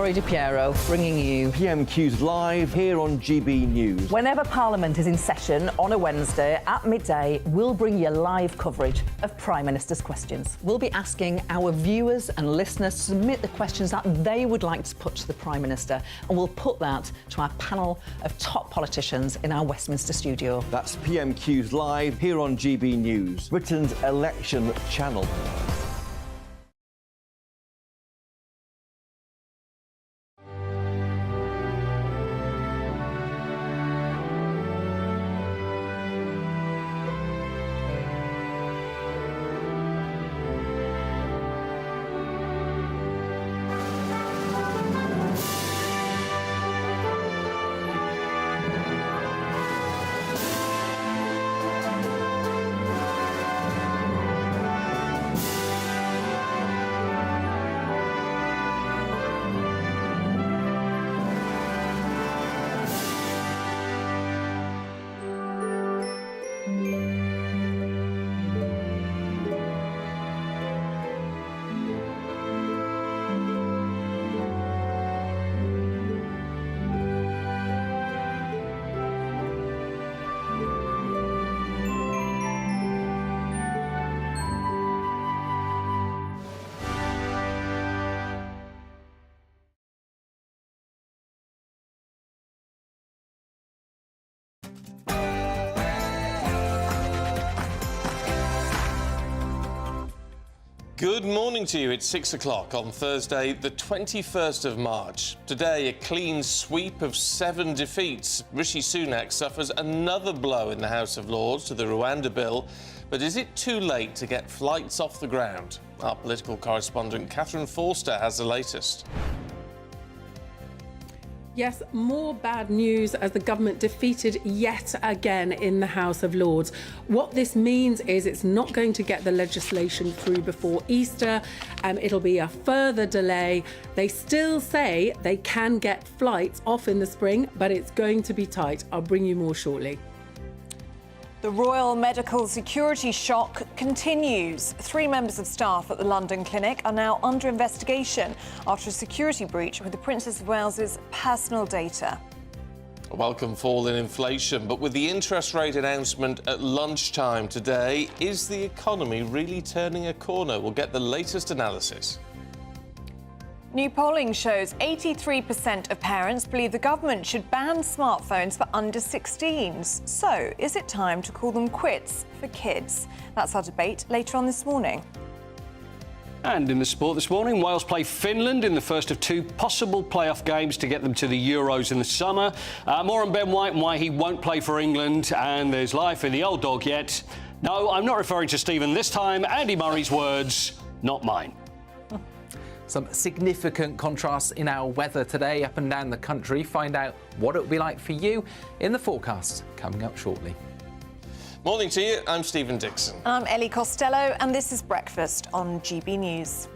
Laurie DiPiero, bringing you PMQ's live here on GB News. Whenever Parliament is in session on a Wednesday at midday, we'll bring you live coverage of Prime Minister's questions. We'll be asking our viewers and listeners to submit the questions that they would like to put to the Prime Minister, and we'll put that to our panel of top politicians in our Westminster studio. That's PMQ's live here on GB News, Britain's election channel. Good morning to you. It's 6 o'clock on Thursday, the 21st of March. Today, a clean sweep of 7 defeats. Rishi Sunak suffers another blow in the House of Lords to the Rwanda bill. But is it too late to get flights off the ground? Our political correspondent Catherine Forster has the latest. Yes, more bad news as the government defeated yet again in the House of Lords. What this means is it's not going to get the legislation through before Easter. It'll be a further delay. They still say they can get flights off in the spring, but it's going to be tight. I'll bring you more shortly. The Royal Medical Security shock continues. 3 members of staff at the London clinic are now under investigation after a security breach with the Princess of Wales's personal data. A welcome fall in inflation, but with the interest rate announcement at lunchtime today, is the economy really turning a corner? We'll get the latest analysis. New polling shows 83% of parents believe the government should ban smartphones for under 16s. So, is it time to call them quits for kids? That's our debate later on this morning. And in the sport this morning, Wales play Finland in the first of 2 possible playoff games to get them to the Euros in the summer. More on Ben White and why he won't play for England. And there's life in the old dog yet. No, I'm not referring to Stephen this time. Andy Murray's words, not mine. Some significant contrasts in our weather today up and down the country. Find out what it will be like for you in the forecast coming up shortly. Morning to you. I'm Stephen Dixon. I'm Ellie Costello, and this is Breakfast on GB News.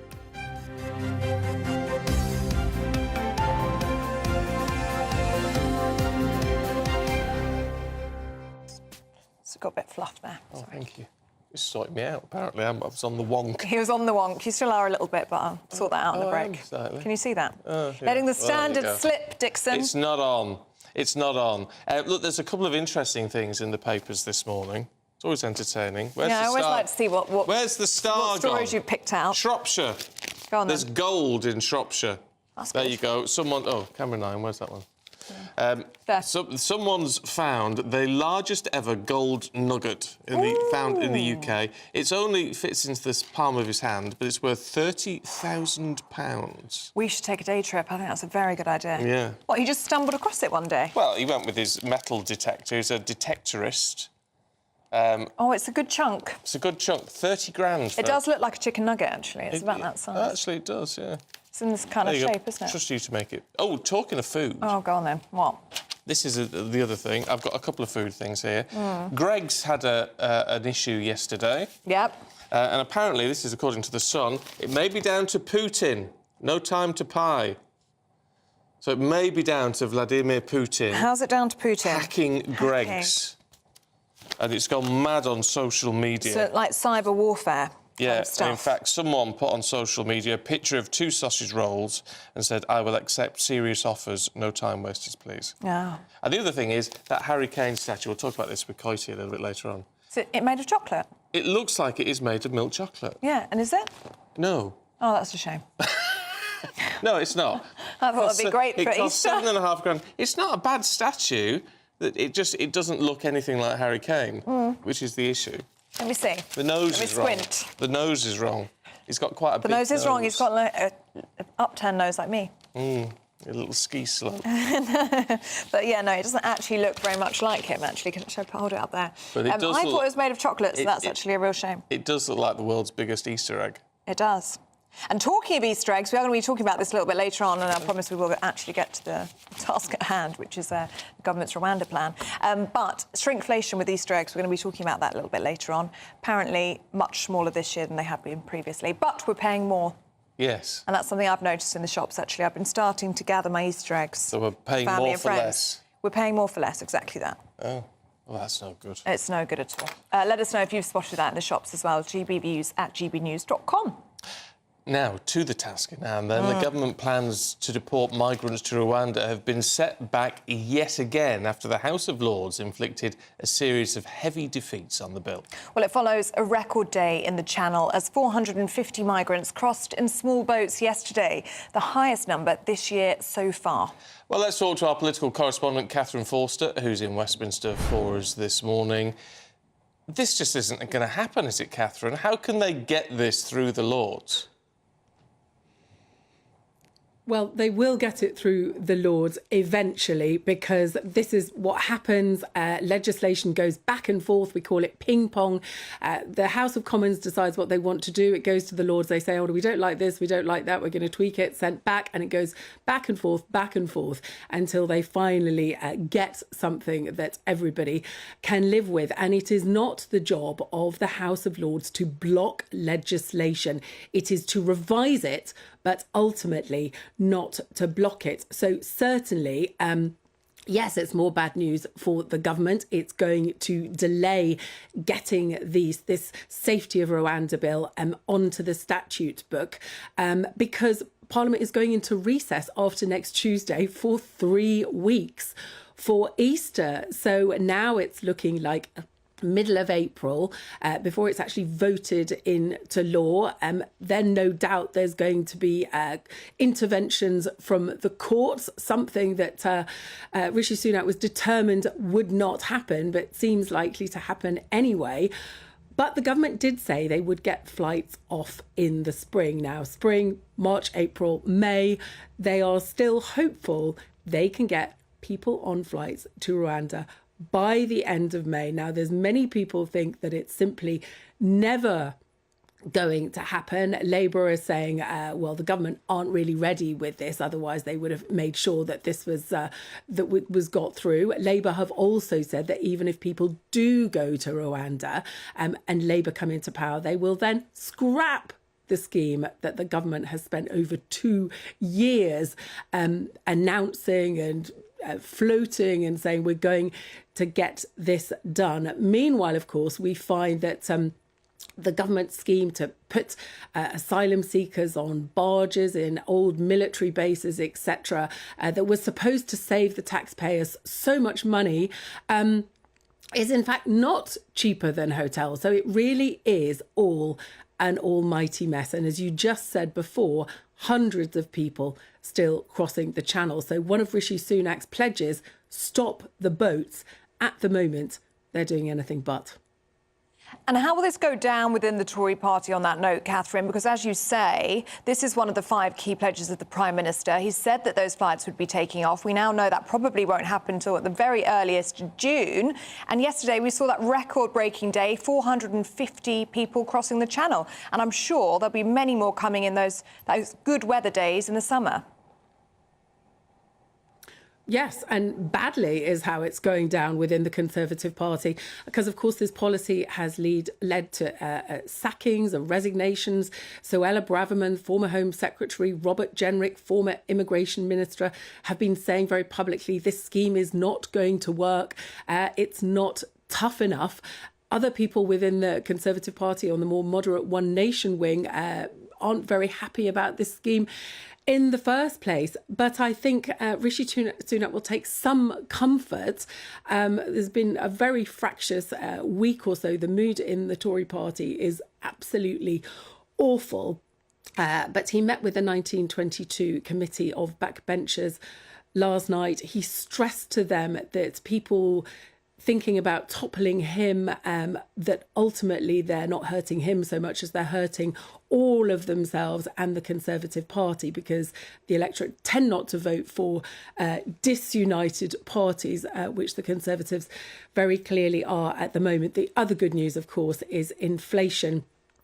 It's got a bit fluffed there. Oh, thank you. You sorted me out, apparently. I was on the wonk. He was on the wonk. You still are a little bit, but I'll sort that out in the break. Can you see that? Yeah. Letting the standard slip, Dixon. It's not on. It's not on. Look, there's a couple of interesting things in the papers this morning. It's always entertaining. Where's the I always Star? like to see Where's the Star what stories gone? you picked out. Shropshire. Go on, There's then. gold in Shropshire. That's there good. you go. Someone... Oh, camera 9, where's that one? There. Someone's found the largest ever gold nugget found in the UK. It's only fits into this palm of his hand, but it's worth £30,000. We should take a day trip. I think that's a very good idea. Yeah. What, he just stumbled across it one day? Well, he went with his metal detector. He's a detectorist. Oh, it's a good chunk. It's a good chunk. 30 grand. It does look like a chicken nugget, actually. It's about that size. Actually, it does, yeah. It's in this kind of shape, isn't it? Trust you to make it. Oh, talking of food. Oh, go on then. What? This is the other thing. I've got a couple of food things here. Greg's had an issue yesterday. Yep. And apparently, this is according to The Sun, it may be down to Putin. No time to pie. So it may be down to Vladimir Putin. How's it down to Putin? Hacking Greg's. And it's gone mad on social media. So, like cyber warfare? Yeah, stuff. in fact, someone put on social media a picture of 2 sausage rolls and said, "I will accept serious offers, no time wasters, please." Yeah. And the other thing is that Harry Kane statue, we'll talk about this with Coity a little bit later on. Is it made of chocolate? It looks like it is made of milk chocolate. Yeah, and is it? No. Oh, that's a shame. No, it's not. I thought that'd be great for It costs Easter. £7.5 grand. It's not a bad statue. It doesn't look anything like Harry Kane, which is the issue. Let me see. The nose Let me is wrong. squint. The nose is wrong. He's got quite a The big nose is wrong. He's got like an upturned nose like me. a little ski slope. But yeah, no, it doesn't actually look very much like him, actually. Should I hold it up there? But it does I look- thought it was made of chocolate, so that's actually a real shame. It does look like the world's biggest Easter egg. It does. And talking of Easter eggs, we are going to be talking about this a little bit later on, and I promise we will actually get to the task at hand, which is the government's Rwanda plan. But shrinkflation with Easter eggs, we're going to be talking about that a little bit later on. Apparently much smaller this year than they have been previously, but we're paying more. Yes. And that's something I've noticed in the shops, actually. I've been starting to gather my Easter eggs. So we're paying family more and for friends. less. We're paying more for less, exactly that. Oh, well, that's no good. It's no good at all. Let us know if you've spotted that in the shops as well. gbviews@gbnews.com. Now, to the task at hand, then. The government plans to deport migrants to Rwanda have been set back yet again after the House of Lords inflicted a series of heavy defeats on the bill. Well, it follows a record day in the Channel as 450 migrants crossed in small boats yesterday, the highest number this year so far. Well, let's talk to our political correspondent, Catherine Forster, who's in Westminster for us this morning. This just isn't going to happen, is it, Catherine? How can they get this through the Lords? Well, they will get it through the Lords eventually, because this is what happens. Legislation goes back and forth. We call it ping pong. The House of Commons decides what they want to do. It goes to the Lords. They say, oh, we don't like this. We don't like that. We're going to tweak it. Sent back. And it goes back and forth until they finally get something that everybody can live with. And it is not the job of the House of Lords to block legislation. It is to revise it, but ultimately not to block it. So certainly, yes, it's more bad news for the government. It's going to delay getting this Safety of Rwanda bill onto the statute book because Parliament is going into recess after next Tuesday for 3 weeks for Easter. So now it's looking like middle of April before it's actually voted into law. Then no doubt there's going to be interventions from the courts, something that Rishi Sunak was determined would not happen, but seems likely to happen anyway. But the government did say they would get flights off in the spring. Now, spring, March, April, May, they are still hopeful they can get people on flights to Rwanda by the end of May. Now, there's many people think that it's simply never going to happen. Labour is saying, well, the government aren't really ready with this. Otherwise, they would have made sure that this was got through. Labour have also said that even if people do go to Rwanda and Labour come into power, they will then scrap the scheme that the government has spent over 2 years announcing and floating and saying we're going to get this done. Meanwhile, of course, we find that the government scheme to put asylum seekers on barges in old military bases, etc., that was supposed to save the taxpayers so much money, is in fact not cheaper than hotels. So it really is all an almighty mess. And as you just said before, hundreds of people still crossing the channel. So one of Rishi Sunak's pledges, stop the boats. At the moment, they're doing anything but. And how will this go down within the Tory party on that note, Catherine? Because as you say, this is one of the 5 key pledges of the Prime Minister. He said that those flights would be taking off. We now know that probably won't happen until at the very earliest June. And yesterday we saw that record-breaking day, 450 people crossing the Channel. And I'm sure there'll be many more coming in those good weather days in the summer. Yes, and badly is how it's going down within the Conservative Party, because, of course, this policy has led to sackings and resignations. Suella Braverman, former Home Secretary, Robert Jenrick, former Immigration Minister, have been saying very publicly this scheme is not going to work. It's not tough enough. Other people within the Conservative Party on the more moderate One Nation wing aren't very happy about this scheme in the first place. But I think Rishi Sunak will take some comfort. There's been a very fractious week or so. The mood in the Tory party is absolutely awful. But he met with the 1922 committee of backbenchers last night. He stressed to them that people thinking about toppling him, that ultimately they're not hurting him so much as they're hurting all of themselves and the Conservative Party, because the electorate tend not to vote for disunited parties, which the Conservatives very clearly are at the moment. The other good news, of course, is inflation.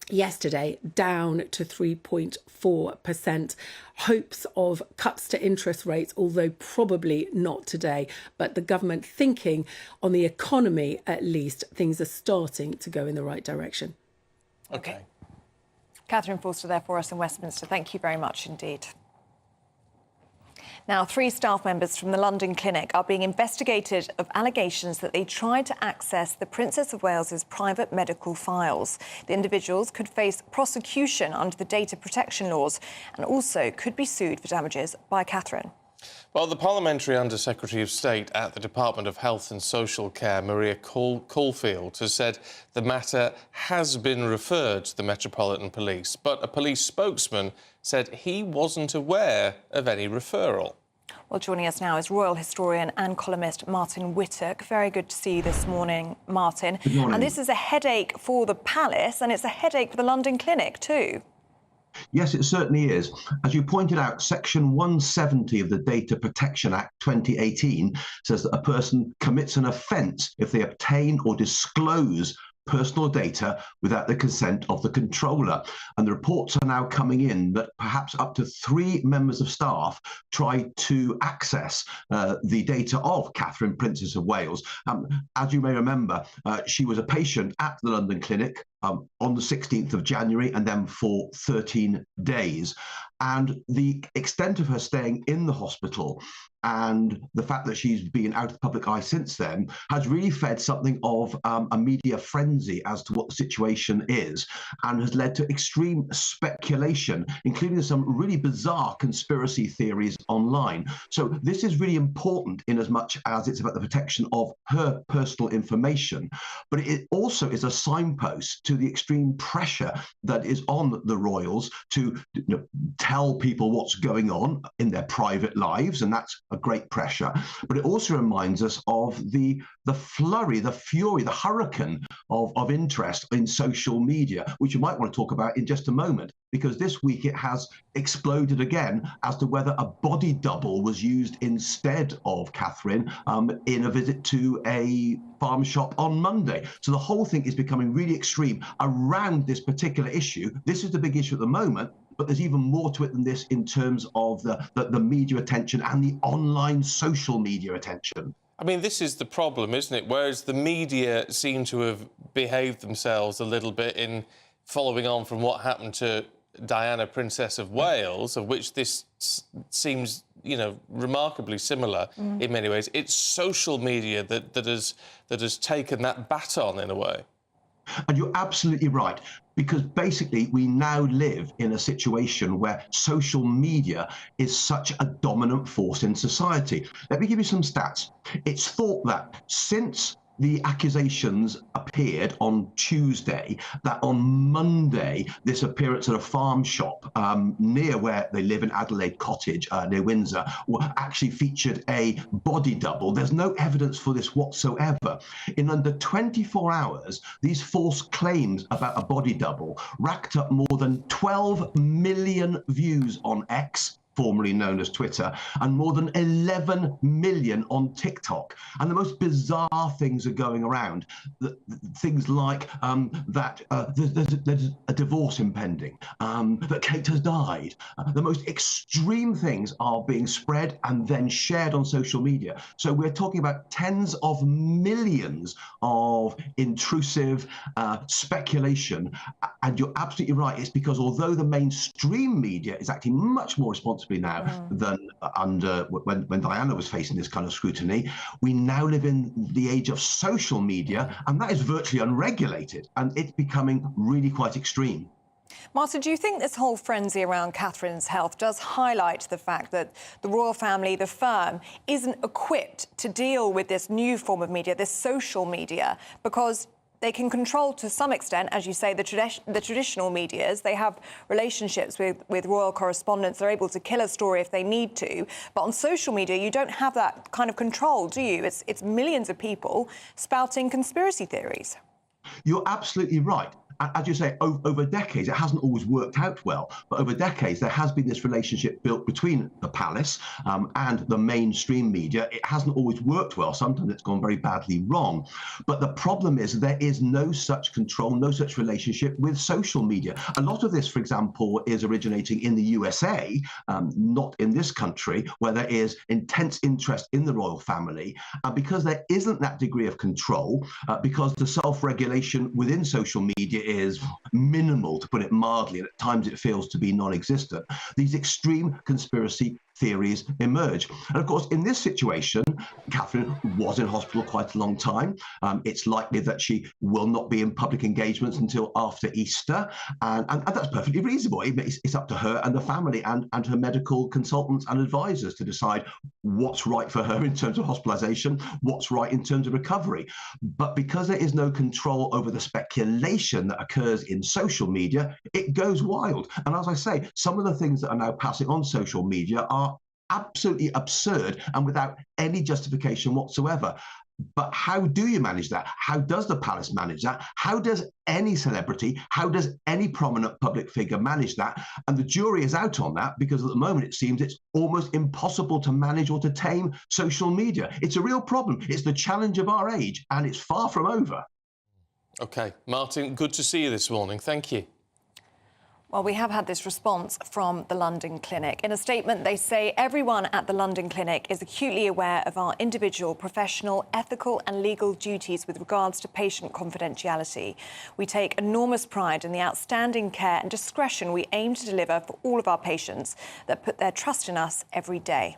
Yesterday, down to 3.4%. Hopes of cuts to interest rates, although probably not today. But the government thinking on the economy, at least, things are starting to go in the right direction. OK. Catherine Forster there for us in Westminster. Thank you very much indeed. Now, 3 staff members from the London clinic are being investigated of allegations that they tried to access the Princess of Wales's private medical files. The individuals could face prosecution under the data protection laws and also could be sued for damages by Catherine. Well, the Parliamentary Under-Secretary of State at the Department of Health and Social Care, Maria Caulfield, has said the matter has been referred to the Metropolitan Police, but a police spokesman said he wasn't aware of any referral. Well, joining us now is royal historian and columnist Martin Whittock. Very good to see you this morning, Martin. Good morning. And this is a headache for the palace, and it's a headache for the London clinic too. Yes, it certainly is. As you pointed out, Section 170 of the Data Protection Act 2018 says that a person commits an offence if they obtain or disclose personal data without the consent of the controller. And the reports are now coming in that perhaps up to 3 members of staff tried to access the data of Catherine, Princess of Wales. As you may remember, she was a patient at the London clinic on the 16th of January and then for 13 days. And the extent of her staying in the hospital and the fact that she's been out of the public eye since then has really fed something of a media frenzy as to what the situation is, and has led to extreme speculation, including some really bizarre conspiracy theories online. So this is really important in as much as it's about the protection of her personal information, but it also is a signpost to the extreme pressure that is on the royals to tell people what's going on in their private lives, and that's a great pressure. But it also reminds us of the flurry, the fury, the hurricane of interest in social media, which you might want to talk about in just a moment, because this week it has exploded again as to whether a body double was used instead of Catherine in a visit to a farm shop on Monday. So the whole thing is becoming really extreme around this particular issue. This is the big issue at the moment, but there's even more to it than this in terms of the media attention and the online social media attention. I mean, this is the problem, isn't it? Whereas the media seem to have behaved themselves a little bit in following on from what happened to Diana, Princess of Wales, of which this seems, remarkably similar in many ways. It's social media that has taken that baton in a way. And you're absolutely right, because basically we now live in a situation where social media is such a dominant force in society. Let me give you some stats. It's thought that since the accusations appeared on Tuesday, that on Monday, this appearance at a farm shop near where they live in Adelaide Cottage, near Windsor, actually featured a body double. There's no evidence for this whatsoever. In under 24 hours, these false claims about a body double racked up more than 12 million views on X, formerly known as Twitter, and more than 11 million on TikTok. And the most bizarre things are going around. Things like there's a divorce impending, that Kate has died. The most extreme things are being spread and then shared on social media. So we're talking about tens of millions of intrusive speculation. And you're absolutely right. It's because although the mainstream media is acting much more responsibly possibly now than under when Diana was facing this kind of scrutiny. We now live in the age of social media, and that is virtually unregulated, and it's becoming really quite extreme. Martin, do you think this whole frenzy around Catherine's health does highlight the fact that the royal family, the firm, isn't equipped to deal with this new form of media, this social media, because they can control to some extent, as you say, the traditional medias. They have relationships with royal correspondents. They're able to kill a story if they need to. But on social media, you don't have that kind of control, do you? It's millions of people spouting conspiracy theories. You're absolutely right. As you say, over decades, it hasn't always worked out well, but over decades, there has been this relationship built between the palace and the mainstream media. It hasn't always worked well. Sometimes it's gone very badly wrong. But the problem is there is no such control, no such relationship with social media. A lot of this, for example, is originating in the USA, not in this country, where there is intense interest in the royal family. Because there isn't that degree of control, because the self-regulation within social media is minimal, to put it mildly, and at times it feels to be non-existent, these extreme conspiracy theories emerge. And of course, in this situation, Catherine was in hospital quite a long time. It's likely that she will not be in public engagements until after Easter, and that's perfectly reasonable. It's up to her and the family and her medical consultants and advisors to decide what's right for her in terms of hospitalisation, what's right in terms of recovery. But because there is no control over the speculation that occurs in social media, it goes wild. And as I say, some of the things that are now passing on social media are absolutely absurd and without any justification whatsoever. But how do you manage that? How does the palace manage that? How does any celebrity, how does any prominent public figure manage that? And the jury is out on that, because at the moment it seems it's almost impossible to manage or to tame social media. It's a real problem. It's the challenge of our age, and it's far from over. OK, Martin, good to see you this morning. Thank you. Well, we have had this response from the London Clinic. In a statement, they say everyone at the London Clinic is acutely aware of our individual, professional, ethical and legal duties with regards to patient confidentiality. We take enormous pride in the outstanding care and discretion we aim to deliver for all of our patients that put their trust in us every day.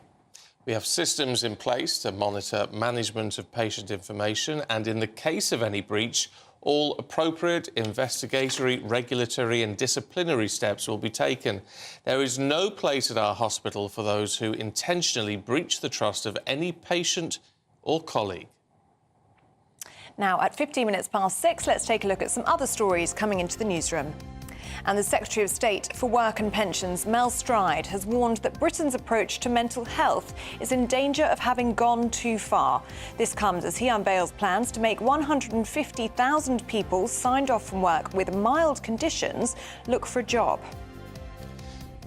We have systems in place to monitor management of patient information, and in the case of any breach, all appropriate investigatory, regulatory and disciplinary steps will be taken. There is no place at our hospital for those who intentionally breach the trust of any patient or colleague. Now, at 15 minutes past 6, let's take a look at some other stories coming into the newsroom. And the Secretary of State for Work and Pensions, Mel Stride, has warned that Britain's approach to mental health is in danger of having gone too far. This comes as he unveils plans to make 150,000 people signed off from work with mild conditions look for a job.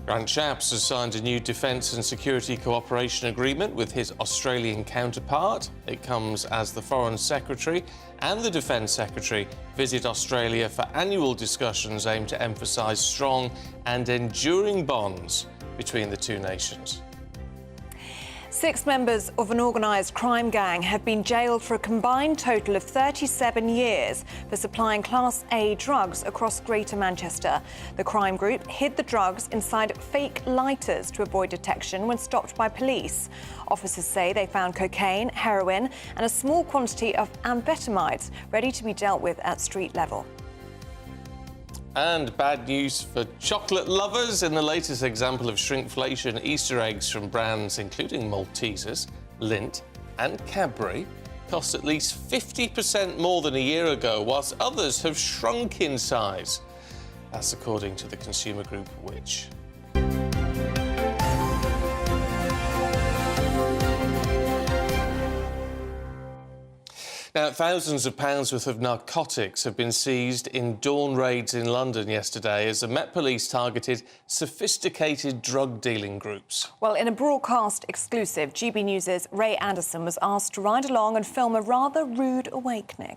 Grant Shapps has signed a new defence and security cooperation agreement with his Australian counterpart. It comes as the Foreign Secretary and the Defence Secretary visit Australia for annual discussions aimed to emphasise strong and enduring bonds between the two nations. 6 members of an organised crime gang have been jailed for a combined total of 37 years for supplying Class A drugs across Greater Manchester. The crime group hid the drugs inside fake lighters to avoid detection when stopped by police. Officers say they found cocaine, heroin and a small quantity of amphetamines ready to be dealt with at street level. And bad news for chocolate lovers. In the latest example of shrinkflation, Easter eggs from brands including Maltesers, Lindt and Cadbury cost at least 50% more than a year ago, whilst others have shrunk in size. That's according to the consumer group Which. Now, thousands of pounds worth of narcotics have been seized in dawn raids in London yesterday as the Met Police targeted sophisticated drug-dealing groups. Well, in a broadcast exclusive, GB News' Ray Anderson was asked to ride along and film a rather rude awakening.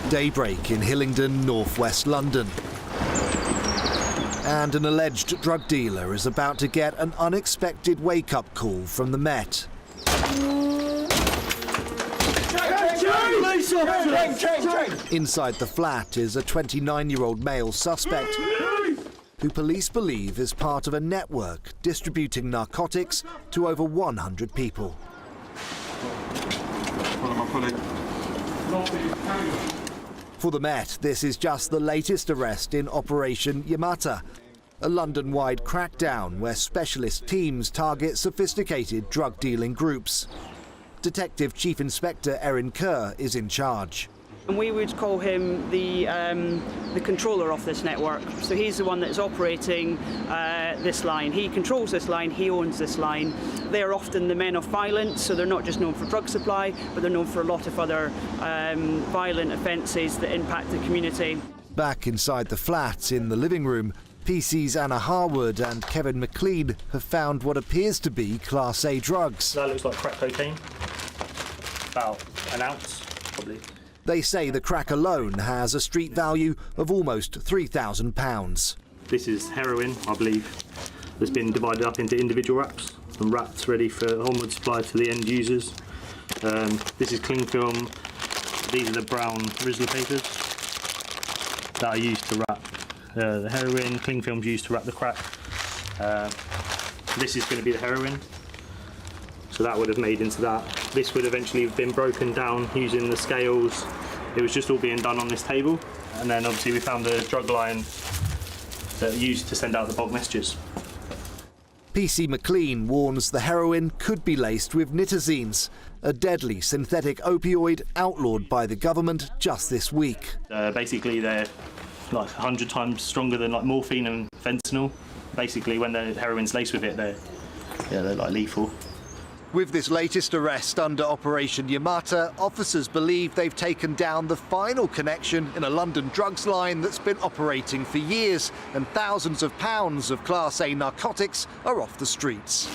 Daybreak in Hillingdon, northwest London. And an alleged drug dealer is about to get an unexpected wake-up call from the Met. Inside the flat is a 29-year-old male suspect who police believe is part of a network distributing narcotics to over 100 people. For the Met, this is just the latest arrest in Operation Yamata, a London-wide crackdown where specialist teams target sophisticated drug-dealing groups. Detective Chief Inspector Erin Kerr is in charge. And we would call him the controller of this network. So he's the one that's operating this line. He controls this line, he owns this line. They're often the men of violence, so they're not just known for drug supply, but they're known for a lot of other violent offences that impact the community. Back inside the flat in the living room, PC's Anna Harwood and Kevin McLean have found what appears to be Class A drugs. That looks like crack cocaine, about an ounce, probably. They say the crack alone has a street value of almost £3,000. This is heroin, I believe, that's been divided up into individual wraps and wrapped ready for onward supply to the end users. This is cling film. These are the brown Rizzler papers that are used to wrap the heroin. Cling film's used to wrap the crack. This is going to be the heroin. So that would have made into that. This would eventually have been broken down using the scales. It was just all being done on this table. And then obviously we found the drug line that used to send out the bulk messages. PC McLean warns the heroin could be laced with nitazines, a deadly synthetic opioid outlawed by the government just this week. Basically they're like 100 times stronger than like morphine and fentanyl. Basically when the heroin's laced with it, they're like lethal. With this latest arrest under Operation Yamata, officers believe they've taken down the final connection in a London drugs line that's been operating for years, and thousands of pounds of Class A narcotics are off the streets.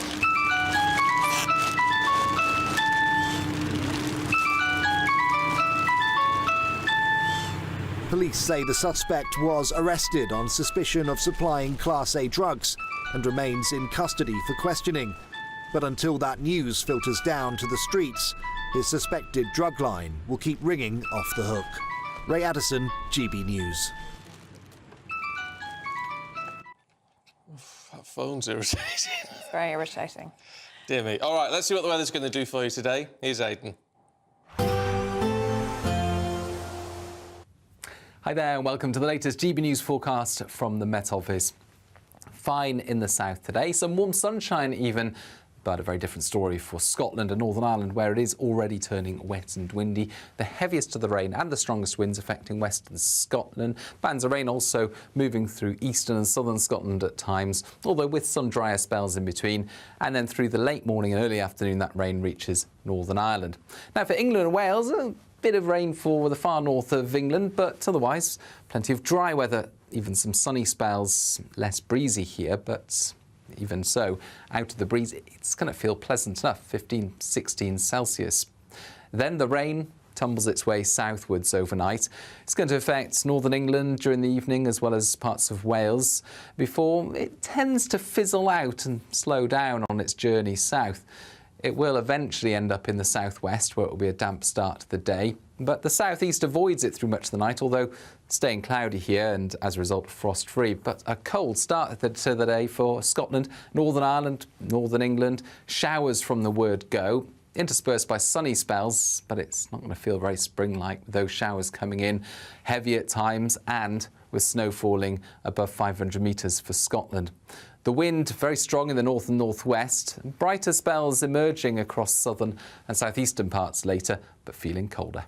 Police say the suspect was arrested on suspicion of supplying Class A drugs and remains in custody for questioning. But until that news filters down to the streets, his suspected drug line will keep ringing off the hook. Ray Addison, GB News. That phone's irritating. It's very irritating. Dear me. All right, let's see what the weather's going to do for you today. Here's Aidan. Hi there and welcome to the latest GB News forecast from the Met Office. Fine in the south today, some warm sunshine even, but a very different story for Scotland and Northern Ireland, where it is already turning wet and windy. The heaviest of the rain and the strongest winds affecting western Scotland. Bands of rain also moving through eastern and southern Scotland at times, although with some drier spells in between. And then through the late morning and early afternoon, that rain reaches Northern Ireland. Now for England and Wales, a bit of rain for the far north of England, but otherwise plenty of dry weather, even some sunny spells, less breezy here, but even so, out of the breeze, it's going to feel pleasant enough, 15, 16 Celsius. Then the rain tumbles its way southwards overnight. It's going to affect northern England during the evening as well as parts of Wales before it tends to fizzle out and slow down on its journey south. It will eventually end up in the southwest, where it will be a damp start to the day. But the southeast avoids it through much of the night, although staying cloudy here and, as a result, frost-free. But a cold start to the day for Scotland, Northern Ireland, Northern England. Showers from the word go, interspersed by sunny spells, but it's not going to feel very spring-like with those showers coming in heavy at times and with snow falling above 500 metres for Scotland. The wind very strong in the north and northwest, brighter spells emerging across southern and southeastern parts later, but feeling colder.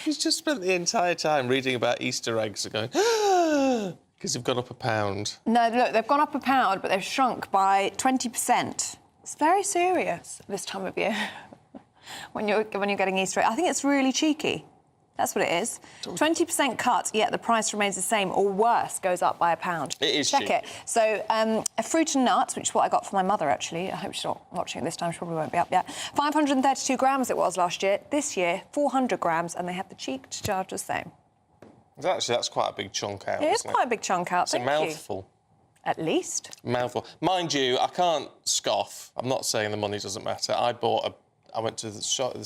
He's just spent the entire time reading about Easter eggs and going, because they've gone up £1. No, look, they've gone up £1, but they've shrunk by 20%. It's very serious this time of year when you're getting Easter eggs. I think it's really cheeky. That's what it is. 20% cut, yet the price remains the same, or worse, goes up by £1. It is Check cheap. it. So, a fruit and nuts, which is what I got for my mother, actually. I hope she's not watching it this time. She probably won't be up yet. 532 grams it was last year. This year, 400 grams, and they have the cheek to charge the same. Actually, that's quite a big chunk out, It is isn't quite a big chunk out. It's a mouthful. At least. Mouthful. Mind you, I can't scoff. I'm not saying the money doesn't matter. I went to the shop,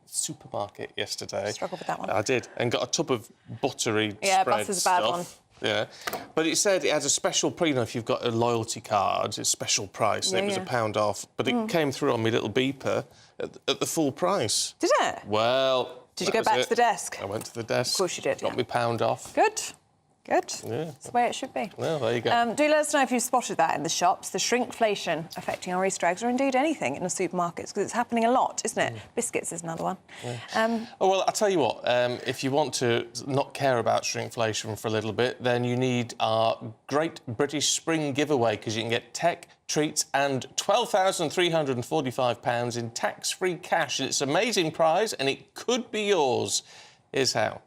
supermarket yesterday. Struggled with that one. I did, and got a tub of buttery Yeah, spread butter's a bad stuff. one. Yeah, but it said it had a special price. You know, if you've got a loyalty card, it's a special price. And it was £1 off, but it came through on my little beeper at the full price. Did it? Well, did you go back to the desk? I went to the desk. Of course you did. Got me £1 off. Good. Good. Yeah. That's the way it should be. Well, there you go. Do let us know if you've spotted that in the shops, the shrinkflation affecting our Easter eggs, or indeed anything in the supermarkets, because it's happening a lot, isn't it? Biscuits is another one. Oh, well, I'll tell you what, if you want to not care about shrinkflation for a little bit, then you need our Great British Spring giveaway, because you can get tech, treats and £12,345 in tax-free cash. It's an amazing prize and it could be yours. Here's how.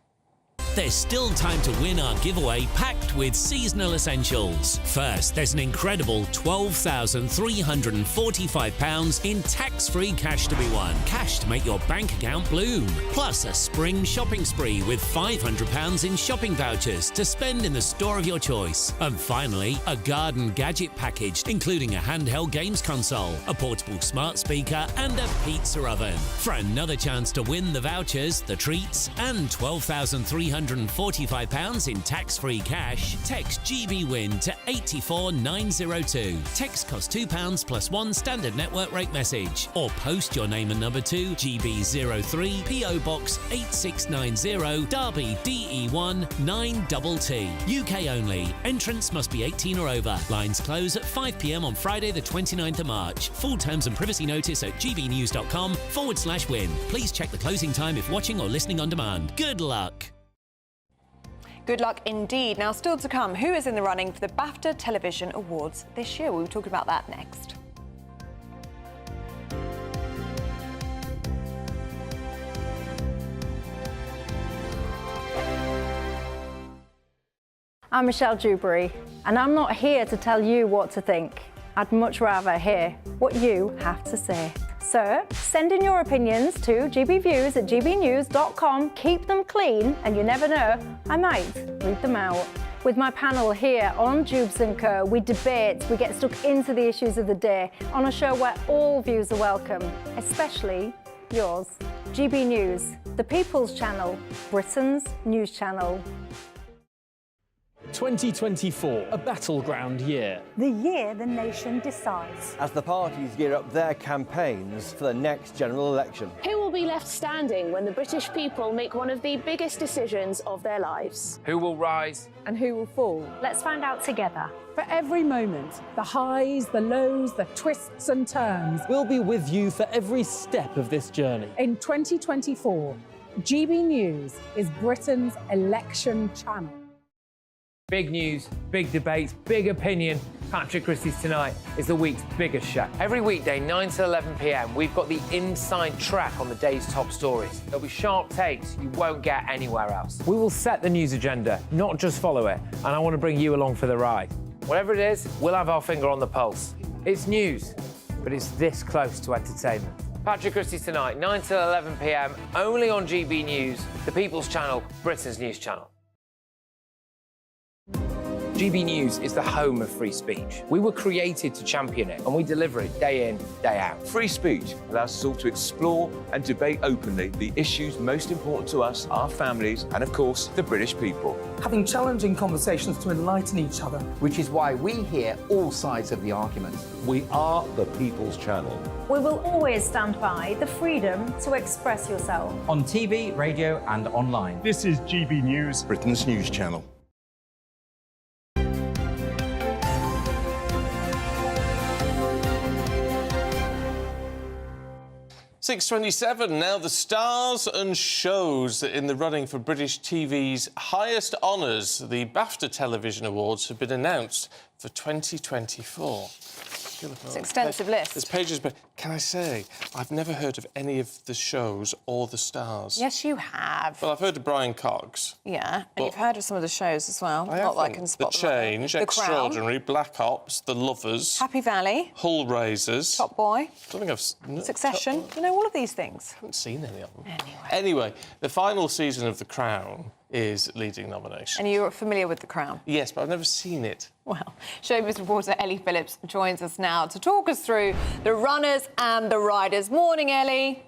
There's still time to win our giveaway packed with seasonal essentials. First, there's an incredible £12,345 in tax-free cash to be won. Cash to make your bank account bloom. Plus a spring shopping spree with £500 in shopping vouchers to spend in the store of your choice. And finally, a garden gadget package, including a handheld games console, a portable smart speaker and a pizza oven. For another chance to win the vouchers, the treats and £12,345 in tax-free cash, text GBWIN to 84902. Text costs £2 plus one standard network rate message, or post your name and number to GB03 PO Box 8690 Derby DE1 9TT. UK only. Entrance must be 18 or over. Lines close at 5 p.m. on Friday the 29th of March. Full terms and privacy notice at gbnews.com/win. Please check the closing time if watching or listening on demand. Good luck. Good luck indeed. Now, still to come, who is in the running for the BAFTA Television Awards this year? We'll be talking about that next. I'm Michelle Dewberry, and I'm not here to tell you what to think. I'd much rather hear what you have to say. So, send in your opinions to gbviews@gbnews.com. Keep them clean, and you never know, I might read them out. With my panel here on Jubes & Co, we debate, we get stuck into the issues of the day on a show where all views are welcome, especially yours. GB News, the People's Channel, Britain's news channel. 2024, a battleground year. The year the nation decides. As the parties gear up their campaigns for the next general election. Who will be left standing when the British people make one of the biggest decisions of their lives? Who will rise? And who will fall? Let's find out together. For every moment, the highs, the lows, the twists and turns. We'll be with you for every step of this journey. In 2024, GB News is Britain's election channel. Big news, big debates, big opinion. Patrick Christie's Tonight is the week's biggest show. Every weekday, 9 to 11 p.m, we've got the inside track on the day's top stories. There'll be sharp takes you won't get anywhere else. We will set the news agenda, not just follow it, and I want to bring you along for the ride. Whatever it is, we'll have our finger on the pulse. It's news, but it's this close to entertainment. Patrick Christie's Tonight, 9 to 11 p.m, only on GB News, the People's Channel, Britain's news channel. GB News is the home of free speech. We were created to champion it, and we deliver it day in, day out. Free speech allows us all to explore and debate openly the issues most important to us, our families, and of course, the British people. Having challenging conversations to enlighten each other. Which is why we hear all sides of the argument. We are the People's Channel. We will always stand by the freedom to express yourself. On TV, radio and online. This is GB News, Britain's news channel. 6:27 now. The stars and shows in the running for British TV's highest honours, the BAFTA Television Awards, have been announced for 2024. It's an extensive list. There's pages, but can I say, I've never heard of any of the shows or the stars. Yes, you have. Well, I've heard of Brian Cox. Yeah, and you've heard of some of the shows as well. Not that I can spot The them. Change, The Extraordinary, Black Ops, The Lovers, Happy Valley, Hull Raisers, Top Boy, I don't think I've... Succession. You know all of these things. I haven't seen any of them. Anyway, the final season of The Crown is leading nomination. And you're familiar with The Crown? Yes, but I've never seen it. Well, showbiz reporter Ellie Phillips joins us now to talk us through the runners and the riders. Morning, Ellie.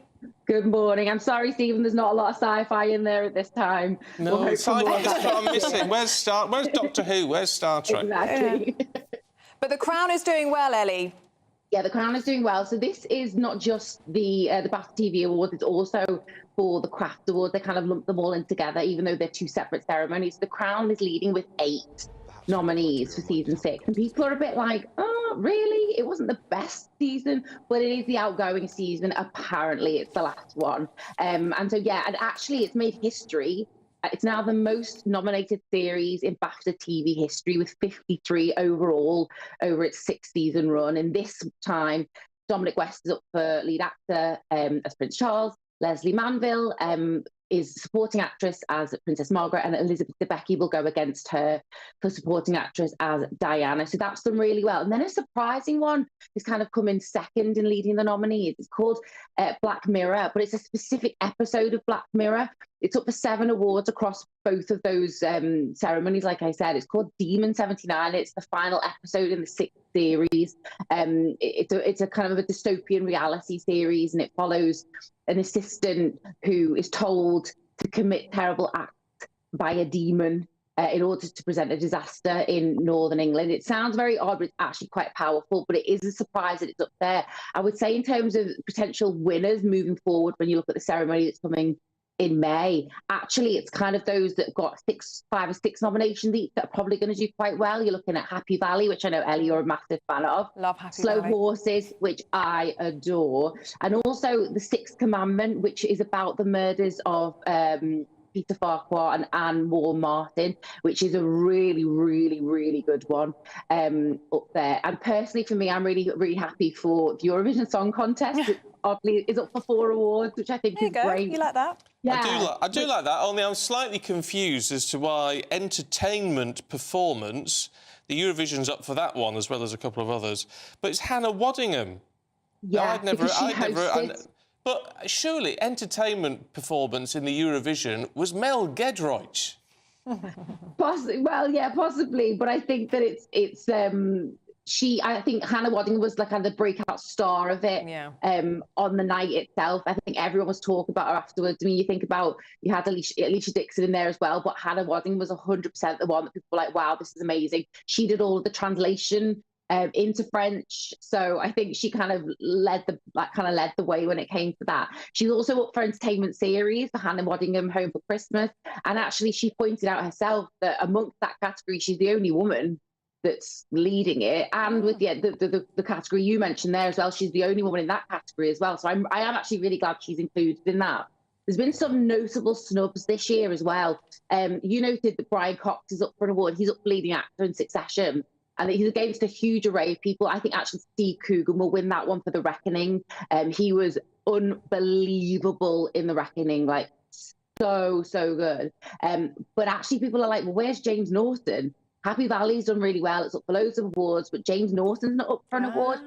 Good morning. I'm sorry, Stephen, there's not a lot of sci-fi in there at this time. No, that's what I'm missing. Where's Doctor Who? Where's Star Trek? Exactly. But The Crown is doing well, Ellie. Yeah, The Crown is doing well. So this is not just the BAFTA TV Awards, it's also for the Craft Awards. They kind of lump them all in together, even though they're two separate ceremonies. The Crown is leading with 8 nominees for season 6. And people are a bit like, oh, really? It wasn't the best season, but it is the outgoing season. Apparently, it's the last one. And so, yeah, and actually it's made history. It's now the most nominated series in BAFTA TV history, with 53 overall over its 6-season run. And this time, Dominic West is up for lead actor as Prince Charles. Leslie Manville is supporting actress as Princess Margaret, and Elizabeth Debicki will go against her for supporting actress as Diana. So that's done really well. And then a surprising one is kind of come in second in leading the nominees. It's called Black Mirror, but it's a specific episode of Black Mirror. It's up for 7 awards across both of those ceremonies. Like I said, it's called Demon 79. It's the final episode in the 6th series. It's a kind of a dystopian reality series, and it follows an assistant who is told to commit terrible acts by a demon in order to prevent a disaster in Northern England. It sounds very odd, but it's actually quite powerful, but it is a surprise that it's up there. I would say in terms of potential winners moving forward, when you look at the ceremony that's coming in May, actually it's kind of those that got 5 or 6 nominations each that are probably going to do quite well. You're looking at Happy Valley, which I know, Ellie, you're a massive fan of. Love Happy Slow Valley. Horses, which I adore. And also The Sixth Commandment, which is about the murders of Peter Farquhar and Anne Moore Martin, which is a really, really, really good one up there. And personally, for me, I'm really, really happy for the Eurovision Song Contest, which oddly is up for 4 awards, which I think is great. You like that? Yeah. I do like that, only I'm slightly confused as to why entertainment performance, the Eurovision's up for that one as well as a couple of others, but it's Hannah Waddingham. Yeah, But surely entertainment performance in the Eurovision was Mel Gedroych. Well, yeah, possibly, but I think that I think Hannah Waddingham was like kind of the breakout star of it. On the night itself, I think everyone was talking about her afterwards. I mean, you think about, you had Alicia Dixon in there as well, but Hannah Waddingham was 100% the one that people were like, wow, this is amazing. She did all of the translation into French, so I think she kind of led the way when it came to that. She's also up for entertainment series for Hannah Waddingham Home for Christmas, and actually she pointed out herself that amongst that category, she's the only woman that's leading it, and with the category you mentioned there as well, she's the only woman in that category as well. So I am actually really glad she's included in that. There's been some notable snubs this year as well. You noted that Brian Cox is up for an award. He's up for leading actor in Succession, and he's against a huge array of people. I think actually Steve Coogan will win that one for The Reckoning. He was unbelievable in The Reckoning, like so good. But actually people are like, well, where's James Norton? Happy Valley's done really well. It's up for loads of awards, but James Norton's not up for an award.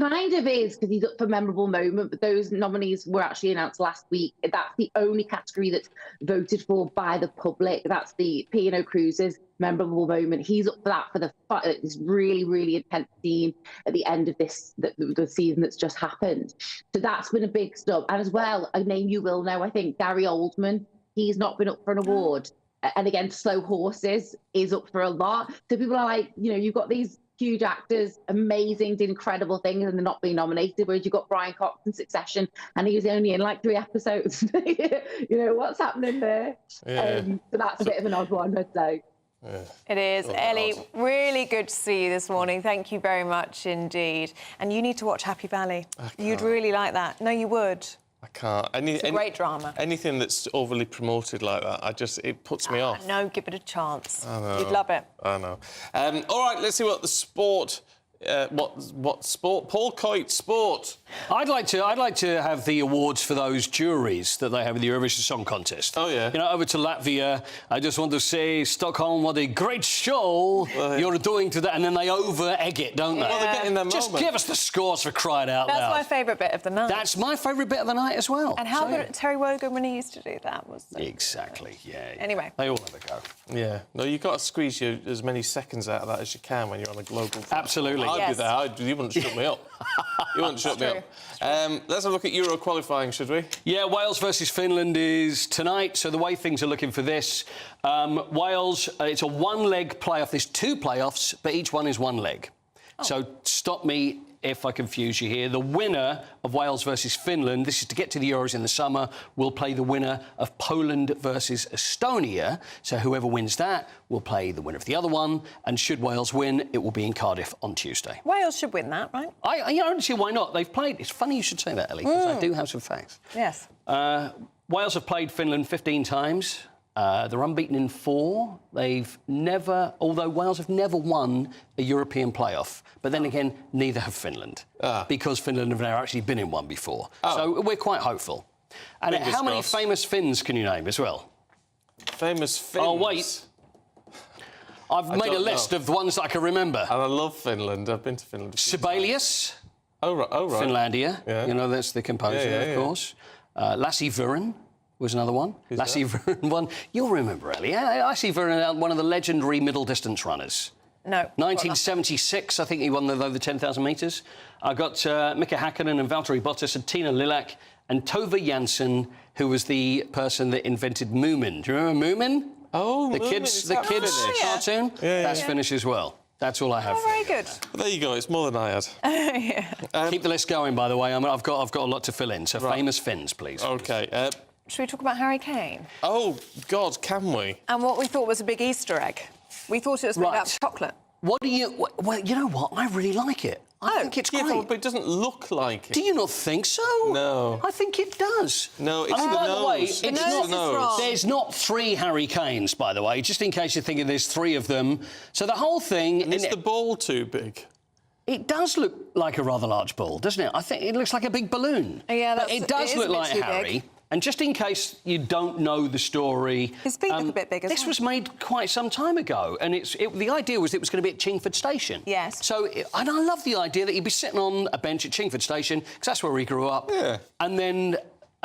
Kind of is, because he's up for Memorable Moment, but those nominees were actually announced last week. That's the only category that's voted for by the public. That's the P&O Cruises Memorable Moment. He's up for that for this really, really intense scene at the end of the season that's just happened. So that's been a big snub. And as well, a name you will know, I think, Gary Oldman. He's not been up for an award. And again, Slow Horses is up for a lot. So people are like, you've got these huge actors, amazing, did incredible things, and they're not being nominated. Whereas you've got Brian Cox in Succession, and he was only in like 3 episodes. What's happening there? Yeah. So that's a bit of an odd one, I'd say. Yeah. It is. Ellie, really good to see you this morning. Thank you very much indeed. And you need to watch Happy Valley. You'd really like that. No, you would. I can't. It's a great drama. Anything that's overly promoted like that, it puts me off. No, give it a chance. I know. You'd love it. I know. All right, let's see what the sport... what sport? Paul Coit, sport. I'd like to have the awards for those juries that they have in the Eurovision Song Contest. Oh, yeah. Over to Latvia. I just want to say, Stockholm, what a great show you're doing today. And then they over-egg it, don't they? Well, they're getting their Just moment. give us the scores for crying out loud. That's my favourite bit of the night. That's my favourite bit of the night as well. And how good Terry Wogan when he used to do that was... Exactly, yeah. Anyway. They all have a go. Yeah. No, you've got to squeeze as many seconds out of that as you can when you're on a global... Absolutely. I'd be there. You wouldn't shut me up. You wouldn't shut me up. Let's have a look at Euro qualifying, should we? Yeah, Wales versus Finland is tonight, so the way things are looking for this, Wales, it's a one-leg playoff. There's 2 playoffs, but each one is 1 leg. So stop me if I confuse you here. The winner of Wales versus Finland, this is to get to the Euros in the summer, will play the winner of Poland versus Estonia. So whoever wins that will play the winner of the other one. And should Wales win, it will be in Cardiff on Tuesday. Wales should win that, right? I don't see why not. They've played... It's funny you should say that, Ellie, because I do have some facts. Yes. Wales have played Finland 15 times. They're unbeaten in 4. They've never... Although Wales have never won a European playoff. But then again, neither have Finland. Because Finland have never actually been in one before. So we're quite hopeful. And how many famous Finns can you name as well? Famous Finns? Oh, wait. I've made a list of the ones that I can remember. And I love Finland. I've been to Finland. Sibelius. Oh, right. Finlandia. Yeah. You know, that's the composer, of course. Lassie Vuren was another one. Lassie Vuren one. You'll remember, Ellie. Lassie Vuren, one of the legendary middle-distance runners. No. 1976, I think he won the 10,000 metres. I got Mika Hakkinen and Valtteri Bottas and Tina Lilac and Tove Jansson, who was the person that invented Moomin. Do you remember Moomin? Oh, the kids cartoon? That's Finnish as well. That's all I have. Oh, very good. Well, there you go. It's more than I had. Keep the list going, by the way. I've got a lot to fill in. So famous Finns, please. OK. Should we talk about Harry Kane? Oh, God, can we? And what we thought was a big Easter egg. We thought it was made out of chocolate. What do you... Well, you know what? I really like it. I think it's great. But it doesn't look like it. Do you not think so? No. I think it does. No, it's the by nose. The way, it's the nose. There's not 3 Harry Kanes, by the way, just in case you're thinking there's 3 of them. So the whole thing... And is the ball too big? It does look like a rather large ball, doesn't it? I think it looks like a big balloon. Yeah, it does look like Harry. Big. And just in case you don't know the story... His feet look a bit big as well. This was made quite some time ago, and the idea was it was going to be at Chingford Station. Yes. So, and I love the idea that he'd be sitting on a bench at Chingford Station, because that's where he grew up. Yeah. And then...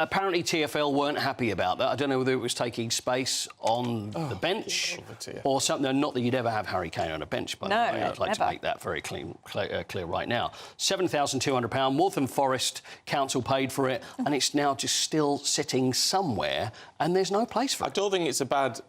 Apparently TfL weren't happy about that. I don't know whether it was taking space on the bench or something. Not that you'd ever have Harry Kane on a bench, by the way. I'd like to make that very clear right now. £7,200. Waltham Forest Council paid for it, and it's now just still sitting somewhere, and there's no place for it. I don't think it's a bad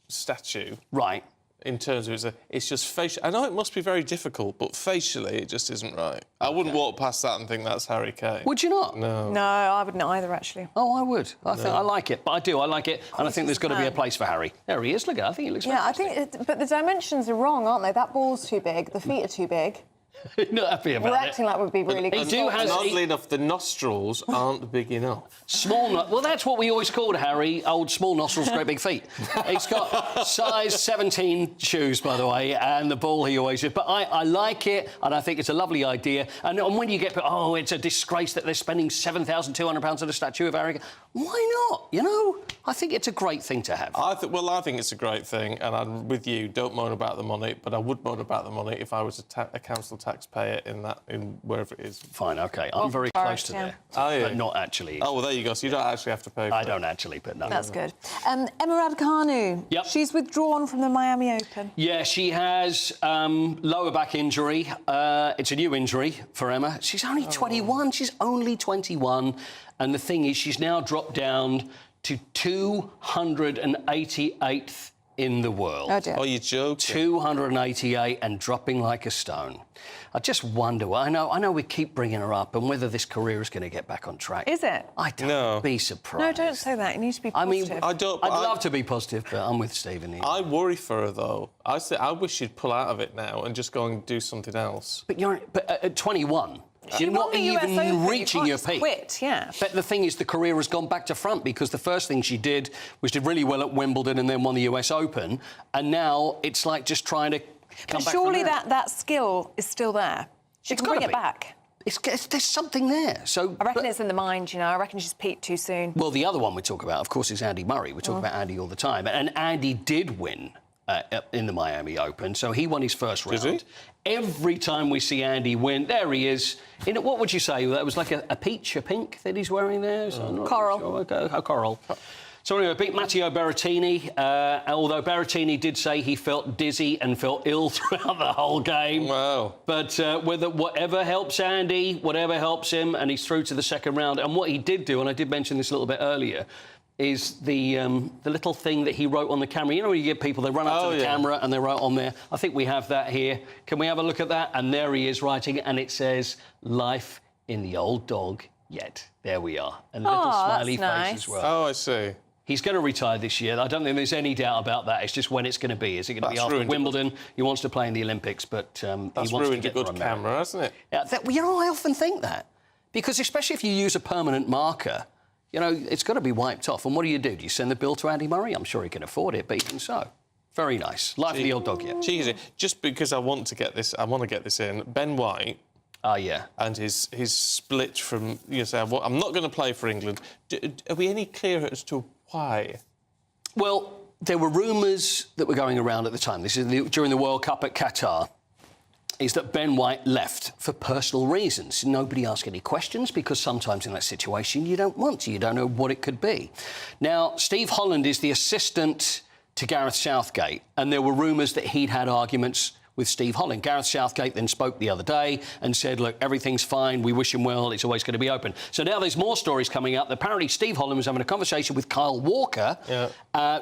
statue. Right. In terms of it's just facial. I know it must be very difficult, but facially it just isn't right. I wouldn't walk past that and think that's Harry Kane. Would you not? No. No, I wouldn't either, actually. Oh, I would. I like it, but I do. I like it, and I think there's got to be a place for Harry. There he is. Look at it. I think he looks fantastic. I think... But the dimensions are wrong, aren't they? That ball's too big. The feet are too big. Not happy about We're acting like we'd be really good. And oddly enough, the nostrils aren't big enough. Well, that's what we always called Harry, old small nostrils, great big feet. He's got size 17 shoes, by the way, and the ball he always uses. But I like it, and I think it's a lovely idea. And when you get... Oh, it's a disgrace that they're spending £7,200 on a statue of Harry. Why not? You know, I think it's a great thing to have. I think it's a great thing, and I'm with you. Don't moan about the money, but I would moan about the money if I was a council taxpayer in wherever it is. Fine, OK. I'm very close to there. Are you? But not actually. Oh, well, there you go. So you don't actually have to pay for it. I don't actually, but no. That's good. Emma Raducanu. Yep. She's withdrawn from the Miami Open. Yeah, she has lower back injury. It's a new injury for Emma. She's only 21. She's only 21. And the thing is, she's now dropped down to 288th in the world. Oh, dear. Oh, you're joking. 288 and dropping like a stone. I just wonder... I know we keep bringing her up and whether this career is going to get back on track. Is it? I don't be surprised. No, don't say that. You need to be positive. I mean, I'd love to be positive, but I'm with Stephen here. I worry for her, though. I wish she'd pull out of it now and just go and do something else. But at 21... You're not even reaching your peak. Quit, yeah. But the thing is, the career has gone back to front because the first thing she did was did really well at Wimbledon and then won the US Open, and now it's like just trying to come back. Surely that skill is still there. She can bring it back. There's something there. So I reckon it's in the mind, you know. I reckon she's peaked too soon. Well, the other one we talk about, of course, is Andy Murray. We talk about Andy all the time, and Andy did win in the Miami Open, so he won his first round. Did he? Every time we see Andy win, there he is. What would you say? That was like a peach, a pink that he's wearing there? So Coral. Sure. A coral. So anyway, beat Matteo Berrettini, although Berrettini did say he felt dizzy and felt ill throughout the whole game. Wow. But whatever helps Andy, whatever helps him, and he's through to the second round. And what he did do, and I did mention this a little bit earlier, is the little thing that he wrote on the camera. You know when you get people, they run up to the camera and they write on there. I think we have that here. Can we have a look at that? And there he is writing it, and it says, "Life in the old dog yet." There we are. A little smiley face as well. Oh, I see. He's going to retire this year. I don't think there's any doubt about that. It's just when it's going to be. Is it going to be after Wimbledon? He wants to play in the Olympics, but he wants to get a good camera, hasn't it? Yeah, you know, I often think that. Because especially if you use a permanent marker, you know, it's got to be wiped off. And what do? Do you send the bill to Andy Murray? I'm sure he can afford it, but even so. Very nice. Life of the old dog, yeah. Cheesy. Just because I want to get this in. Ben White... yeah. And his split from, you say, well, I'm not going to play for England. Are we any clearer as to why? Well, there were rumours that were going around at the time. This is during the World Cup at Qatar. Is that Ben White left for personal reasons. Nobody asked any questions because sometimes in that situation you don't want to. You don't know what it could be. Now, Steve Holland is the assistant to Gareth Southgate, and there were rumours that he'd had arguments with Steve Holland. Gareth Southgate then spoke the other day and said, look, everything's fine, we wish him well, it's always going to be open. So now there's more stories coming out. Apparently Steve Holland was having a conversation with Kyle Walker,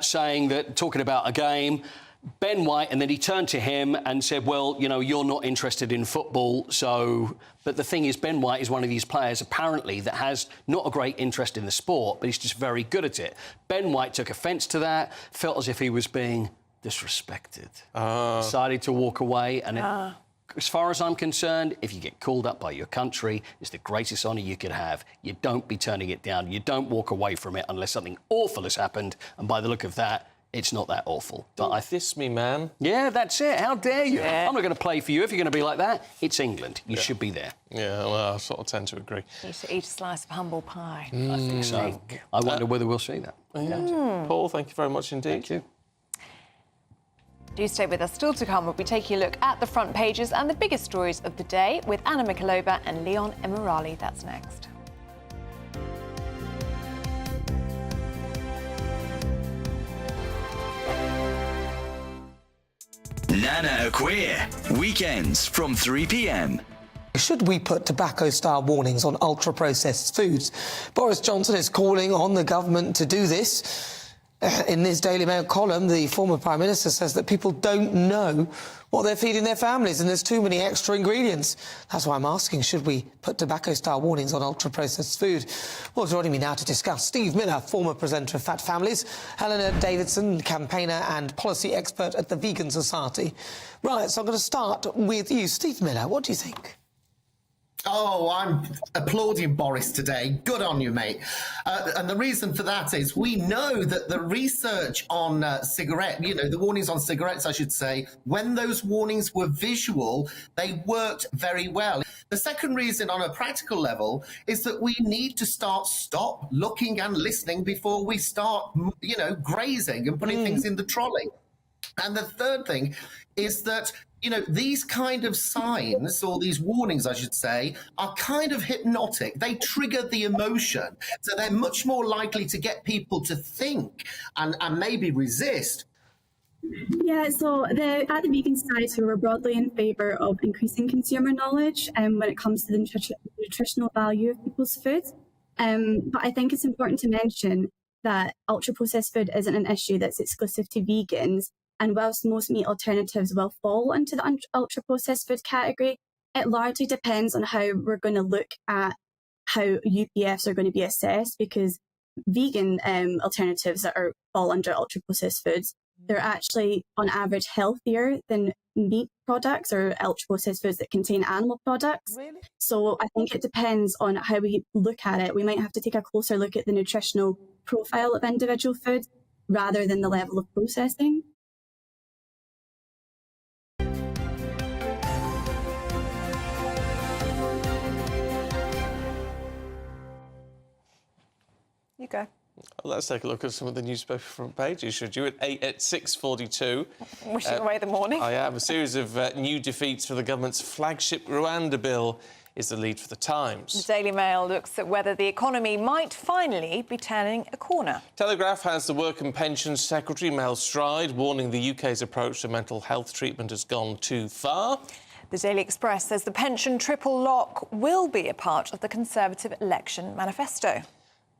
saying that, talking about a game, Ben White, and then he turned to him and said, well, you know, you're not interested in football, so... But the thing is, Ben White is one of these players, apparently, that has not a great interest in the sport, but he's just very good at it. Ben White took offence to that, felt as if he was being disrespected. Decided to walk away, and as far as I'm concerned, if you get called up by your country, it's the greatest honour you could have. You don't be turning it down. You don't walk away from it unless something awful has happened, and by the look of that, it's not that awful. Don't diss me, man. Yeah, that's it. How dare you? Yeah. I'm not going to play for you if you're going to be like that. It's England. You should be there. Yeah, well, I sort of tend to agree. You should eat a slice of humble pie. I think so. I wonder whether we'll see that. Paul, thank you very much indeed. Thank you. Do stay with us. Still to come, we'll be taking a look at the front pages and the biggest stories of the day with Anna Mikalova and Leon Emirali. That's next. Nana Queer, weekends from 3 p.m. Should we put tobacco-style warnings on ultra-processed foods? Boris Johnson is calling on the government to do this. In this Daily Mail column, the former Prime Minister says that people don't know what they're feeding their families and there's too many extra ingredients. That's why I'm asking, should we put tobacco-style warnings on ultra-processed food? Well, joining me now to discuss, Steve Miller, former presenter of Fat Families, Helena Davidson, campaigner and policy expert at the Vegan Society. Right, so I'm going to start with you. Steve Miller, what do you think? Oh, I'm applauding Boris today. Good on you, mate. And the reason for that is we know that the research on the warnings on cigarettes, I should say, when those warnings were visual, they worked very well. The second reason on a practical level is that we need to stop looking and listening before we start, grazing and putting things in the trolley. And the third thing is that these kind of signs, or these warnings, I should say, are kind of hypnotic. They trigger the emotion. So they're much more likely to get people to think and maybe resist. Yeah, so at the Vegan Society, we're broadly in favour of increasing consumer knowledge when it comes to the nutritional value of people's food. But I think it's important to mention that ultra-processed food isn't an issue that's exclusive to vegans. And whilst most meat alternatives will fall into the ultra-processed food category, it largely depends on how we're going to look at how UPFs are going to be assessed, because vegan alternatives that fall under ultra-processed foods, they're actually, on average, healthier than meat products or ultra-processed foods that contain animal products. Really? So I think it depends on how we look at it. We might have to take a closer look at the nutritional profile of individual foods rather than the level of processing. You go. Let's take a look at some of the newspaper front pages, should you? At 6:42. Wishing away the morning. I have a series of new defeats for the government's flagship Rwanda bill is the lead for the Times. The Daily Mail looks at whether the economy might finally be turning a corner. Telegraph has the Work and Pensions Secretary, Mel Stride, warning the UK's approach to mental health treatment has gone too far. The Daily Express says the pension triple lock will be a part of the Conservative election manifesto.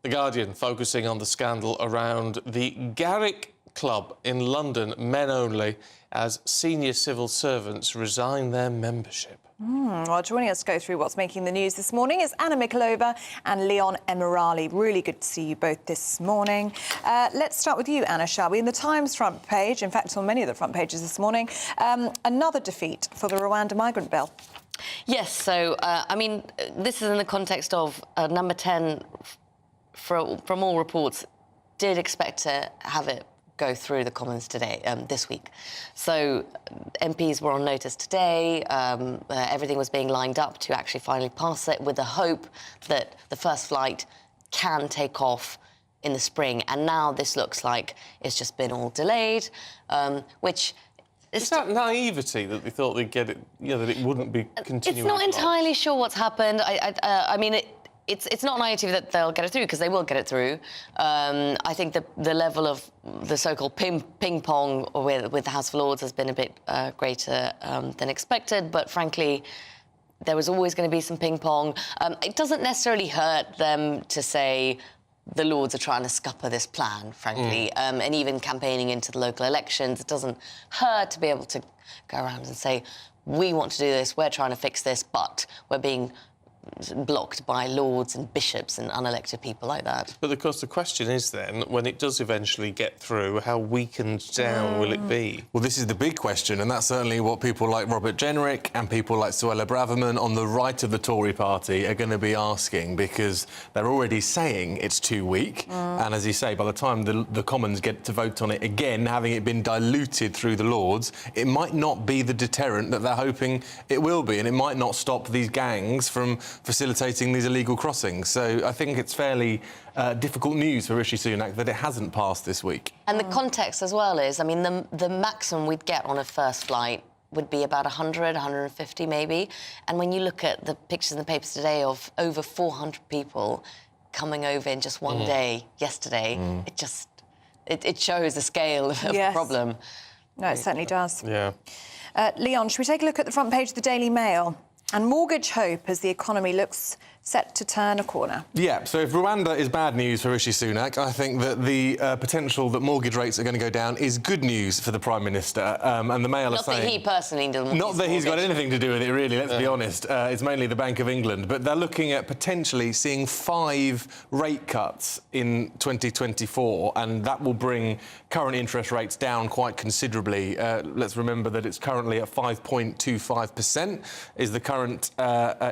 The Guardian focusing on the scandal around the Garrick Club in London, men only, as senior civil servants resign their membership. Well, joining us to go through what's making the news this morning is Anna Mikalova and Leon Emirali. Really good to see you both this morning. Let's start with you, Anna, shall we? In the Times front page, in fact, on many of the front pages this morning, another defeat for the Rwanda migrant bill. Yes, so, I mean, this is in the context of number 10, from all reports, did expect to have it go through the Commons today, this week. So MPs were on notice today. Everything was being lined up to actually finally pass it with the hope that the first flight can take off in the spring. And now this looks like it's just been all delayed, which... Is that naivety that they thought they'd get it, that it wouldn't be continuing? It's not entirely sure what's happened. I mean, it's not naivety that they'll get it through, because they will get it through. I think the level of the so-called ping pong with the House of Lords has been a bit greater than expected, but frankly, there was always going to be some ping pong. It doesn't necessarily hurt them to say the Lords are trying to scupper this plan, frankly, and even campaigning into the local elections. It doesn't hurt to be able to go around and say, we want to do this, we're trying to fix this, but we're being blocked by lords and bishops and unelected people like that. But, of course, the question is then, when it does eventually get through, how weakened down will it be? Well, this is the big question, and that's certainly what people like Robert Jenrick and people like Suella Braverman on the right of the Tory party are going to be asking, because they're already saying it's too weak. And, as you say, by the time the Commons get to vote on it again, having it been diluted through the Lords, it might not be the deterrent that they're hoping it will be, and it might not stop these gangs from facilitating these illegal crossings. So I think it's fairly difficult news for Rishi Sunak that it hasn't passed this week. And the context as well is, I mean, the maximum we'd get on a first flight would be about 100, 150 maybe. And when you look at the pictures in the papers today of over 400 people coming over in just one day yesterday, it shows the scale of the problem. No, it certainly does. Yeah. Leon, should we take a look at the front page of the Daily Mail? And mortgage hope as the economy looks set to turn a corner. Yeah, so if Rwanda is bad news for Rishi Sunak, I think that the potential that mortgage rates are going to go down is good news for the Prime Minister. And the Mail are saying... Not that he personally doesn't... Not that he's got anything to do with it, really, let's be honest. It's mainly the Bank of England. But they're looking at potentially seeing 5 rate cuts in 2024, and that will bring current interest rates down quite considerably. Let's remember that it's currently at 5.25% is the current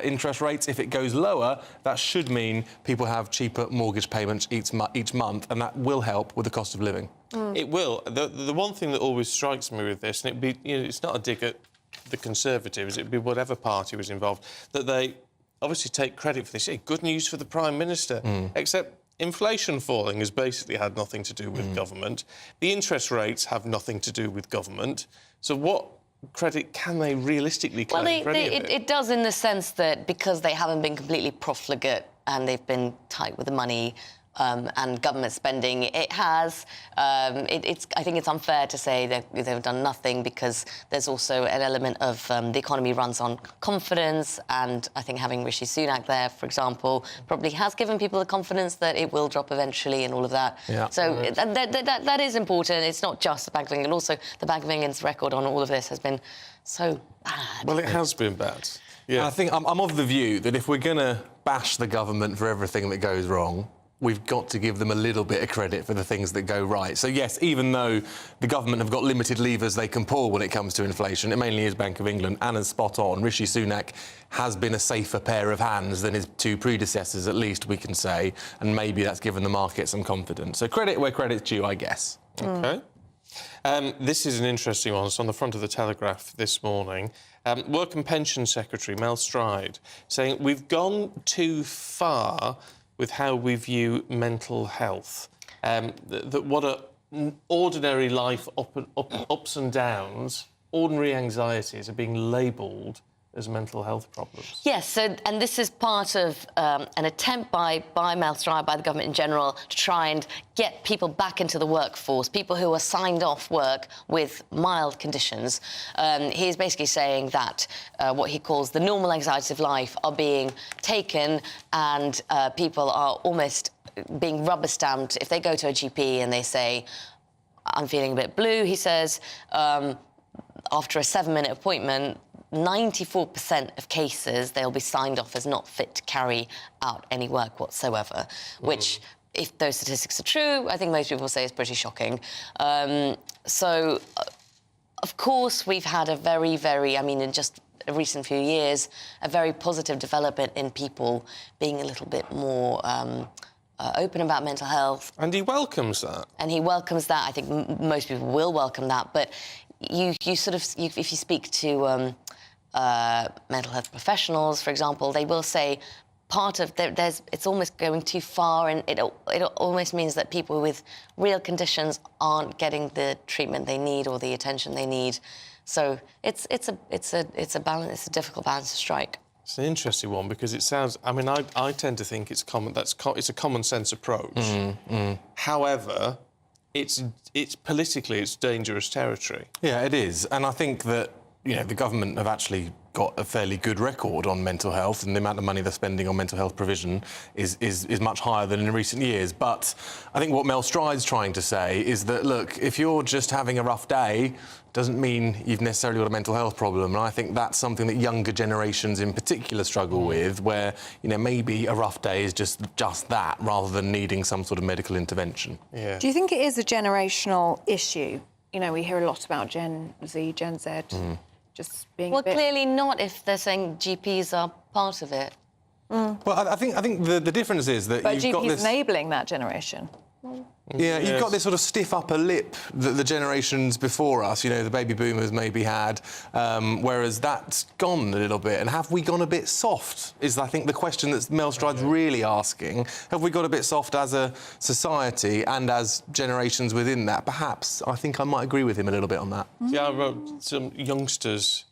interest rates. If it goes lower, that should mean people have cheaper mortgage payments each month, and that will help with the cost of living. It will. The one thing that always strikes me with this, and it'd be, it's not a dig at the Conservatives, it'd be whatever party was involved, that they obviously take credit for this. Good news for the Prime Minister, except inflation falling has basically had nothing to do with government. The interest rates have nothing to do with government. So what credit can they realistically claim for any of it? It does, in the sense that because they haven't been completely profligate and they've been tight with the money and government spending, it has. I think it's unfair to say that they've done nothing, because there's also an element of the economy runs on confidence, and I think having Rishi Sunak there, for example, probably has given people the confidence that it will drop eventually and all of that. Yeah. So that is important. It's not just the Bank of England. Also, the Bank of England's record on all of this has been so bad. Well, it has been bad. Yeah. I think I'm of the view that if we're going to bash the government for everything that goes wrong, we've got to give them a little bit of credit for the things that go right. So, yes, even though the government have got limited levers they can pull when it comes to inflation, it mainly is Bank of England. Anna's spot on. Rishi Sunak has been a safer pair of hands than his 2 predecessors, at least, we can say, and maybe that's given the market some confidence. So credit where credit's due, I guess. OK. This is an interesting one. It's on the front of the Telegraph this morning. Work and Pension Secretary Mel Stride saying we've gone too far with how we view mental health. That what a ordinary life ups and downs, ordinary anxieties are being labelled as mental health problems. Yes, so, and this is part of an attempt by Mel Stride, by the government in general, to try and get people back into the workforce, people who are signed off work with mild conditions. He's basically saying that what he calls the normal anxieties of life are being taken, and people are almost being rubber-stamped. If they go to a GP and they say, I'm feeling a bit blue, he says, after a 7-minute appointment, 94% of cases, they'll be signed off as not fit to carry out any work whatsoever, which, if those statistics are true, I think most people say is pretty shocking. So, of course, we've had a very, I mean, in just a recent few years, a very positive development in people being a little bit more open about mental health. And he welcomes that. And he welcomes that. I think most people will welcome that. But you sort of, if you speak to mental health professionals, for example, they will say part of it's almost going too far, and it almost means that people with real conditions aren't getting the treatment they need or the attention they need. So it's a balance. It's a difficult balance to strike. It's an interesting one because it sounds. I mean, I tend to think it's common. It's a common sense approach. However, it's politically it's dangerous territory. Yeah, it is, and I think that the government have actually got a fairly good record on mental health, and the amount of money they're spending on mental health provision is much higher than in recent years. But I think what Mel Stride's trying to say is that, look, if you're just having a rough day, doesn't mean you've necessarily got a mental health problem. And I think that's something that younger generations in particular struggle with, where, maybe a rough day is just that, rather than needing some sort of medical intervention. Yeah. Do you think it is a generational issue? We hear a lot about Gen Z, Gen Z, just being well, clearly not if they're saying GPs are part of it. Well, I think the difference is that but you've got this... GPs enabling that generation. Yeah, you've got this sort of stiff upper lip that the generations before us, the baby boomers maybe had, whereas that's gone a little bit. And have we gone a bit soft, is I think the question that Mel Stride's really asking. Have we got a bit soft as a society and as generations within that? Perhaps. I think I might agree with him a little bit on that. Yeah, I wrote some youngsters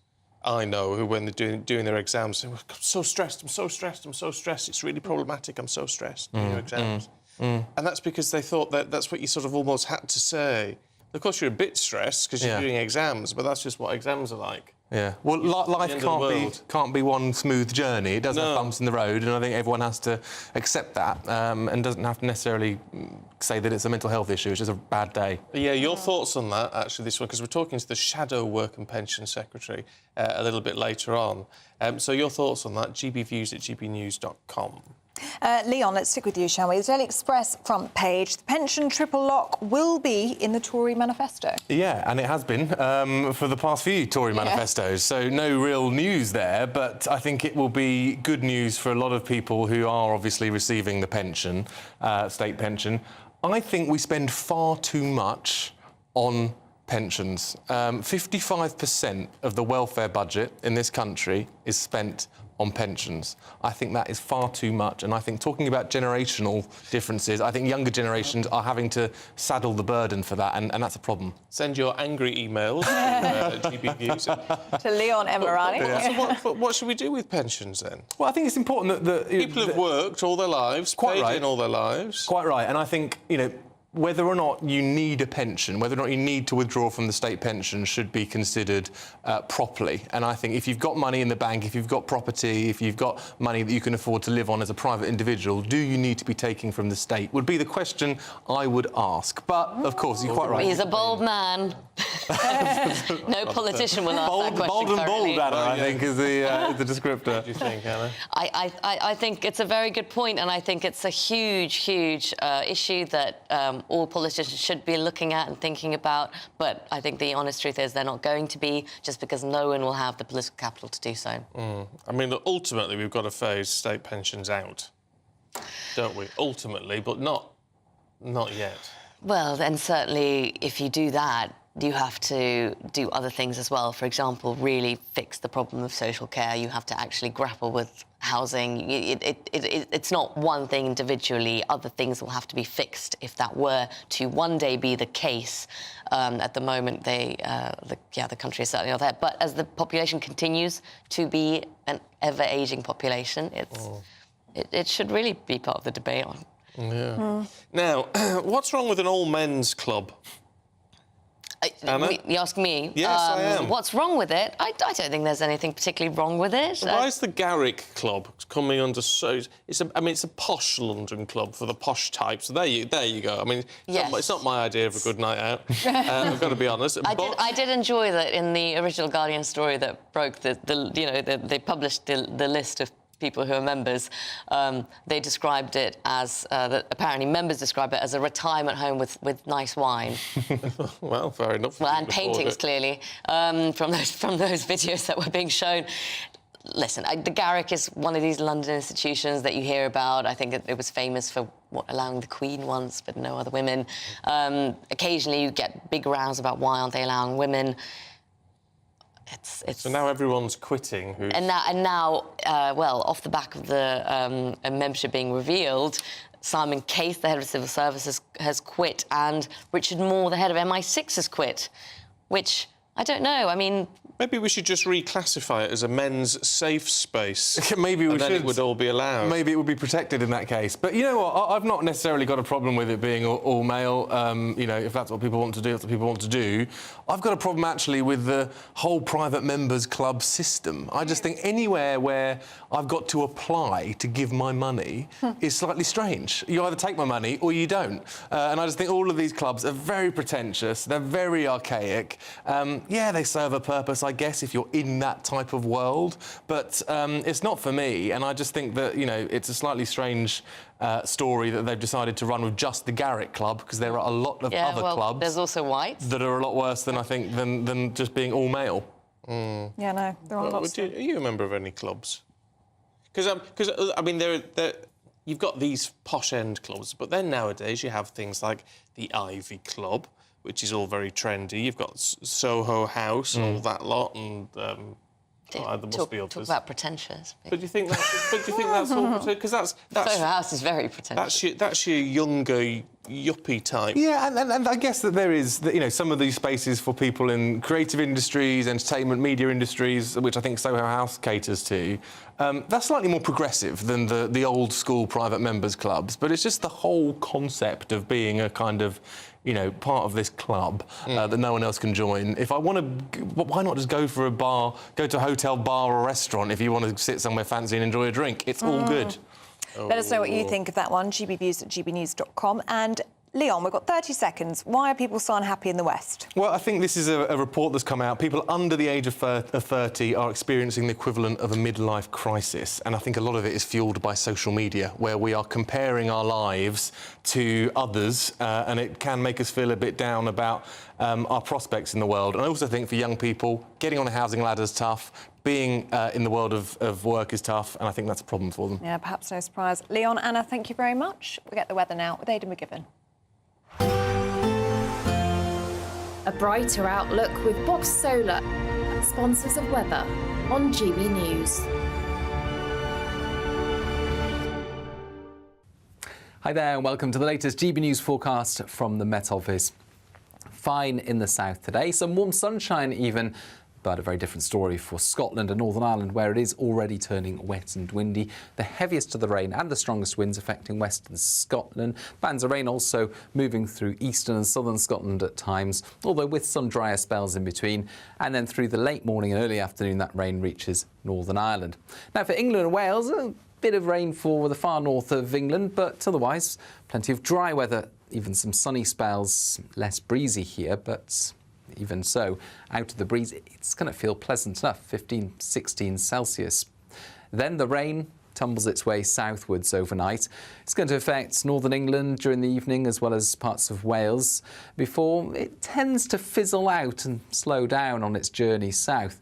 I know who, when they're doing their exams, say, I'm so stressed, it's really problematic, I'm so stressed doing your exams. And that's because they thought that's what you sort of almost had to say. Of course, you're a bit stressed because you're doing exams, but that's just what exams are like. Yeah. Well, life can't be one smooth journey. It does have bumps in the road, and I think everyone has to accept that and doesn't have to necessarily say that it's a mental health issue. It's just a bad day. Yeah, your thoughts on that, actually, this one, because we're talking to the Shadow Work and Pension Secretary a little bit later on. So your thoughts on that, gbviews@gbnews.com. Leon, let's stick with you, shall we? The Daily Express front page. The pension triple lock will be in the Tory manifesto. Yeah, and it has been for the past few Tory manifestos. So no real news there, but I think it will be good news for a lot of people who are obviously receiving the pension, state pension. I think we spend far too much on pensions. 55% of the welfare budget in this country is spent on pensions. I think that is far too much, and I think talking about generational differences, I think younger generations are having to saddle the burden for that, and that's a problem. Send your angry emails to GB Views. To Leon Emirani. Yeah. So what should we do with pensions then? Well, I think it's important that people have worked all their lives, paid in all their lives. Quite right, and I think, whether or not you need a pension, whether or not you need to withdraw from the state pension should be considered properly. And I think if you've got money in the bank, if you've got property, if you've got money that you can afford to live on as a private individual, do you need to be taking from the state? Would be the question I would ask. But, of course, you're quite right. He's a bold man. No politician will ask that question. Bold and bold, Anna, I think, is the descriptor. What do you think, Anna? I think it's a very good point, and I think it's a huge issue that all politicians should be looking at and thinking about. But I think the honest truth is they're not going to be, just because no one will have the political capital to do so. I mean, ultimately, we've got to phase state pensions out, don't we? Ultimately, but not yet. Well, then certainly if you do that, you have to do other things as well. For example, really fix the problem of social care. You have to actually grapple with housing. It's not one thing individually. Other things will have to be fixed if that were to one day be the case. At the moment, the country is certainly not there. But as the population continues to be an ever-aging population, it should really be part of the debate on. Yeah. Now, what's wrong with an all-men's club? You ask me? Yes, I am. What's wrong with it? I don't think there's anything particularly wrong with it. Why is the Garrick Club coming under so? It's a posh London club for the posh types. There you go. I mean, it's not my idea of a good night out. I've got to be honest. I did enjoy that in the original Guardian story that broke they published the list of people who are members. They described it as apparently members describe it as a retirement home with nice wine. Well, fair enough. Well, and paintings clearly from those videos that were being shown. Listen, the Garrick is one of these London institutions that you hear about. I think it was famous for allowing the Queen once, but no other women. Occasionally, you get big rows about why aren't they allowing women. So now everyone's quitting. And now, off the back of the membership being revealed, Simon Case, the head of civil services, has quit, and Richard Moore, the head of MI6, has quit. Which I don't know. I mean, maybe we should just reclassify it as a men's safe space. Maybe we should. Then it would all be allowed. Maybe it would be protected in that case. But you know what? I've not necessarily got a problem with it being all male. If that's what people want to do, that's what people want to do. I've got a problem actually with the whole private members club system. I just think anywhere where I've got to apply to give my money is slightly strange. You either take my money or you don't. And I just think all of these clubs are very pretentious. They're very archaic. They serve a purpose, I guess, if you're in that type of world. But it's not for me. And I just think that, it's a slightly strange story that they've decided to run with just the Garrick Club, because there are a lot of other clubs. There's also whites that are a lot worse than I think than just being all male. Yeah, no, there are lots. Are you a member of any clubs? Because I mean, you've got these posh end clubs, but then nowadays you have things like the Ivy Club, which is all very trendy. You've got Soho House and all that lot, and there must be others. Talk about pretentious. But do you think that's all? Because that's Soho House is very pretentious. That's your younger yuppie type. Yeah, and I guess that there is, some of these spaces for people in creative industries, entertainment, media industries, which I think Soho House caters to. That's slightly more progressive than the old school private members clubs, but it's just the whole concept of being a kind of, part of this club that no one else can join. If I want to, why not just go for a bar, go to a hotel, bar or restaurant if you want to sit somewhere fancy and enjoy a drink? It's all good. Let us know what you think of that one, gbviews@gbnews.com. And Leon, we've got 30 seconds. Why are people so unhappy in the West? Well, I think this is a report that's come out. People under the age of 30 are experiencing the equivalent of a midlife crisis. And I think a lot of it is fuelled by social media, where we are comparing our lives to others, and it can make us feel a bit down about our prospects in the world. And I also think for young people, getting on a housing ladder is tough. Being in the world of work is tough, and I think that's a problem for them. Yeah, perhaps no surprise. Leon, Anna, thank you very much. We get the weather now with Aidan McGibbon. A brighter outlook with Box Solar, sponsors of weather on GB News. Hi there, and welcome to the latest GB News forecast from the Met Office. Fine in the south today, some warm sunshine even, but a very different story for Scotland and Northern Ireland, where it is already turning wet and windy. The heaviest of the rain and the strongest winds affecting western Scotland. Bands of rain also moving through eastern and southern Scotland at times, although with some drier spells in between. And then through the late morning and early afternoon, that rain reaches Northern Ireland. Now for England and Wales, a bit of rain for the far north of England, but otherwise plenty of dry weather, even some sunny spells, less breezy here, but even so, out of the breeze, it's going to feel pleasant enough, 15, 16 Celsius. Then the rain tumbles its way southwards overnight. It's going to affect northern England during the evening as well as parts of Wales before it tends to fizzle out and slow down on its journey south.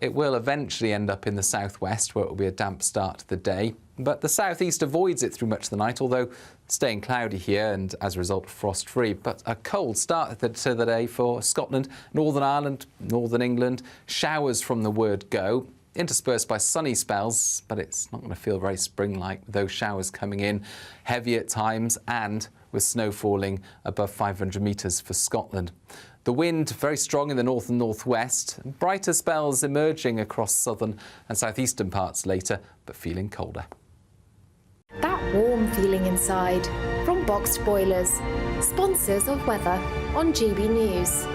It will eventually end up in the southwest, where it will be a damp start to the day. But the southeast avoids it through much of the night, although staying cloudy here and, as a result, frost-free. But a cold start to the day for Scotland, Northern Ireland, Northern England. Showers from the word go. interspersed by sunny spells, but it's not going to feel very spring-like with those showers coming in heavy at times and with snow falling above 500 metres for Scotland. The wind very strong in the north and northwest, brighter spells emerging across southern and southeastern parts later, but feeling colder. That warm feeling inside from Boxed Boilers, sponsors of weather on GB News.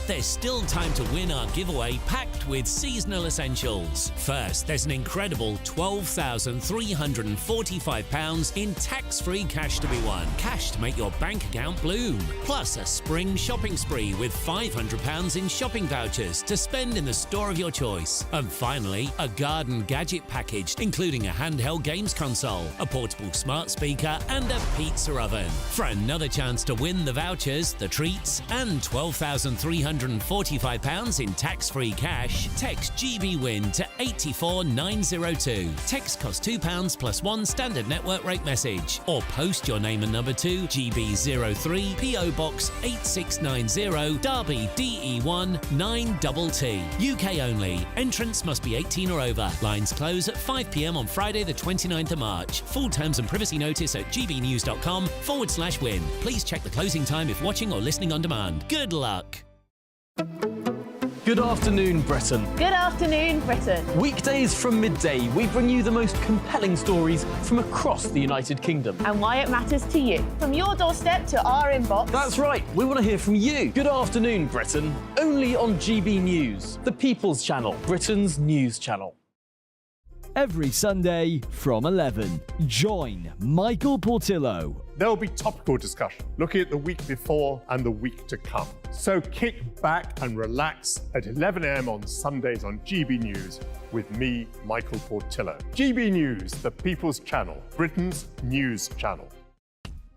There's still time to win our giveaway packed with seasonal essentials. First, there's an incredible £12,345 in tax-free cash to be won. Cash to make your bank account bloom. Plus a spring shopping spree with £500 in shopping vouchers to spend in the store of your choice. And finally, a garden gadget package including a handheld games console, a portable smart speaker and a pizza oven. For another chance to win the vouchers, the treats and £12,345 in tax-free cash, text GB-WIN to 84902. Text costs £2 plus one standard network rate message. Or post your name and number to GB03 PO Box 8690 Derby DE1 9TT. UK only. Entrance must be 18 or over. Lines close at 5 p.m. on Friday the 29th of March. Full terms and privacy notice at gbnews.com/win. Please check the closing time if watching or listening on demand. Good luck. Good afternoon, Britain. Good afternoon, Britain. Weekdays from midday, we bring you the most compelling stories from across the United Kingdom. And why it matters to you. From your doorstep to our inbox. That's right, we want to hear from you. Good afternoon, Britain. Only on GB News, the People's Channel, Britain's news channel. Every Sunday from 11, join Michael Portillo. There will be topical discussion, looking at the week before and the week to come. So kick back and relax at 11 a.m. on Sundays on GB News with me, Michael Portillo. GB News, the People's Channel, Britain's news channel.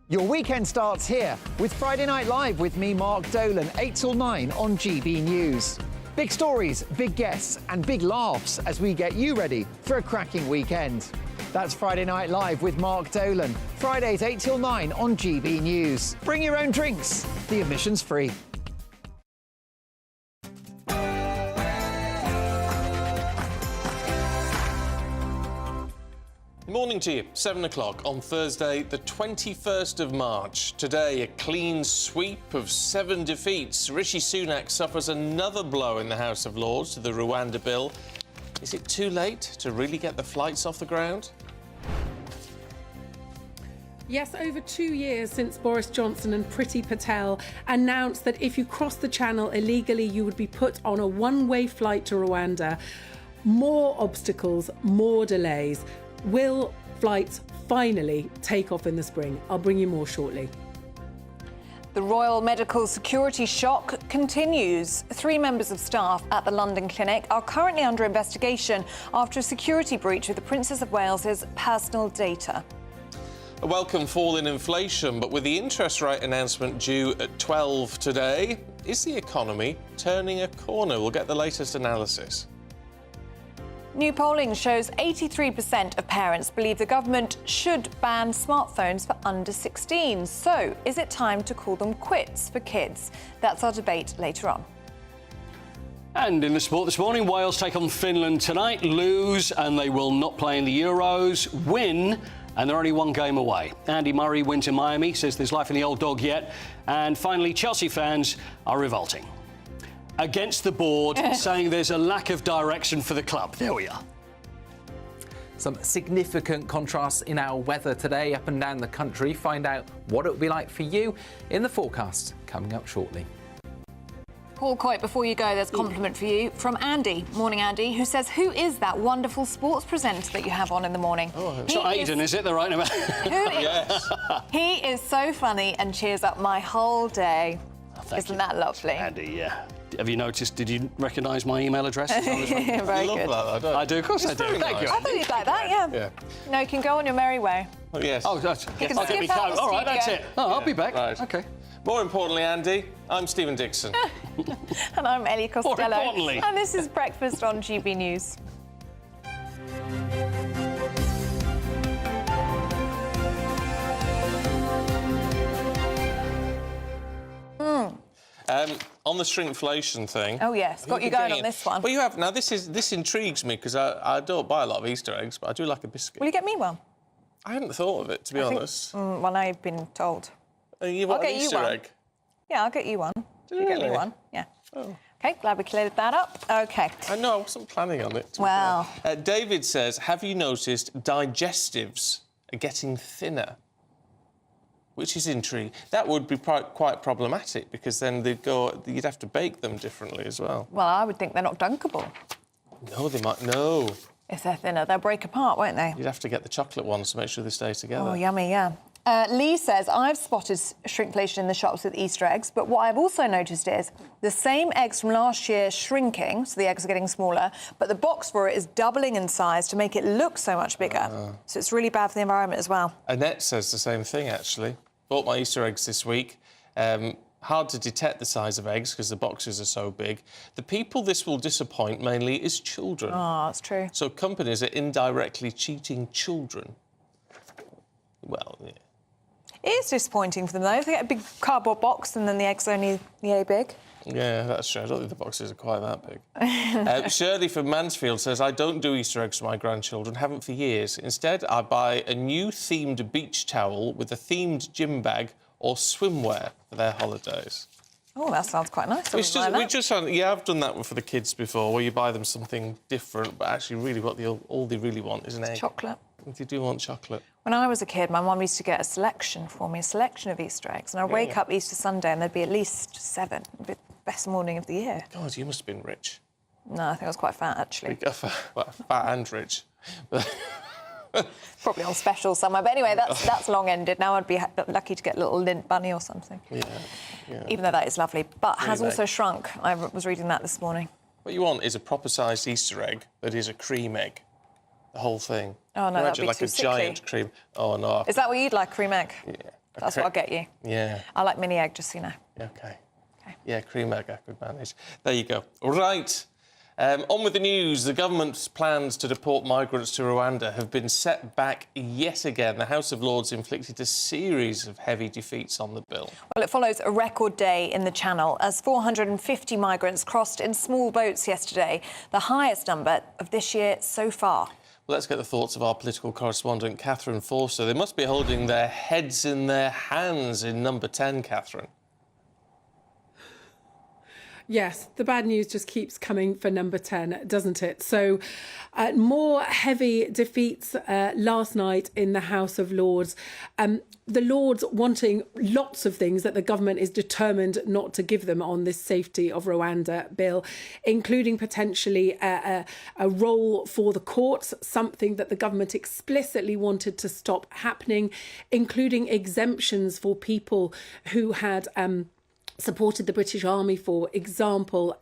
Your weekend starts here with Friday Night Live with me, Mark Dolan, 8 till 9 on GB News. Big stories, big guests and big laughs as we get you ready for a cracking weekend. That's Friday Night Live with Mark Dolan. Fridays 8 till 9 on GB News. Bring your own drinks. The admission's free. Morning to you, 7 o'clock on Thursday, the 21st of March. Today, a clean sweep of 7 defeats. Rishi Sunak suffers another blow in the House of Lords to the Rwanda bill. Is it too late to really get the flights off the ground? Yes, over 2 years since Boris Johnson and Priti Patel announced that if you cross the channel illegally, you would be put on a one-way flight to Rwanda. More obstacles, more delays. Will flights finally take off in the spring? I'll bring you more shortly. The Royal Medical Security shock continues. 3 members of staff at the London clinic are currently under investigation after a security breach with the Princess of Wales's personal data. A welcome fall in inflation, but with the interest rate announcement due at 12 today, is the economy turning a corner? We'll get the latest analysis. New polling shows 83% of parents believe the government should ban smartphones for under 16s. So, is it time to call them quits for kids? That's our debate later on. And in the sport this morning, Wales take on Finland tonight, lose and they will not play in the Euros, win and they're only 1 game away. Andy Murray wins in Miami, says there's life in the old dog yet. And finally, Chelsea fans are revolting against the board, saying there's a lack of direction for the club. There we are. Some significant contrasts in our weather today up and down the country. Find out what it will be like for you in the forecast coming up shortly. Paul Coit, before you go, there's a compliment for you from Andy. Morning, Andy, who says, who is that wonderful sports presenter that you have on in the morning? Oh, it's not Aidan, is it? The right name? Yes. He is so funny and cheers up my whole day. Oh, Isn't that lovely? Andy, yeah. Have you noticed, did you recognise my email address? Very good. I do, of course I do. Thank you. I thought you'd like that, yeah. No, you can go on your merry way. Oh, yes. Oh, that's... You can skip out the all right, that's studio. it. Oh, I'll be back. Right. OK. More importantly, Andy, I'm Stephen Dixon. And I'm Ellie Costello. More importantly. And this is Breakfast on GB News. on the shrinkflation thing... Oh, yes, got you going on this one. Well, you have. Now, this intrigues me, because I don't buy a lot of Easter eggs, but I do like a biscuit. Will you get me one? I hadn't thought of it, to be honest. Well, now you've been told. You want an Easter egg? Yeah, I'll get you one. Really? You get me one, yeah. Oh. OK, glad we cleared that up. OK. I know, I wasn't planning on it. Well... David says, have you noticed digestives are getting thinner? Which is intriguing. That would be quite problematic, because then you'd have to bake them differently as well. Well, I would think they're not dunkable. No, they might... No. If they're thinner, they'll break apart, won't they? You'd have to get the chocolate ones to make sure they stay together. Oh, yummy, yeah. Lee says, I've spotted shrinkflation in the shops with Easter eggs, but what I've also noticed is the same eggs from last year shrinking, so the eggs are getting smaller, but the box for it is doubling in size to make it look so much bigger. So it's really bad for the environment as well. Annette says the same thing, actually. Bought my Easter eggs this week. Hard to detect the size of eggs because the boxes are so big. The people this will disappoint mainly is children. Oh, that's true. So companies are indirectly cheating children. Well, yeah. It is disappointing for them, though. If they get a big cardboard box and then the egg's only yay big. Yeah, that's true. I don't think the boxes are quite that big. Shirley from Mansfield says, I don't do Easter eggs for my grandchildren, haven't for years. Instead, I buy a new themed beach towel with a themed gym bag or swimwear for their holidays. Oh, that sounds quite nice. I've done that one for the kids before, where you buy them something different, but actually really what all they really want is an egg. Chocolate. They do want chocolate. When I was a kid, my mum used to get a selection for me, a selection of Easter eggs, and I'd wake up Easter Sunday and there'd be at least 7. It'd be the best morning of the year. God, you must have been rich. No, I think I was quite fat, actually. Fat and rich. Probably on special somewhere. But anyway, that's long-ended. Now I'd be lucky to get a little lint bunny or something. Yeah. Even though that is lovely. But Really has also big. shrunk. I was reading that this morning. What you want is a proper-sized Easter egg that is a cream egg. The whole thing. Oh, no, that'd be like too a sickly. giant cream. Oh, no. Is that what you'd like, cream egg? Yeah. That's what I'll get you. Yeah. I like mini egg, just so you know. OK. Yeah, cream egg I could manage. There you go. Right. On with the news. The government's plans to deport migrants to Rwanda have been set back yet again. The House of Lords inflicted a series of heavy defeats on the bill. Well, it follows a record day in the Channel as 450 migrants crossed in small boats yesterday, the highest number of this year so far. Well, let's get the thoughts of our political correspondent, Catherine Forster. They must be holding their heads in their hands in number 10, Catherine. Yes, the bad news just keeps coming for number 10, doesn't it? So more heavy defeats last night in the House of Lords. The Lords wanting lots of things that the government is determined not to give them on this Safety of Rwanda bill, including potentially a role for the courts, something that the government explicitly wanted to stop happening, including exemptions for people who had supported the British Army, for example,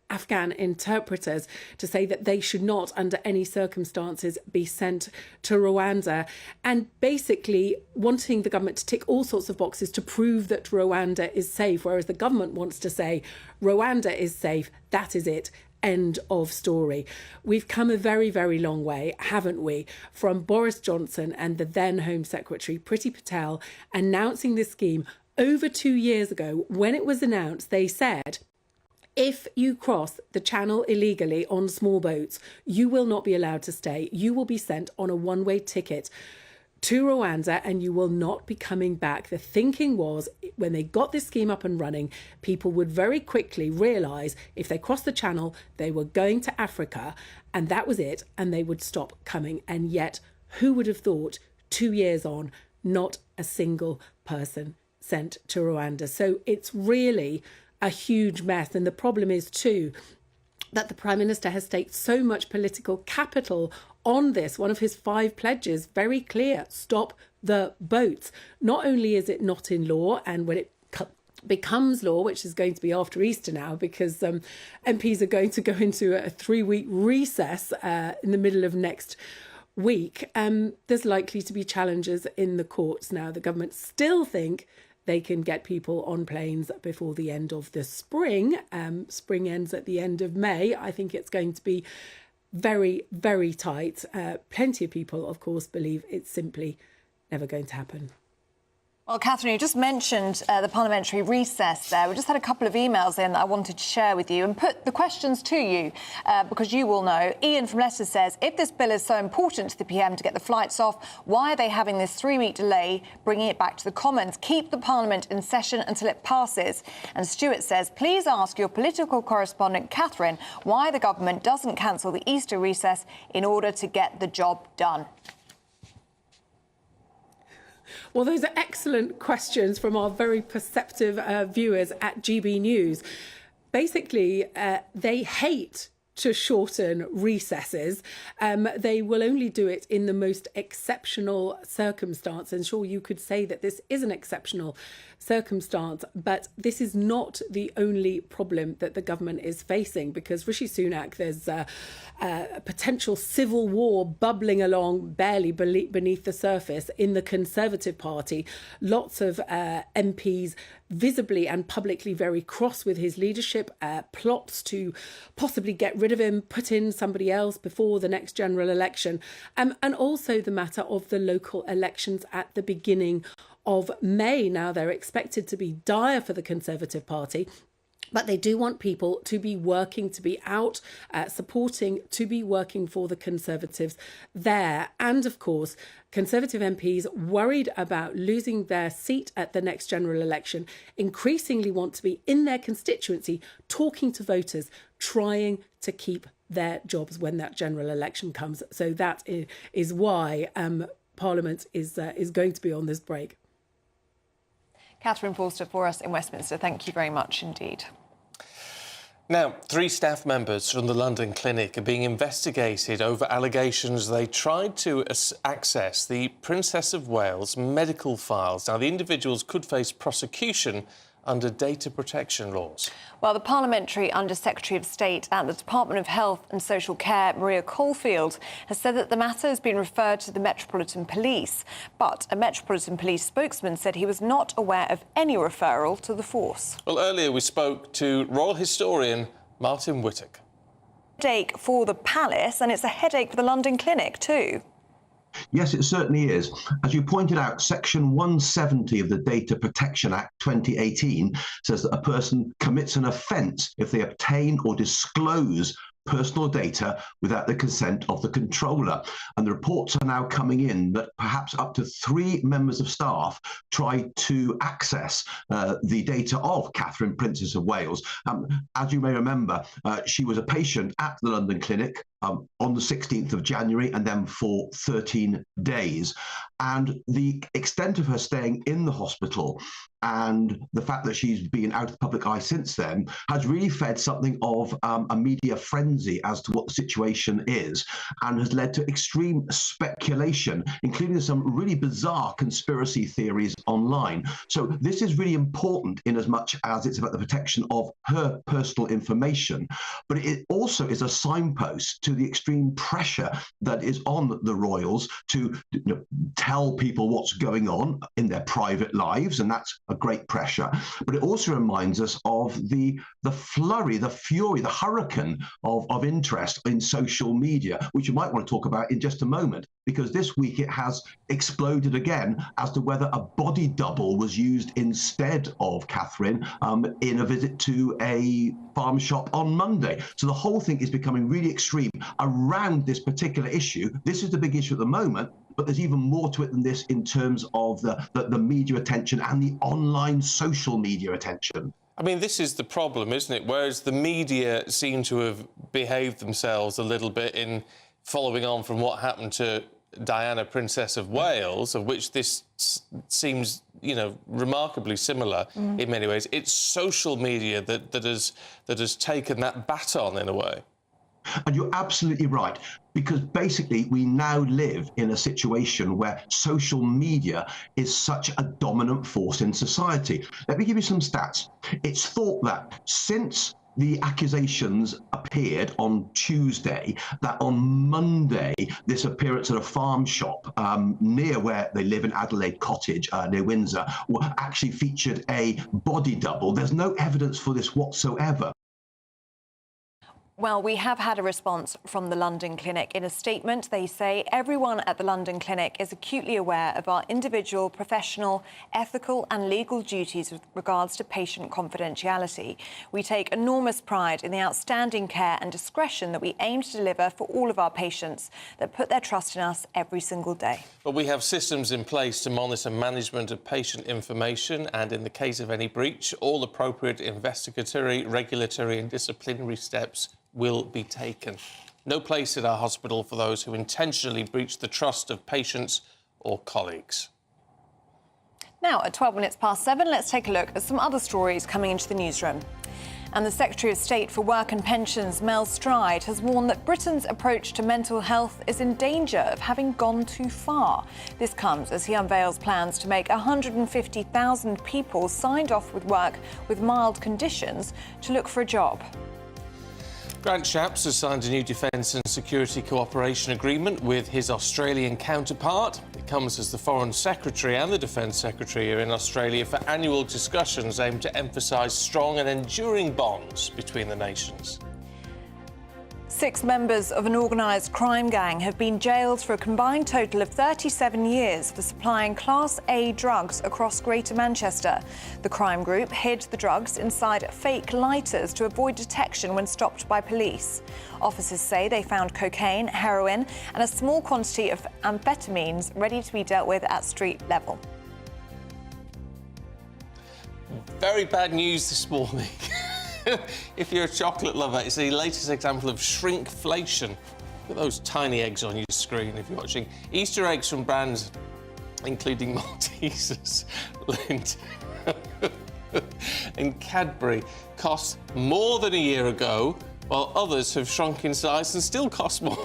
Afghan interpreters, to say that they should not, under any circumstances, be sent to Rwanda, and basically wanting the government to tick all sorts of boxes to prove that Rwanda is safe, whereas the government wants to say Rwanda is safe, that is it. End of story. We've come a very, very long way, haven't we, from Boris Johnson and the then Home Secretary, Priti Patel, announcing this scheme over 2 years ago. When it was announced, they said, if you cross the channel illegally on small boats, you will not be allowed to stay. You will be sent on a one-way ticket to Rwanda and you will not be coming back. The thinking was, when they got this scheme up and running, people would very quickly realise if they crossed the channel, they were going to Africa, and that was it, and they would stop coming. And yet, who would have thought, 2 years on, not a single person sent to Rwanda? So it's really a huge mess. And the problem is, too, that the Prime Minister has staked so much political capital on this. One of his 5 pledges, very clear, stop the boats. Not only is it not in law, and when it becomes law, which is going to be after Easter now, because MPs are going to go into a 3-week recess in the middle of next week, there's likely to be challenges in the courts now. The government still think they can get people on planes before the end of the spring. Spring ends at the end of May. I think it's going to be very, very tight. Plenty of people, of course, believe it's simply never going to happen. Well, Catherine, you just mentioned the parliamentary recess there. We just had a couple of emails in that I wanted to share with you and put the questions to you because you will know. Ian from Leicester says, if this bill is so important to the PM to get the flights off, why are they having this 3-week delay bringing it back to the Commons? Keep the Parliament in session until it passes. And Stuart says, please ask your political correspondent, Catherine, why the government doesn't cancel the Easter recess in order to get the job done. Well, those are excellent questions from our very perceptive viewers at GB News. Basically, they hate to shorten recesses. They will only do it in the most exceptional circumstance. And sure, you could say that this is an exceptional circumstance, but this is not the only problem that the government is facing, because Rishi Sunak, there's a potential civil war bubbling along barely beneath the surface in the Conservative Party. Lots of MPs visibly and publicly very cross with his leadership, plots to possibly get rid of him, put in somebody else before the next general election, and also the matter of the local elections at the beginning of May. Now, they're expected to be dire for the Conservative Party, but they do want people to be working, to be out supporting, to be working for the Conservatives there. And of course, Conservative MPs worried about losing their seat at the next general election increasingly want to be in their constituency, talking to voters, trying to keep their jobs when that general election comes. So that is why Parliament is going to be on this break. Catherine Forster for us in Westminster. Thank you very much indeed. Now, 3 staff members from the London clinic are being investigated over allegations they tried to access the Princess of Wales medical files. Now, the individuals could face prosecution under data protection laws. Well, the Parliamentary Under-Secretary of State at the Department of Health and Social Care, Maria Caulfield, has said that the matter has been referred to the Metropolitan Police. But a Metropolitan Police spokesman said he was not aware of any referral to the force. Well, earlier we spoke to Royal Historian Martin Whittock. Headache for the Palace, and it's a headache for the London clinic too. Yes, it certainly is. As you pointed out, Section 170 of the Data Protection Act 2018 says that a person commits an offence if they obtain or disclose personal data without the consent of the controller. And the reports are now coming in that perhaps up to 3 members of staff tried to access the data of Catherine, Princess of Wales. As you may remember, she was a patient at the London clinic on the 16th of January and then for 13 days. And the extent of her staying in the hospital and the fact that she's been out of the public eye since then has really fed something of a media frenzy as to what the situation is, and has led to extreme speculation, including some really bizarre conspiracy theories online. So this is really important in as much as it's about the protection of her personal information, but it also is a signpost to the extreme pressure that is on the royals to tell people what's going on in their private lives, and that's a great pressure. But it also reminds us of the flurry, the fury, the hurricane of interest in social media, which you might want to talk about in just a moment, because this week it has exploded again as to whether a body double was used instead of Catherine in a visit to a farm shop on Monday. So the whole thing is becoming really extreme around this particular issue. This is the big issue at the moment, but there's even more to it than this in terms of the media attention and the online social media attention. I mean, this is the problem, isn't it? Whereas the media seem to have behaved themselves a little bit in following on from what happened to Diana, Princess of Wales, of which this seems, remarkably similar in many ways. It's social media that has taken that baton in a way. And you're absolutely right, because basically we now live in a situation where social media is such a dominant force in society. Let me give you some stats. It's thought that since the accusations appeared on Tuesday, that on Monday, this appearance at a farm shop near where they live in Adelaide Cottage, near Windsor, actually featured a body double. There's no evidence for this whatsoever. Well, we have had a response from the London Clinic. In a statement, they say everyone at the London Clinic is acutely aware of our individual, professional, ethical and legal duties with regards to patient confidentiality. We take enormous pride in the outstanding care and discretion that we aim to deliver for all of our patients that put their trust in us every single day. But we have systems in place to monitor management of patient information, and in the case of any breach, all appropriate investigatory, regulatory and disciplinary steps will be taken. No place at our hospital for those who intentionally breach the trust of patients or colleagues. Now, at 12 minutes past 7, let's take a look at some other stories coming into the newsroom. And the Secretary of State for Work and Pensions, Mel Stride, has warned that Britain's approach to mental health is in danger of having gone too far. This comes as he unveils plans to make 150,000 people signed off with work with mild conditions to look for a job. Grant Shapps has signed a new defence and security cooperation agreement with his Australian counterpart. It comes as the Foreign Secretary and the Defence Secretary are in Australia for annual discussions aimed to emphasise strong and enduring bonds between the nations. 6 members of an organised crime gang have been jailed for a combined total of 37 years for supplying Class A drugs across Greater Manchester. The crime group hid the drugs inside fake lighters to avoid detection when stopped by police. Officers say they found cocaine, heroin and a small quantity of amphetamines ready to be dealt with at street level. Very bad news this morning. If you're a chocolate lover, it's the latest example of shrinkflation. Look at those tiny eggs on your screen if you're watching. Easter eggs from brands including Maltesers, Lindt and Cadbury cost more than a year ago, while others have shrunk in size and still cost more.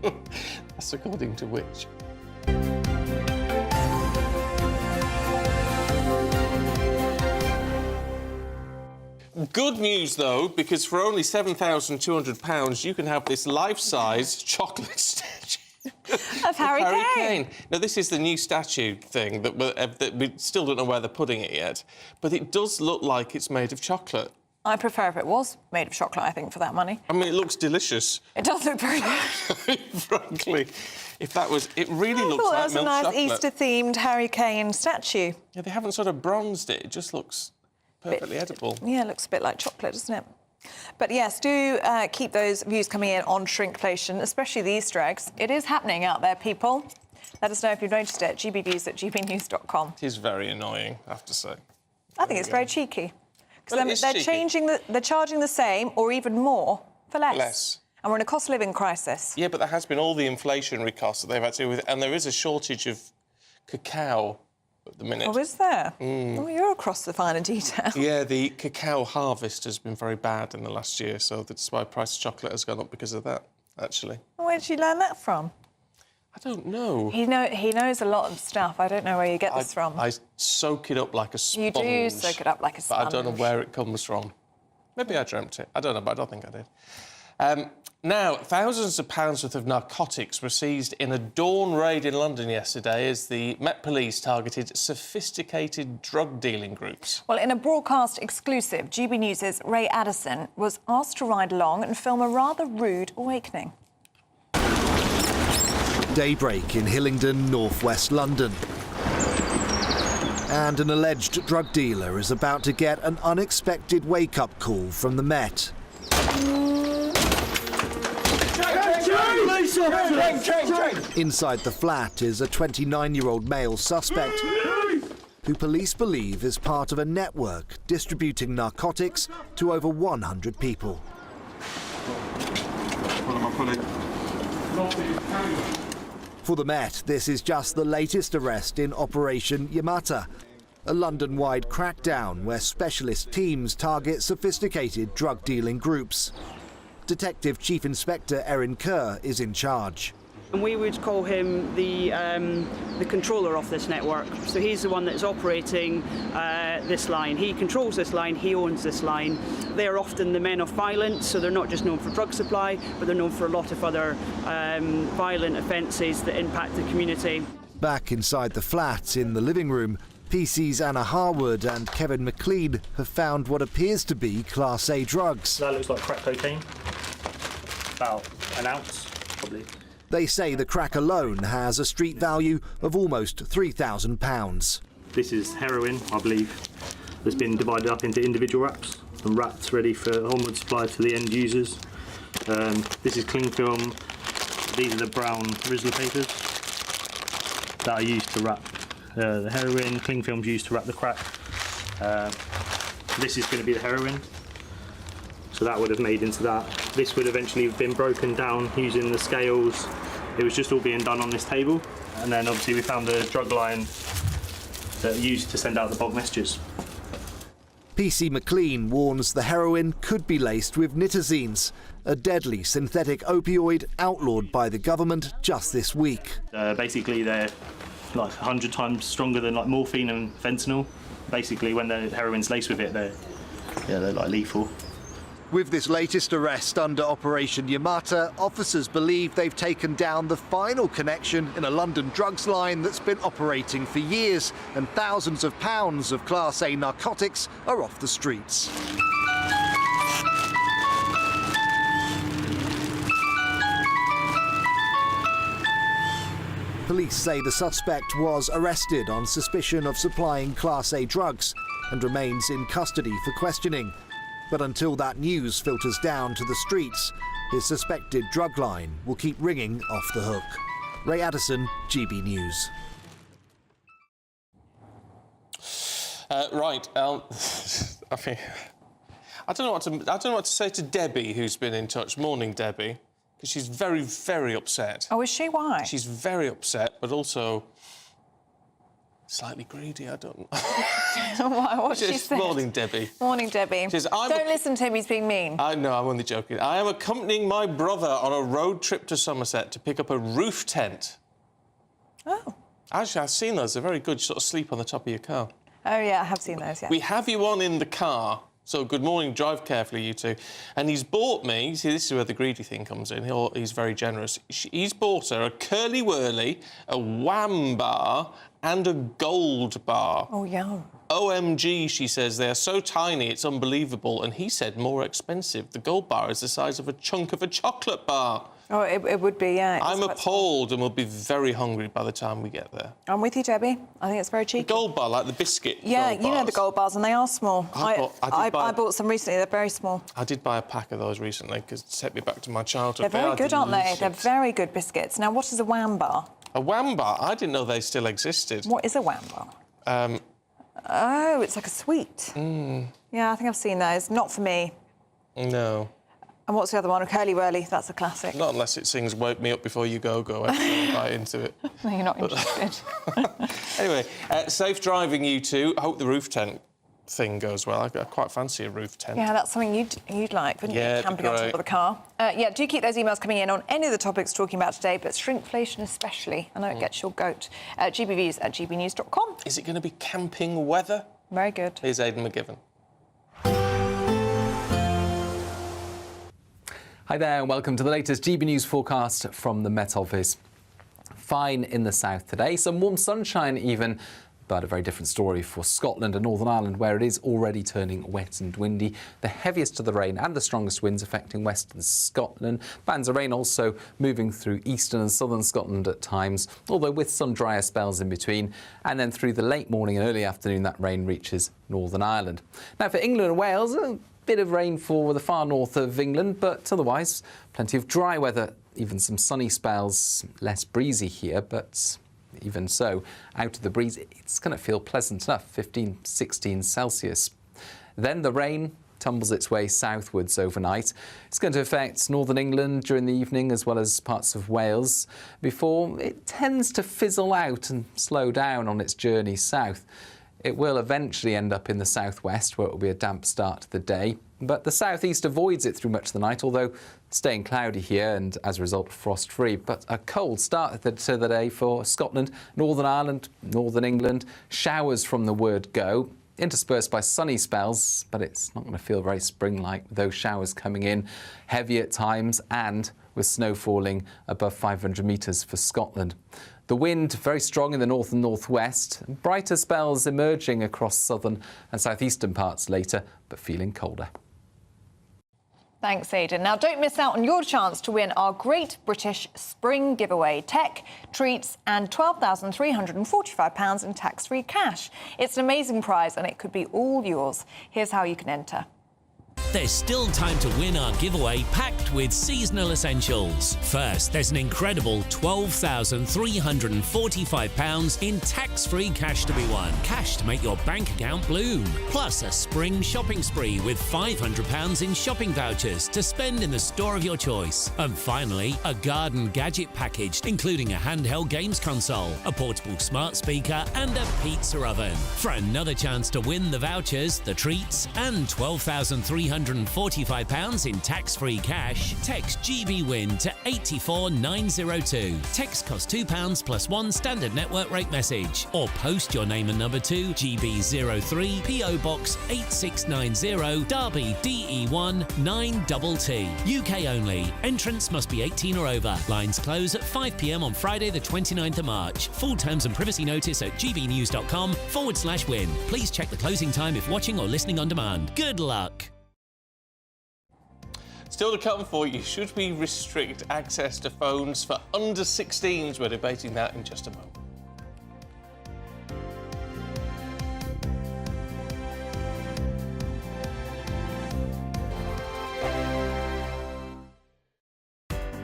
That's according to which? Good news, though, because for only £7,200 you can have this life-size chocolate statue of Harry Kane. Now, this is the new statue thing that we still don't know where they're putting it yet, but it does look like it's made of chocolate. I prefer if it was made of chocolate, I think, for that money. I mean, it looks delicious. It does look very good. Frankly, if that was... It really looks like milk chocolate. That was a nice Easter-themed Harry Kane statue. Yeah, they haven't sort of bronzed it. It just looks perfectly edible. Yeah, it looks a bit like chocolate, doesn't it? But yes, do keep those views coming in on shrinkflation, especially the Easter eggs. It is happening out there, people. Let us know if you've noticed it. gbviews@gbnews.com. It is very annoying, I have to say. I think it's very cheeky. Well, Because they're charging the same or even more for less. And we're in a cost of living crisis. Yeah, but there has been all the inflationary costs that they've had to deal with, and there is a shortage of cacao at the minute. Oh, is there? Oh, you're across the finer detail. Yeah, the cacao harvest has been very bad in the last year, so that's why the price of chocolate has gone up because of that, actually. Where did you learn that from? I don't know. He knows a lot of stuff. I don't know where you get this from. I soak it up like a sponge. You do soak it up like a sponge. But I don't know where it comes from. Maybe I dreamt it. I don't know, but I don't think I did. Now, thousands of pounds worth of narcotics were seized in a dawn raid in London yesterday as the Met Police targeted sophisticated drug-dealing groups. Well, in a broadcast exclusive, GB News' Ray Addison was asked to ride along and film a rather rude awakening. Daybreak in Hillingdon, northwest London. And an alleged drug dealer is about to get an unexpected wake-up call from the Met. Inside the flat is a 29-year-old male suspect who police believe is part of a network distributing narcotics to over 100 people. For the Met, this is just the latest arrest in Operation Yamata, a London-wide crackdown where specialist teams target sophisticated drug-dealing groups. Detective Chief Inspector Erin Kerr is in charge. And we would call him the controller of this network. So he's the one that's operating this line. He controls this line, he owns this line. They're often the men of violence, so they're not just known for drug supply, but they're known for a lot of other violent offences that impact the community. Back inside the flat, in the living room, PC's Anna Harwood and Kevin McLean have found what appears to be Class A drugs. That looks like crack cocaine. About an ounce, probably. They say the crack alone has a street value of almost £3,000. This is heroin, I believe, that's been divided up into individual wraps and wrapped ready for onward supply to the end users. This is cling film. These are the brown Rizzler papers that are used to wrap the heroin. Cling film's used to wrap the crack. This is going to be the heroin. So that would have made into that. This would eventually have been broken down using the scales. It was just all being done on this table. And then obviously we found the drug line that used to send out the bulk messages. PC McLean warns the heroin could be laced with nitazines, a deadly synthetic opioid outlawed by the government just this week. Basically they're like 100 times stronger than like morphine and fentanyl. Basically when the heroin's laced with it, they're like lethal. With this latest arrest under Operation Yamata, officers believe they've taken down the final connection in a London drugs line that's been operating for years, and thousands of pounds of Class A narcotics are off the streets. Police say the suspect was arrested on suspicion of supplying Class A drugs and remains in custody for questioning. But until that news filters down to the streets, his suspected drug line will keep ringing off the hook. Ray Addison, GB News. Right, I mean, I don't know what to say to Debbie, who's been in touch. Morning, Debbie, because she's very, very upset. Oh, is she? Why? She's very upset, but also slightly greedy. I don't know. What's she said? Morning, Debbie. Morning, Debbie. Don't listen to him, he's being mean. I know, I'm only joking. I am accompanying my brother on a road trip to Somerset to pick up a roof tent. Oh. Actually, I've seen those. They're very good. You sort of sleep on the top of your car. Oh, yeah, I have seen those, yeah. We have you on in the car, so good morning, drive carefully, you two. And he's bought me, see, this is where the greedy thing comes in, he's very generous. He's bought her a Curly Whirly, a Wham bar, and a Gold bar. Oh, yeah. OMG, she says, they are so tiny, it's unbelievable. And he said more expensive. The Gold bar is the size of a chunk of a chocolate bar. Oh, it would be, yeah. I'm appalled and we'll be very hungry by the time we get there. I'm with you, Debbie. I think it's very cheeky. The Gold bar, like the biscuit. Yeah, you know the Gold bars, and they are small. I bought some recently. They're very small. I did buy a pack of those recently because it set me back to my childhood. They're very good, aren't they? They're very good biscuits. Now, what is a Wham bar? A Wham bar? I didn't know they still existed. What is a Wham bar? Oh, it's like a sweet. Yeah, I think I've seen those. Not for me. No. And what's the other one? A Curly Whirly. That's a classic. Not unless it sings "Wake Me Up Before You Go Go." I don't buy into it. No, you're not interested. Anyway, safe driving, you two. I hope the roof tent thing goes well. I quite fancy a roof tent. Yeah, that's something you'd like, wouldn't you? Camping on top of the car. Yeah, do keep those emails coming in on any of the topics we're talking about today, but shrinkflation especially. I know it gets your goat. gbviews@gbnews.com. Is it going to be camping weather? Very good. Here's Aidan McGivern. Hi there and welcome to the latest GB News forecast from the Met Office. Fine in the south today, some warm sunshine even, but a very different story for Scotland and Northern Ireland, where it is already turning wet and windy. The heaviest of the rain and the strongest winds affecting western Scotland. Bands of rain also moving through eastern and southern Scotland at times, although with some drier spells in between. And then through the late morning and early afternoon, that rain reaches Northern Ireland. Now for England and Wales, a bit of rainfall with the far north of England, but otherwise plenty of dry weather, even some sunny spells, less breezy here, but even so, out of the breeze, it's going to feel pleasant enough, 15, 16 Celsius. Then the rain tumbles its way southwards overnight. It's going to affect northern England during the evening as well as parts of Wales before it tends to fizzle out and slow down on its journey south. It will eventually end up in the southwest, where it will be a damp start to the day. But the southeast avoids it through much of the night, although staying cloudy here and, as a result, frost-free. But a cold start to the day for Scotland, Northern Ireland, Northern England. Showers from the word go. interspersed by sunny spells, but it's not going to feel very spring-like with those showers coming in heavy at times and with snow falling above 500 metres for Scotland. The wind very strong in the north and northwest, brighter spells emerging across southern and southeastern parts later, but feeling colder. Thanks, Aidan. Now, don't miss out on your chance to win our Great British Spring Giveaway. Tech, treats and £12,345 in tax-free cash. It's an amazing prize and it could be all yours. Here's how you can enter. There's still time to win our giveaway packed with seasonal essentials. First, there's an incredible £12,345 in tax-free cash to be won. Cash to make your bank account bloom. Plus a spring shopping spree with £500 in shopping vouchers to spend in the store of your choice. And finally, a garden gadget package, including a handheld games console, a portable smart speaker and a pizza oven. For another chance to win the vouchers, the treats and £12,345 in tax-free cash, text GBWIN to 84902. Text costs £2 plus one standard network rate message. Or post your name and number to GB03 PO Box 8690 Derby DE1 9TT. UK only. Entrance must be 18 or over. Lines close at 5 p.m. on Friday the 29th of March. Full terms and privacy notice at gbnews.com/win. Please check the closing time if watching or listening on demand. Good luck. Still to come for you, should we restrict access to phones for under 16s? We're debating that in just a moment.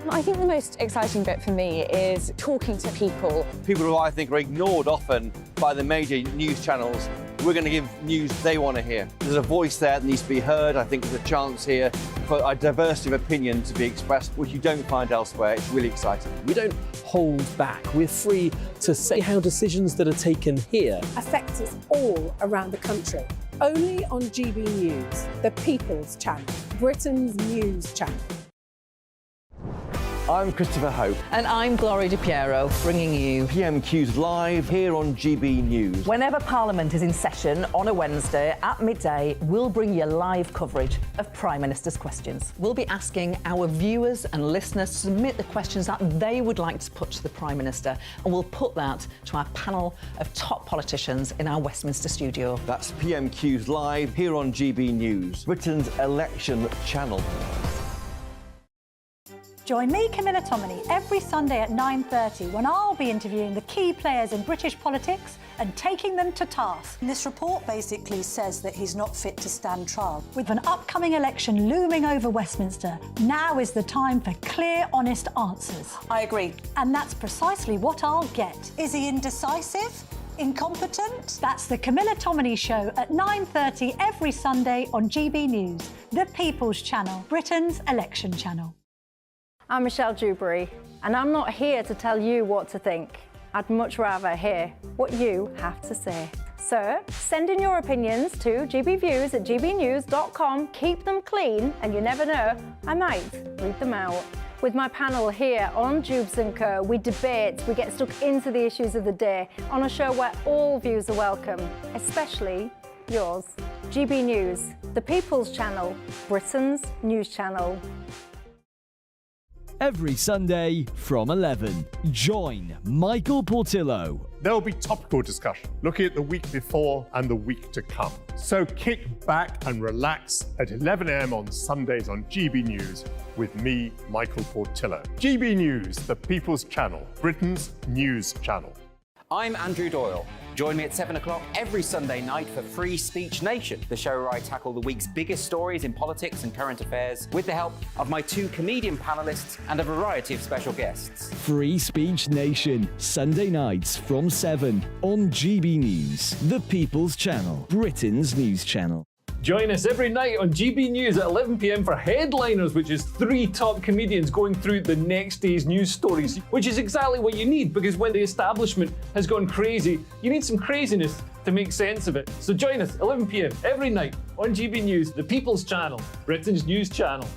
I think the most exciting bit for me is talking to people. People who I think are ignored often by the major news channels. We're going to give news they want to hear. There's a voice there that needs to be heard. I think there's a chance here for a diversity of opinion to be expressed, which you don't find elsewhere. It's really exciting. We don't hold back. We're free to say how decisions that are taken here affect us all around the country. Only on GB News, the People's Channel, Britain's news channel. I'm Christopher Hope. And I'm Gloria Di Piero, bringing you PMQ's live here on GB News. Whenever Parliament is in session on a Wednesday at midday, we'll bring you live coverage of Prime Minister's questions. We'll be asking our viewers and listeners to submit the questions that they would like to put to the Prime Minister, and we'll put that to our panel of top politicians in our Westminster studio. That's PMQ's live here on GB News, Britain's election channel. Join me, Camilla Tominey, every Sunday at 9:30 when I'll be interviewing the key players in British politics and taking them to task. This report basically says that he's not fit to stand trial. With an upcoming election looming over Westminster, now is the time for clear, honest answers. I agree. And that's precisely what I'll get. Is he indecisive? Incompetent? That's the Camilla Tominey Show at 9:30 every Sunday on GB News, the People's Channel, Britain's election channel. I'm Michelle Dewberry, and I'm not here to tell you what to think. I'd much rather hear what you have to say. So, send in your opinions to gbviews@gbnews.com. Keep them clean, and you never know, I might read them out. With my panel here on Jubes & Co, we debate, we get stuck into the issues of the day on a show where all views are welcome, especially yours. GB News, the People's Channel, Britain's news channel. Every Sunday from 11, join Michael Portillo. There'll be topical discussion, looking at the week before and the week to come. So kick back and relax at 11 a.m. on Sundays on GB News with me, Michael Portillo. GB News, the People's Channel, Britain's news channel. I'm Andrew Doyle. Join me at 7 o'clock every Sunday night for Free Speech Nation, the show where I tackle the week's biggest stories in politics and current affairs with the help of my two comedian panellists and a variety of special guests. Free Speech Nation, Sunday nights from 7 on GB News, the People's Channel, Britain's news channel. Join us every night on GB News at 11 p.m. for Headliners, which is 3 top comedians going through the next day's news stories, which is exactly what you need, because when the establishment has gone crazy, you need some craziness to make sense of it. So join us 11 p.m. every night on GB News, the People's Channel, Britain's news channel.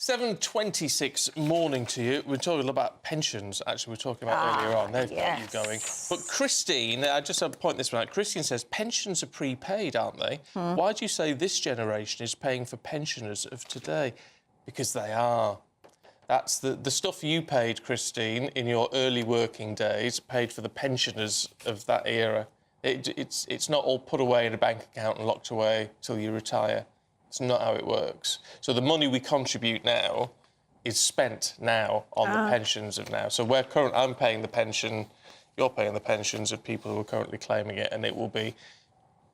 7:26 morning to you. We're talking about pensions, actually, we were talking about earlier on. They've got you going. But Christine, I just have to point this one out. Christine says pensions are prepaid, aren't they? Why do you say this generation is paying for pensioners of today? Because they are. That's the stuff you paid, Christine, in your early working days, paid for the pensioners of that era. It's not all put away in a bank account and locked away till you retire. It's not how it works. So the money we contribute now is spent now on the pensions of now. So I'm paying the pension, you're paying the pensions of people who are currently claiming it, and it will be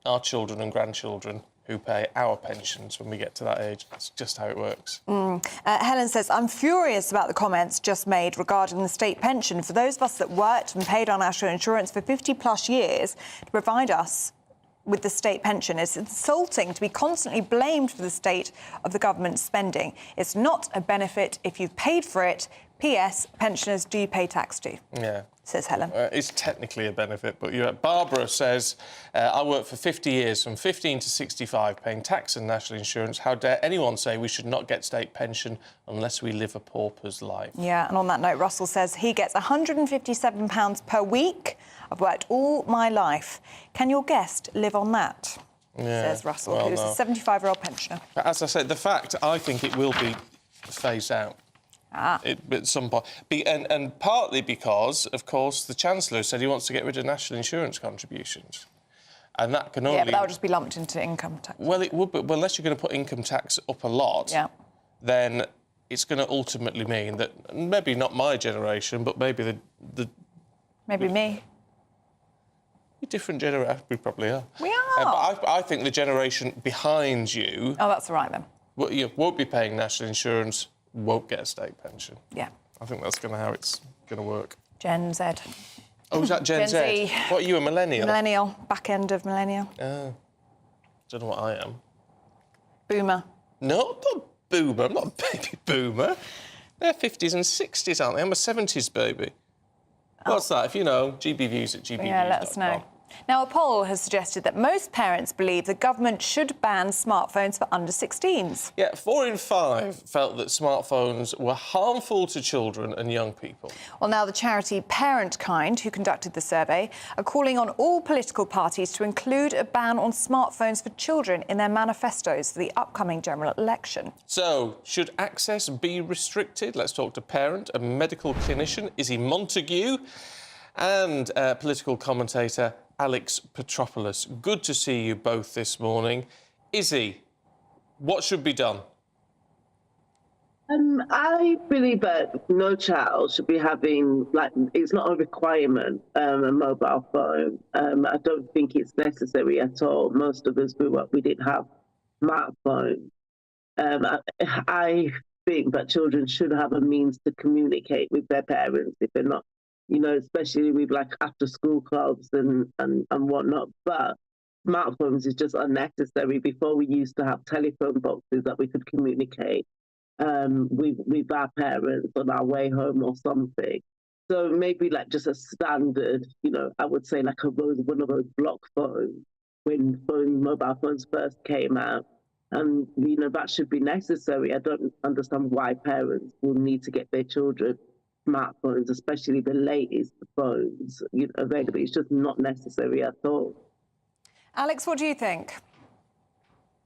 our children and grandchildren who pay our pensions when we get to that age. That's just how it works. Helen says, I'm furious about the comments just made regarding the state pension. For those of us that worked and paid our national insurance for 50+ years to provide us with the state pension, it's insulting to be constantly blamed for the state of the government's spending. It's not a benefit if you've paid for it. P.S. Pensioners do pay tax too. Yeah. Says Helen. It's technically a benefit, but Barbara says, I worked for 50 years, from 15 to 65, paying tax and national insurance. How dare anyone say we should not get state pension unless we live a pauper's life? Yeah, and on that note, Russell says he gets £157 per week. I've worked all my life. Can your guest live on that? Says Russell, who's a 75-year-old pensioner. But as I said, the fact, I think it will be phased out. At some point. And partly because, of course, the Chancellor said he wants to get rid of national insurance contributions. And that can only... Yeah, but that would just be lumped into income tax. Well, it would, but unless you're going to put income tax up a lot, then it's going to ultimately mean that maybe not my generation, but maybe the maybe me. Different generation. We probably are. We are. But I think the generation behind you... Oh, that's all right, then. Won't be paying national insurance, won't get a state pension. Yeah. I think that's how it's going to work. Gen Z. Oh, is that Gen Z? What, are you a millennial? Millennial. Back end of millennial. Oh. Don't know what I am. Boomer. No, I'm not boomer. I'm not a baby boomer. They're 50s and 60s, aren't they? I'm a 70s baby. What's that? If you know, GBViews at GBViews.com. Yeah, let us know. Now, a poll has suggested that most parents believe the government should ban smartphones for under 16s. Yeah, 4 in 5 felt that smartphones were harmful to children and young people. Well, now the charity Parentkind, who conducted the survey, are calling on all political parties to include a ban on smartphones for children in their manifestos for the upcoming general election. So, should access be restricted? Let's talk to parent, a medical clinician, Izzy Montague, and political commentator Alex Petropoulos. Good to see you both this morning. Izzy, what should be done? I believe that no child should be having, it's not a requirement, a mobile phone. I don't think it's necessary at all. Most of us grew up, we didn't have smartphones. I think that children should have a means to communicate with their parents if they're not, especially with after school clubs and whatnot. But smartphones is just unnecessary. Before, we used to have telephone boxes that we could communicate with our parents on our way home or something. So maybe just a standard, I would say one of those block phones when mobile phones first came out. And, that should be necessary. I don't understand why parents will need to get their children smartphones, especially the latest phones available. It's just not necessary at all. Alex, what do you think?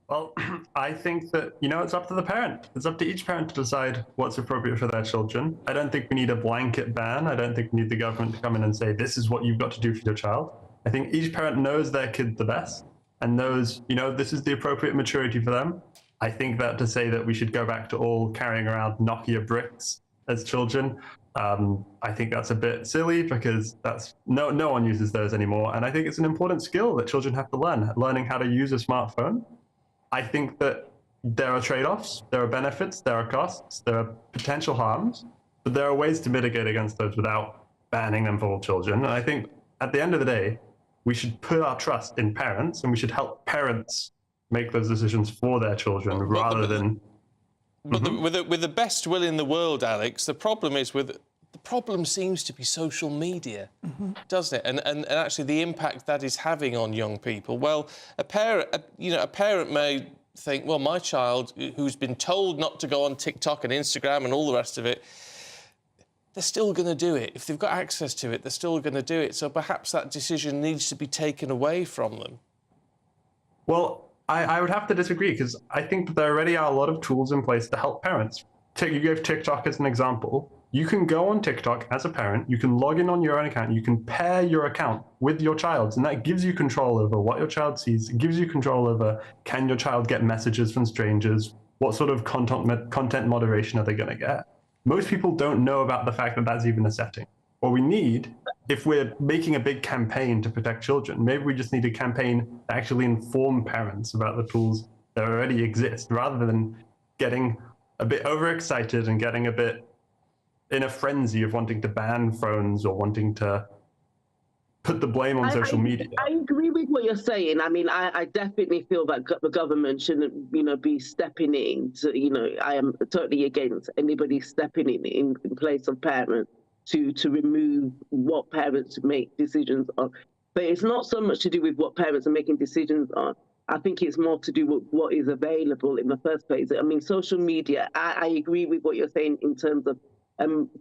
Well, I think that, it's up to the parent. It's up to each parent to decide what's appropriate for their children. I don't think we need a blanket ban. I don't think we need the government to come in and say, this is what you've got to do for your child. I think each parent knows their kid the best and knows, this is the appropriate maturity for them. I think that to say that we should go back to all carrying around Nokia bricks as children, I think that's a bit silly because no one uses those anymore. And I think it's an important skill that children have to learn, learning how to use a smartphone. I think that there are trade-offs, there are benefits, there are costs, there are potential harms, but there are ways to mitigate against those without banning them for all children. And I think at the end of the day, we should put our trust in parents and we should help parents make those decisions for their children rather than... But with the best will in the world, Alex, the problem seems to be social media, doesn't it? And actually the impact that is having on young people. Well, a parent may think, well, my child, who's been told not to go on TikTok and Instagram and all the rest of it, they're still going to do it. If they've got access to it, they're still going to do it. So perhaps that decision needs to be taken away from them. Well, I would have to disagree, because I think that there already are a lot of tools in place to help parents. You gave TikTok as an example. You can go on TikTok as a parent, you can log in on your own account, you can pair your account with your child's, and that gives you control over what your child sees. It gives you control over, can your child get messages from strangers? What sort of content moderation are they going to get? Most people don't know about the fact that that's even a setting. What we need, if we're making a big campaign to protect children, maybe we just need a campaign to actually inform parents about the tools that already exist, rather than getting a bit overexcited and getting a bit in a frenzy of wanting to ban phones or wanting to put the blame on social media. I agree with what you're saying. I mean, I definitely feel that the government shouldn't, be stepping in to, I am totally against anybody stepping in place of parents to remove what parents make decisions on. But it's not so much to do with what parents are making decisions on. I think it's more to do with what is available in the first place. I mean, social media, I agree with what you're saying in terms of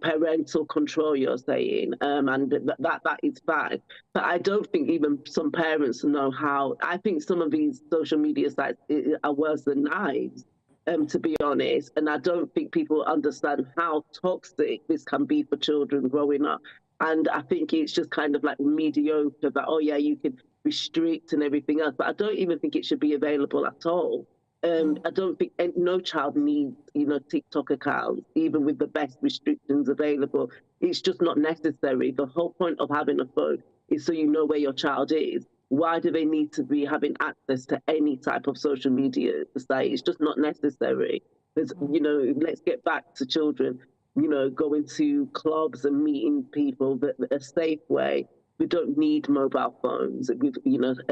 parental control, you're saying, and that is fine. But I don't think even some parents know how. I think some of these social media sites are worse than knives, to be honest. And I don't think people understand how toxic this can be for children growing up. And I think it's just kind of like mediocre that, oh yeah, you can restrict and everything else. But I don't even think it should be available at all. I don't think no child needs, TikTok accounts, even with the best restrictions available. It's just not necessary. The whole point of having a phone is so you know where your child is. Why do they need to be having access to any type of social media site? It's just not necessary. Because, let's get back to children, going to clubs and meeting people a safe way. We don't need mobile phones,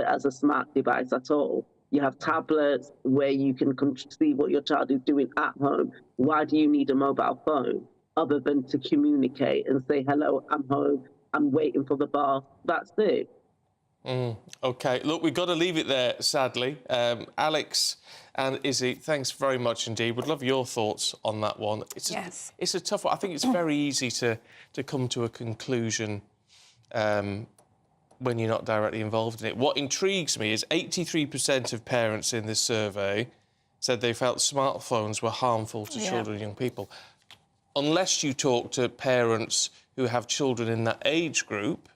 as a smart device at all. You have tablets where you can see what your child is doing at home. Why do you need a mobile phone other than to communicate and say, hello, I'm home, I'm waiting for the bar? That's it. OK, look, we've got to leave it there, sadly. Alex and Izzy, thanks very much indeed. Would love your thoughts on that one. It's a tough one. I think it's very easy to come to a conclusion when you're not directly involved in it. What intrigues me is 83% of parents in this survey said they felt smartphones were harmful to children and young people. Unless you talk to parents who have children in that age group,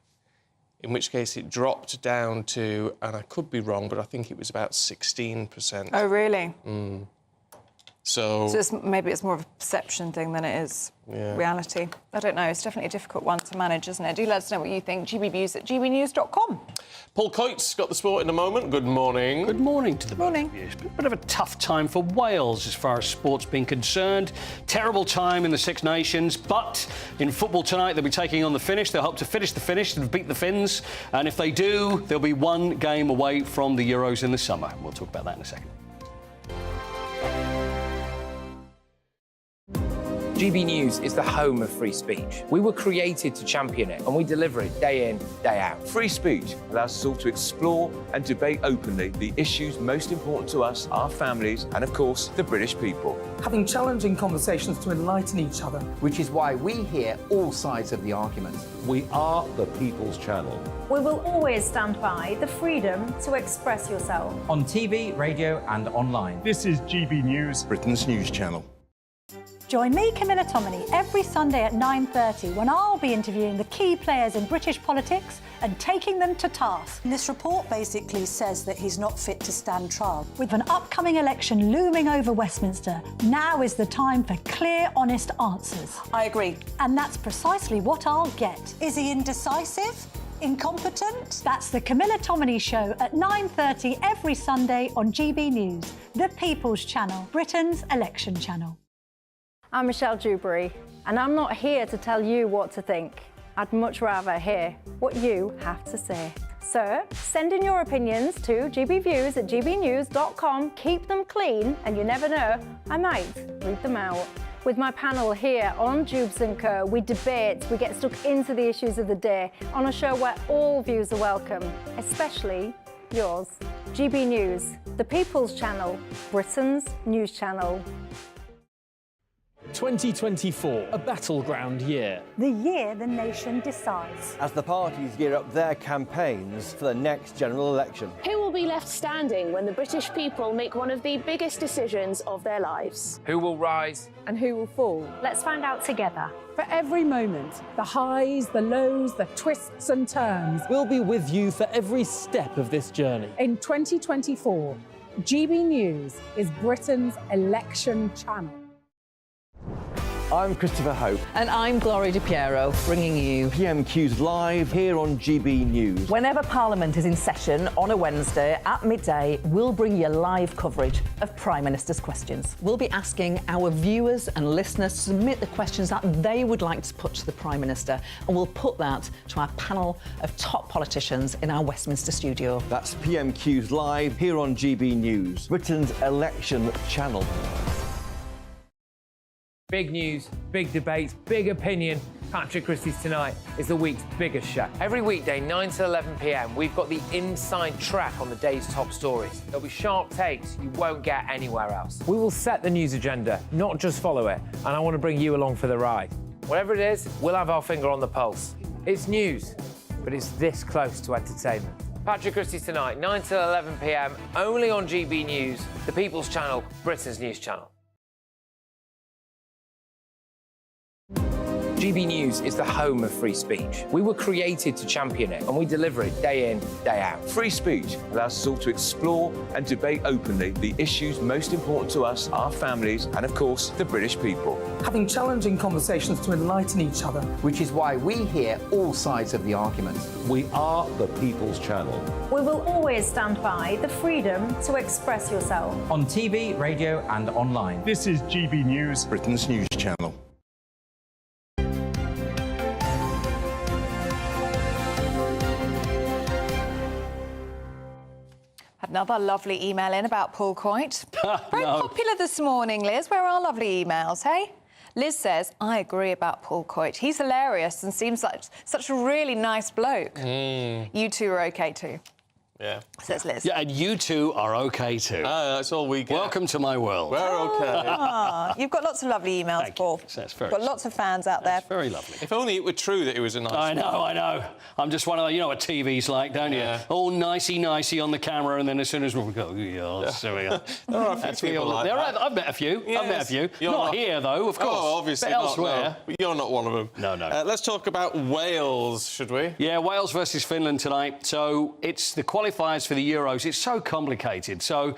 in which case it dropped down to, and I could be wrong, but I think it was about 16%. Oh, really? So maybe it's more of a perception thing than it is reality. I don't know. It's definitely a difficult one to manage, isn't it? Do let us know what you think. gbviews@gbnews.com. Paul Coates got the sport in a moment. Good morning. Good morning to the both of you. It's been a bit of a tough time for Wales as far as sport's been concerned. Terrible time in the Six Nations, but in football tonight they'll be taking on the Finnish. They'll hope to finish the Finnish and beat the Finns. And if they do, they'll be one game away from the Euros in the summer. We'll talk about that in a second. GB News is the home of free speech. We were created to champion it, and we deliver it day in, day out. Free speech allows us all to explore and debate openly the issues most important to us, our families, and of course, the British people. Having challenging conversations to enlighten each other. Which is why we hear all sides of the argument. We are the People's Channel. We will always stand by the freedom to express yourself. On TV, radio and online. This is GB News, Britain's news channel. Join me, Camilla Tominey, every Sunday at 9:30 when I'll be interviewing the key players in British politics and taking them to task. This report basically says that he's not fit to stand trial. With an upcoming election looming over Westminster, now is the time for clear, honest answers. I agree. And that's precisely what I'll get. Is he indecisive? Incompetent? That's the Camilla Tominey Show at 9:30 every Sunday on GB News, the People's Channel, Britain's election channel. I'm Michelle Dewberry, and I'm not here to tell you what to think. I'd much rather hear what you have to say. So, send in your opinions to gbviews@gbnews.com. Keep them clean, and you never know, I might read them out. With my panel here on Jubes & Co, we debate, we get stuck into the issues of the day on a show where all views are welcome, especially yours. GB News, the People's Channel, Britain's news channel. 2024, a battleground year. The year the nation decides. As the parties gear up their campaigns for the next general election. Who will be left standing when the British people make one of the biggest decisions of their lives? Who will rise? And who will fall? Let's find out together. For every moment, the highs, the lows, the twists and turns. We'll be with you for every step of this journey. In 2024, GB News is Britain's election channel. I'm Christopher Hope. And I'm Gloria Di Piero, bringing you PMQs live here on GB News. Whenever Parliament is in session on a Wednesday at midday, we'll bring you live coverage of Prime Minister's questions. We'll be asking our viewers and listeners to submit the questions that they would like to put to the Prime Minister, and we'll put that to our panel of top politicians in our Westminster studio. That's PMQs live here on GB News, Britain's election channel. Big news, big debates, big opinion. Patrick Christie's Tonight is the week's biggest show. Every weekday, 9 to 11 p.m, we've got the inside track on the day's top stories. There'll be sharp takes you won't get anywhere else. We will set the news agenda, not just follow it, and I want to bring you along for the ride. Whatever it is, we'll have our finger on the pulse. It's news, but it's this close to entertainment. Patrick Christie's Tonight, 9 to 11 p.m, only on GB News, the People's Channel, Britain's news channel. GB News is the home of free speech. We were created to champion it, and we deliver it day in, day out. Free speech allows us all to explore and debate openly the issues most important to us, our families, and of course, the British people. Having challenging conversations to enlighten each other. Which is why we hear all sides of the argument. We are the People's Channel. We will always stand by the freedom to express yourself. On TV, radio and online. This is GB News, Britain's news channel. Another lovely email in about Paul Coit. Very popular this morning, Liz. Where are our lovely emails, hey? Liz says, I agree about Paul Coit. He's hilarious and seems like such a really nice bloke. You two are OK too. Yeah. Says Liz. Yeah, and you two are OK too. That's all we get. Welcome to my world. We're OK. You've got lots of lovely emails, Thank Paul. you. That's very Got lots of fans out there. very lovely. If only it were true that it was a nice I know. I'm just one of the, you know what TV's like, don't you? All nicey on the camera, and then as soon as we go, so we are. There are a few people like that. I've met a few. Yes. I've met a few. You're Not here, though, of course. Oh, obviously but not. elsewhere. No. You're not one of them. No. Let's talk about Wales, should we? Yeah, Wales versus Finland tonight. So it's the qualifiers for the Euros. It's so complicated. So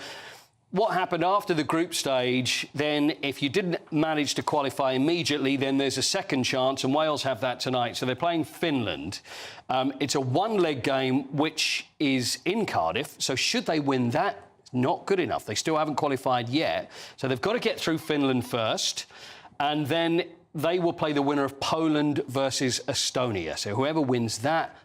what happened after the group stage, then if you didn't manage to qualify immediately, then there's a second chance, and Wales have that tonight. So they're playing Finland. It's a one-leg game, which is in Cardiff. So should they win that, not good enough. They still haven't qualified yet. So they've got to get through Finland first, and then they will play the winner of Poland versus Estonia. So whoever wins that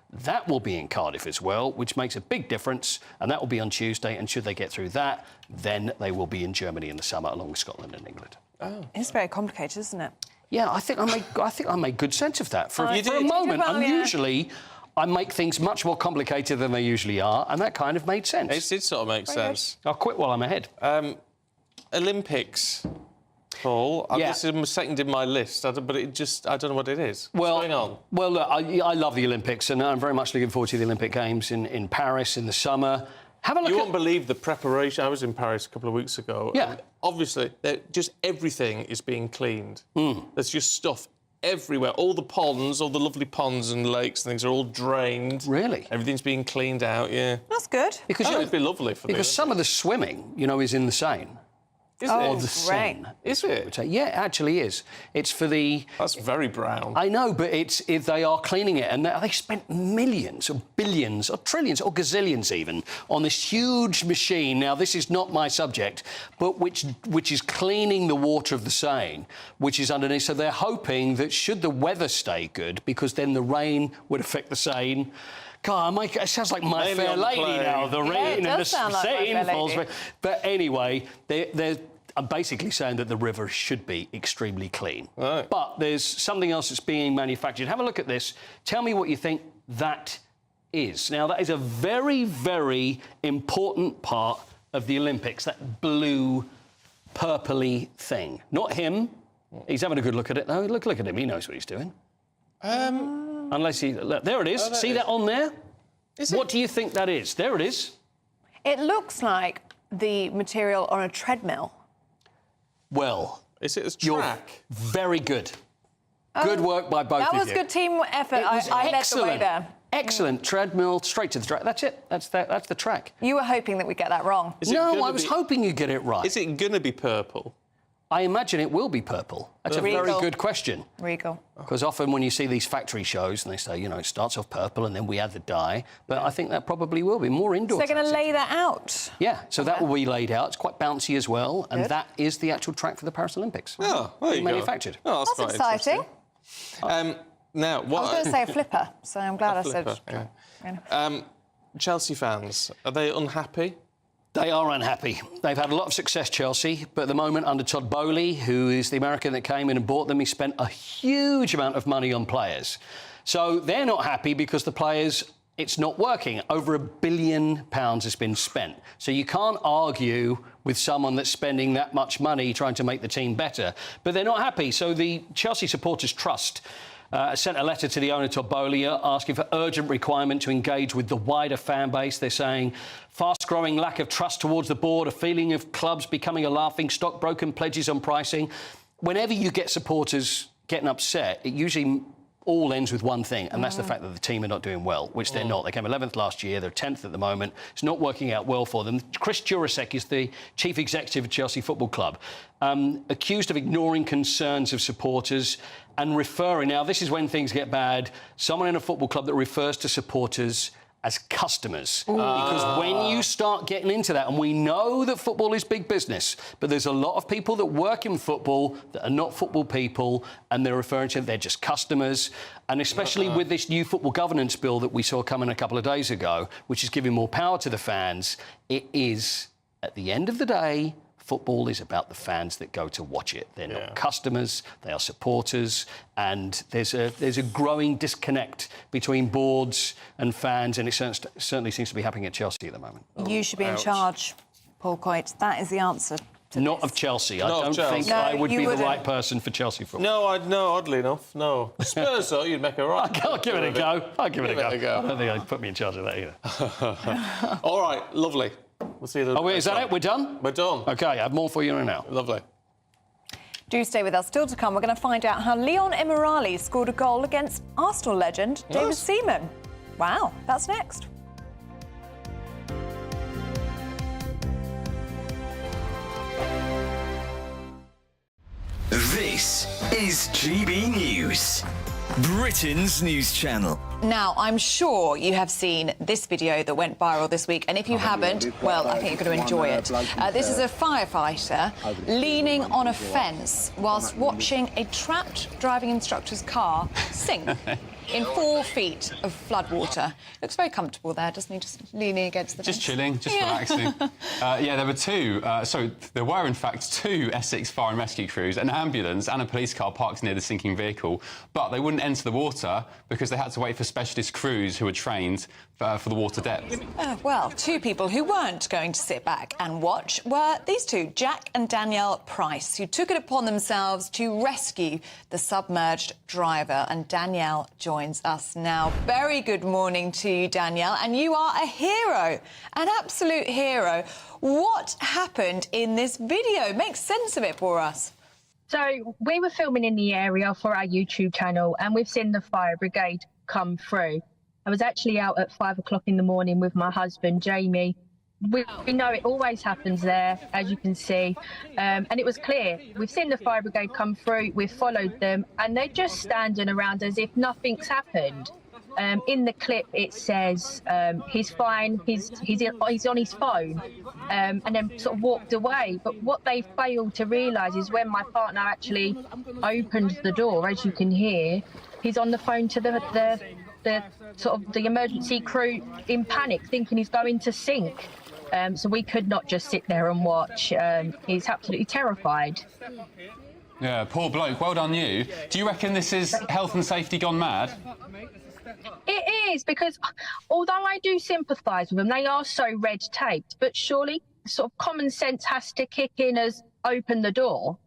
will be in Cardiff as well, which makes a big difference, and that will be on Tuesday. And should they get through that, then they will be in Germany in the summer, along with Scotland and England. Oh. It's very complicated, isn't it? Yeah, I think I made good sense of that. For a moment, usually I make things much more complicated than they usually are, and that kind of made sense. It did sort of make sense. I'll quit while I'm ahead. Olympics, Paul. This is second in my list, but I don't know what it is. What's going on? Well, look, I love the Olympics, and I'm very much looking forward to the Olympic Games in Paris in the summer. Have a look. You won't believe the preparation. I was in Paris a couple of weeks ago. Yeah. And obviously, just everything is being cleaned. There's just stuff everywhere. All the ponds, all the lovely ponds and lakes and things are all drained. Really? Everything's being cleaned out, yeah. That's good. Because it'd be lovely for Because some of the swimming, is in the Seine. Is it? The Seine. Is it? Yeah, it actually is. It's for the... That's very brown. I know, but they are cleaning it, and they spent millions or billions or trillions or gazillions even on this huge machine. Now, this is not my subject, but which is cleaning the water of the Seine, which is underneath. So they're hoping that should the weather stay good, because then the rain would affect the Seine. God, it sounds like My Fair Lady now. The rain and the Seine falls. But anyway, they're basically saying that the river should be extremely clean. Right. But there's something else that's being manufactured. Have a look at this. Tell me what you think that is. Now, that is a very, very important part of the Olympics, that blue, purpley thing. Not him. He's having a good look at it, though. Look at him. He knows what he's doing. Unless he... Look, there it is. Oh, See that on there? What do you think that is? There it is. It looks like the material on a treadmill. Well... Is it a track? You're very good. Good work by both of you. That was good team effort. I led the way there. Excellent. Treadmill, straight to the track. That's it. That's the track. You were hoping that we'd get that wrong. No, I was hoping you'd get it right. Is it going to be purple? I imagine it will be purple. That's a very good question. Regal. Because often when you see these factory shows and they say, you know, it starts off purple and then we add the dye, but I think that probably will be more indoor. So they're going to lay that out? Yeah, so that will be laid out. It's quite bouncy as well, and that is the actual track for the Paris Olympics. Oh, there you manufactured. Go. Oh, that's exciting. Now, what... I was going to say a flipper, so I'm glad I said... Yeah. Chelsea fans, are they unhappy? They are unhappy. They've had a lot of success, Chelsea, but at the moment, under Todd Boehly, who is the American that came in and bought them, he spent a huge amount of money on players. So they're not happy because the players, it's not working. Over £1 billion has been spent. So you can't argue with someone that's spending that much money trying to make the team better. But they're not happy. So the Chelsea Supporters Trust sent a letter to the owner, Todd Boehly, asking for urgent requirement to engage with the wider fan base. They're saying fast-growing lack of trust towards the board, a feeling of clubs becoming a laughing stock, broken pledges on pricing. Whenever you get supporters getting upset, it usually all ends with one thing, and that's the fact that the team are not doing well, which they're not. They came 11th last year, they're 10th at the moment. It's not working out well for them. Chris Jurasek is the chief executive of Chelsea Football Club, accused of ignoring concerns of supporters and referring... Now, this is when things get bad. Someone in a football club that refers to supporters as customers. Because when you start getting into that, and we know that football is big business, but there's a lot of people that work in football that are not football people, and they're referring to them, they're just customers. And especially with this new football governance bill that we saw coming a couple of days ago, which is giving more power to the fans, it is, at the end of the day, football is about the fans that go to watch it. They're not customers, they are supporters, and there's a growing disconnect between boards and fans, and it certainly seems to be happening at Chelsea at the moment. You should be in charge, Paul Coit. That is the answer. Not of Chelsea. I don't think I would be the right person for Chelsea football. No, oddly enough, no. Spurs, though, you'd make a right. I'll give it a go. I don't think I'd put me in charge of that either. All right, lovely. We'll see you later. Oh, wait, is that it? We're done? We're done. OK, I have more for you now. Lovely. Do stay with us. Still to come, we're going to find out how Leon Emirali scored a goal against Arsenal legend David Seaman. Wow, that's next. This is GB News, Britain's news channel. Now, I'm sure you have seen this video that went viral this week, and if you haven't, well, I think you're going to enjoy it. This is a firefighter leaning on a fence whilst watching a trapped driving instructor's car sink in 4 feet of floodwater. Looks very comfortable there, doesn't he? Just leaning against the fence. Just chilling, just relaxing. Yeah, there were two. There were, in fact, 2 Essex fire and rescue crews, an ambulance and a police car parked near the sinking vehicle. But they wouldn't enter the water because they had to wait for specialist crews who were trained for the water depth. Well, 2 people who weren't going to sit back and watch were these 2, Jack and Danielle Price, who took it upon themselves to rescue the submerged driver. And Danielle joins us now. Very good morning to you, Danielle, and you are a hero, an absolute hero. What happened in this video? Make sense of it for us. So we were filming in the area for our YouTube channel, and we've seen the fire brigade come through. I was actually out at 5 o'clock in the morning with my husband, Jamie. We know it always happens there, as you can see, and it was clear. We've seen the fire brigade come through, we've followed them, and they're just standing around as if nothing's happened. In the clip, it says he's fine, he's on his phone, and then sort of walked away. But what they failed to realise is when my partner actually opened the door, as you can hear, he's on the phone to the emergency crew in panic, thinking he's going to sink. So we could not just sit there and watch. He's absolutely terrified. Yeah, poor bloke. Well done, you. Do you reckon this is health and safety gone mad? It is, because although I do sympathise with them, they are so red-taped, but surely sort of common sense has to kick in as open the door.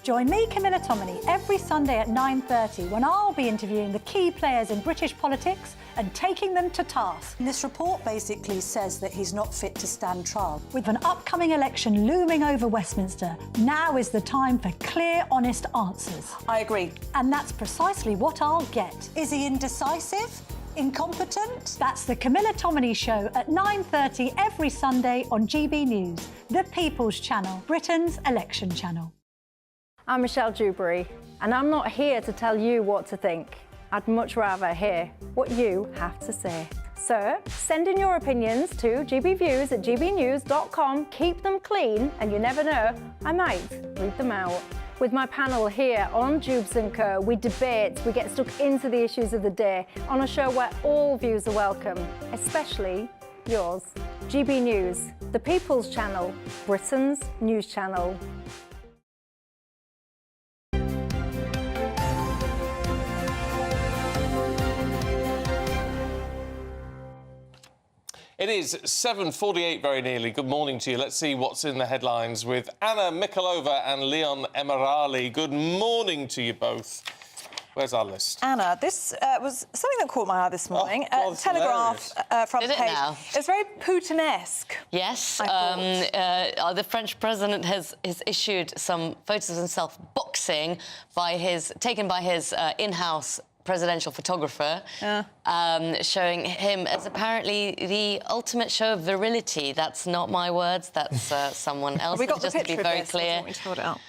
Join me, Camilla Tominey, every Sunday at 9:30 when I'll be interviewing the key players in British politics and taking them to task. This report basically says that he's not fit to stand trial. With an upcoming election looming over Westminster, now is the time for clear, honest answers. I agree. And that's precisely what I'll get. Is he indecisive? Incompetent? That's the Camilla Tominey Show at 9:30 every Sunday on GB News, the People's Channel, Britain's election channel. I'm Michelle Dewberry, and I'm not here to tell you what to think. I'd much rather hear what you have to say. So send in your opinions to gbviews@gbnews.com. Keep them clean, and you never know, I might read them out. With my panel here on Jubes & Co, we debate, we get stuck into the issues of the day on a show where all views are welcome, especially yours. GB News, the People's Channel, Britain's news channel. It is 7:48 very nearly. Good morning to you. Let's see what's in the headlines with Anna Mikalova and Leon Emirali. Good morning to you both. Where's our list? Anna, this was something that caught my eye this morning. Oh, Telegraph front Did it page. now? It's very Putin-esque. Yes, the French president has issued some photos of himself boxing taken by his in-house presidential photographer, showing him as apparently the ultimate show of virility. That's not my words, that's someone else. We got just the to be picture very of this. clear. I want you to hold it up.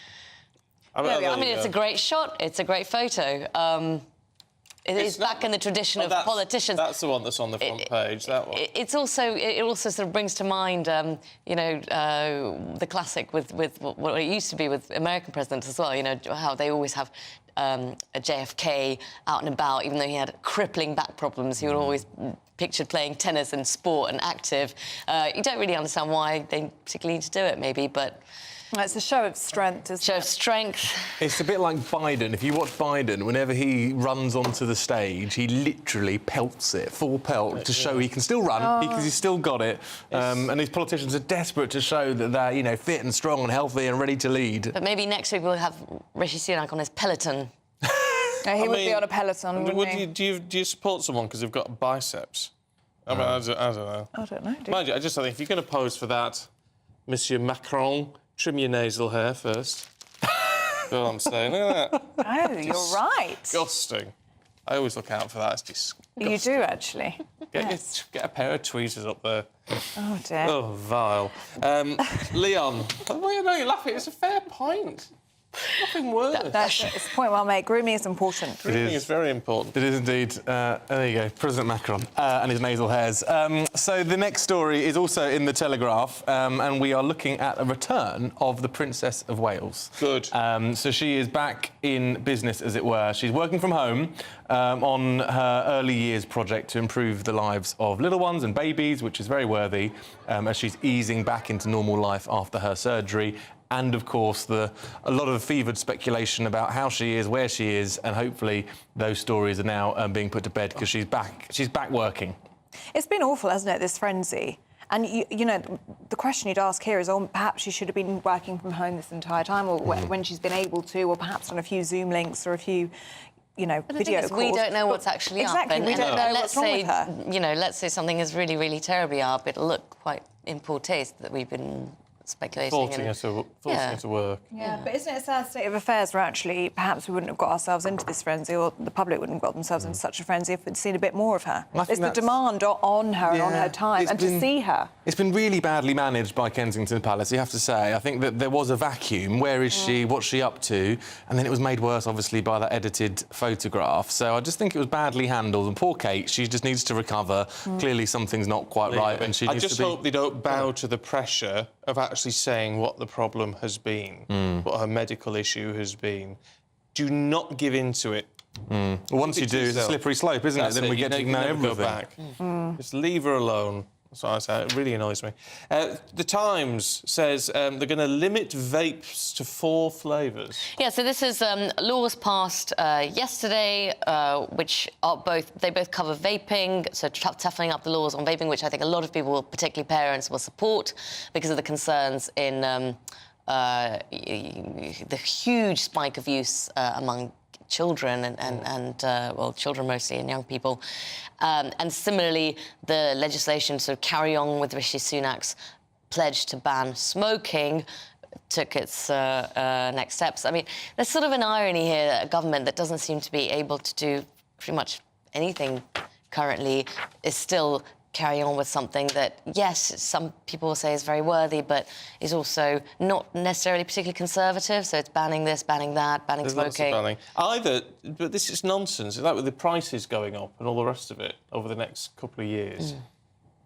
I mean, it's a great shot. It's a great photo. It is back in the tradition of politicians. That's the one that's on the front page, that one. It also sort of brings to mind, the classic with what it used to be with American presidents as well, you know, how they always have a JFK out and about, even though he had crippling back problems, he would always pictured playing tennis and sport and active. You don't really understand why they particularly need to do it, maybe, but... Well, it's a show of strength, isn't it? Show of strength. It's a bit like Biden. If you watch Biden, whenever he runs onto the stage, he literally pelts it, full pelt, to show he can still run, because he's still got it. And these politicians are desperate to show that they're, you know, fit and strong and healthy and ready to lead. But maybe next week we'll have Rishi Sunak on his Peloton. He would be on a Peloton, wouldn't he? Do you support someone because they've got biceps? I mean, I don't know. I don't know, Mind you, I just think if you're going to pose for that, Monsieur Macron, trim your nasal hair first. That's what I'm saying. Look at that. Oh, you're right. Disgusting. I always look out for that. It's disgusting. You do, actually. Get a pair of tweezers up there. Oh, dear. Oh, vile. Leon, why are you laughing? It's a fair point. Nothing worse. It's a point well made. Grooming is important. Grooming is very important. It is indeed. There you go, President Macron and his nasal hairs. So the next story is also in the Telegraph, and we are looking at a return of the Princess of Wales. Good. So she is back in business, as it were. She's working from home on her early years project to improve the lives of little ones and babies, which is very worthy, as she's easing back into normal life after her surgery. And, of course, a lot of fevered speculation about how she is, where she is, and hopefully those stories are now being put to bed because she's back working. It's been awful, hasn't it, this frenzy? And, you know, the question you'd ask here is, perhaps she should have been working from home this entire time, or when she's been able to, or perhaps on a few Zoom links or a few... you know, video calls. We don't know what's actually up. Exactly, we don't know what's wrong with her. You know, let's say something is really, really terribly up. It'll look quite in poor taste that we've been speculating. Forcing her to work. Yeah, but isn't it a sad state of affairs where actually perhaps we wouldn't have got ourselves into this frenzy, or the public wouldn't have got themselves into such a frenzy if we'd seen a bit more of her? It's the demand on her and on her time, and to see her. It's been really badly managed by Kensington Palace, you have to say. I think that there was a vacuum. Where is she? What's she up to? And then it was made worse, obviously, by that edited photograph. So I just think it was badly handled. And poor Kate, she just needs to recover. Clearly something's not quite right, and she I needs just to be... hope they don't bow to the pressure of actually saying what the problem has been, what her medical issue has been. Do not give in to it. Well, once you do, it's a slippery slope, isn't it? Then we get to know everything. Go back. Just leave her alone. That's what I say. It really annoys me. The Times says they're going to limit vapes to 4 flavours. Yeah, so this is laws passed yesterday, which are both cover vaping, so toughening up the laws on vaping, which I think a lot of people, particularly parents, will support because of the concerns in the huge spike of use among children and children mostly and young people. And similarly, the legislation sort of carry on with Rishi Sunak's pledge to ban smoking took its next steps. I mean, there's sort of an irony here that a government that doesn't seem to be able to do pretty much anything currently is still carrying on with something that, yes, some people will say is very worthy, but is also not necessarily particularly conservative. So it's banning this, banning that, banning There's smoking. Lots of banning. But this is nonsense. Like with the prices going up and all the rest of it over the next couple of years,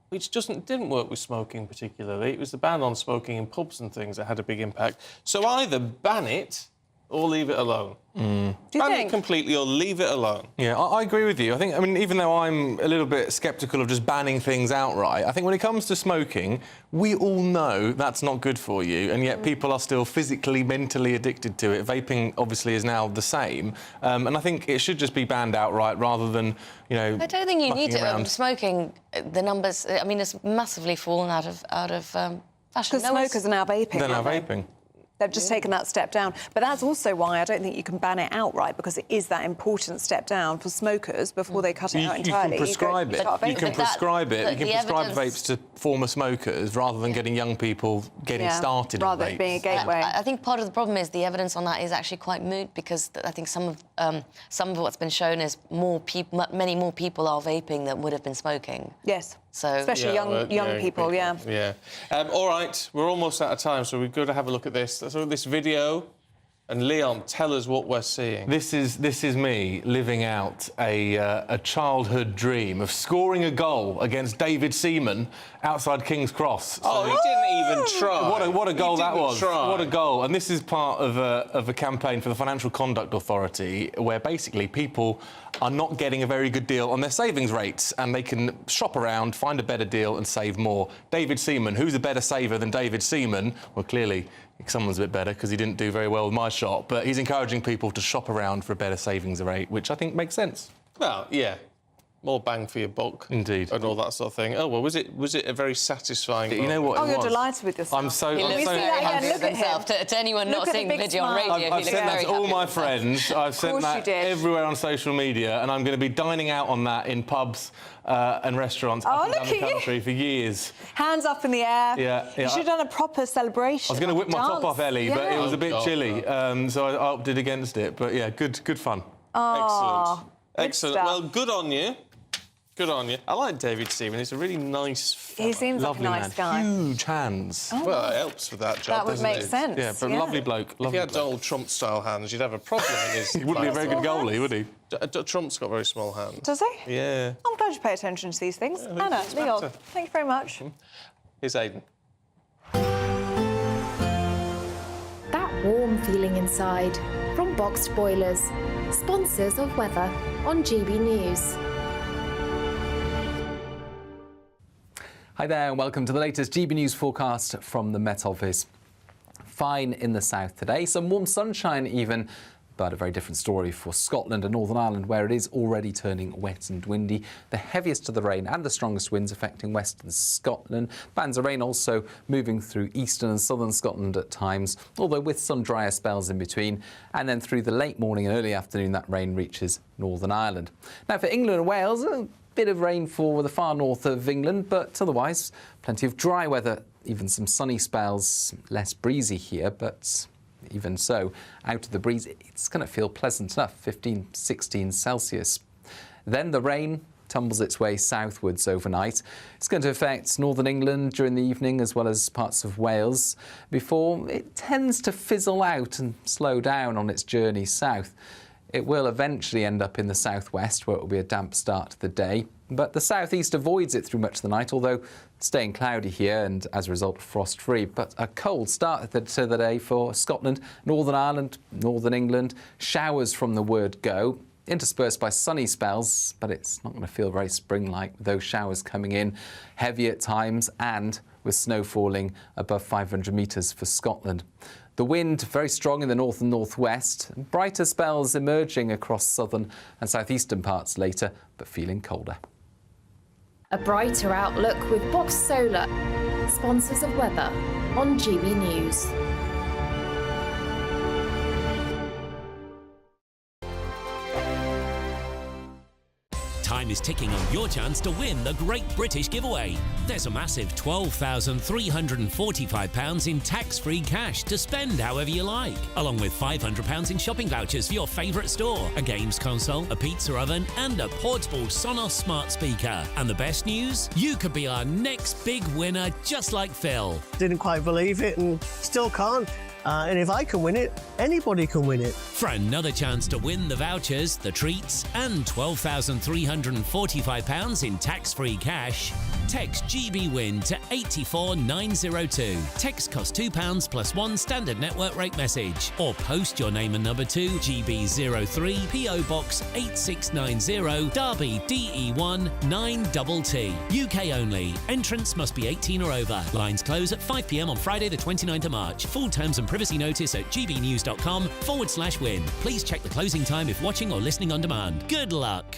which didn't work with smoking particularly. It was the ban on smoking in pubs and things that had a big impact. So either ban it or leave it alone. Ban it completely or leave it alone. Yeah, I agree with you. I mean, even though I'm a little bit sceptical of just banning things outright, I think when it comes to smoking, we all know that's not good for you, and yet people are still physically, mentally addicted to it. Vaping, obviously, is now the same. And I think it should just be banned outright rather than, you know, I don't think you need around. to. Smoking, the numbers, I mean, it's massively fallen out of fashion. Because smokers are now vaping. They're now vaping. They've just taken that step down. But that's also why I don't think you can ban it outright, because it is that important step down for smokers before they cut it out entirely. You can prescribe it. You can prescribe it. You can prescribe vapes to former smokers rather than getting young people getting started on vapes. Rather than being a gateway. I think part of the problem is the evidence on that is actually quite moot, because I think some of what's been shown is many more people are vaping than would have been smoking. Yes. So especially young people, yeah. Yeah. All right, we're almost out of time, so we've got to have a look at this. So this video, and Leon, tell us what we're seeing. This is me living out a childhood dream of scoring a goal against David Seaman outside King's Cross. Oh, he didn't even try. What a goal that was. Try. What a goal. And this is part of a campaign for the Financial Conduct Authority where basically people are not getting a very good deal on their savings rates, and they can shop around, find a better deal and save more. David Seaman, who's a better saver than David Seaman? Well, clearly someone's a bit better because he didn't do very well with my shop, but he's encouraging people to shop around for a better savings rate, which I think makes sense. Well, yeah. More bang for your buck. Indeed. And all that sort of thing. Oh, well, was it a very satisfying You know what Oh, it you're was? delighted with yourself. I'm so... He looks look at himself. To anyone not seeing the video on radio, I've sent that to all my friends. I've sent that everywhere on social media, and I'm going to be dining out on that in pubs and restaurants up and down the country for years. Hands up in the air. Yeah. You should have done a proper celebration. I was going to whip my top off, Ellie, but it was a bit chilly, so I opted against it. But yeah, good fun. Oh, Excellent. Well, good on you. Good on you. I like David Seaman. He's a really nice fella. He seems lovely like a nice man. guy. Huge hands. Oh, well, it helps with that job, that would make sense. Yeah, but lovely bloke. If he had Donald Trump-style hands, you'd have a problem in his... He wouldn't be a very good goalie, would he? Trump's got very small hands. Does he? Yeah. I'm glad you pay attention to these things. Yeah, Anna, it's Leon, better. thank you very much. Here's Aidan. That warm feeling inside from Boxed Boilers, sponsors of weather on GB News. Hi there and welcome to the latest GB News forecast from the Met Office. Fine in the south today, some warm sunshine even, but a very different story for Scotland and Northern Ireland, where it is already turning wet and windy. The heaviest of the rain and the strongest winds affecting western Scotland. Bands of rain also moving through eastern and southern Scotland at times, although with some drier spells in between. And then through the late morning and early afternoon, that rain reaches Northern Ireland. Now for England and Wales, a bit of rain for the far north of England, but otherwise plenty of dry weather, even some sunny spells, less breezy here, but even so, out of the breeze, it's going to feel pleasant enough, 15, 16 Celsius. Then the rain tumbles its way southwards overnight. It's going to affect northern England during the evening as well as parts of Wales before it tends to fizzle out and slow down on its journey south. It will eventually end up in the southwest, where it will be a damp start to the day. But the southeast avoids it through much of the night, although staying cloudy here and, as a result, frost-free. But a cold start to the day for Scotland, Northern Ireland, Northern England. Showers from the word go. interspersed by sunny spells, but it's not going to feel very spring-like with those showers coming in heavy at times and with snow falling above 500 metres for Scotland. The wind very strong in the north and northwest, and brighter spells emerging across southern and southeastern parts later, but feeling colder. A brighter outlook with Box Solar, sponsors of weather on GB News. Time is ticking on your chance to win the Great British Giveaway. There's a massive £12,345 in tax-free cash to spend however you like, along with £500 in shopping vouchers for your favourite store, a games console, a pizza oven and a portable Sonos smart speaker. And the best news? You could be our next big winner, just like Phil. Didn't quite believe it and still can't. And if I can win it, anybody can win it. For another chance to win the vouchers, the treats, and £12,345 in tax-free cash, text GB-WIN to 84902. Text costs £2 plus one standard network rate message. Or post your name and number to GB03 PO Box 8690 Derby DE1 9TT. UK only. Entrance must be 18 or over. Lines close at 5 p.m. on Friday the 29th of March. Full terms and privacy notice at gbnews.com/win. Please check the closing time if watching or listening on demand. Good luck.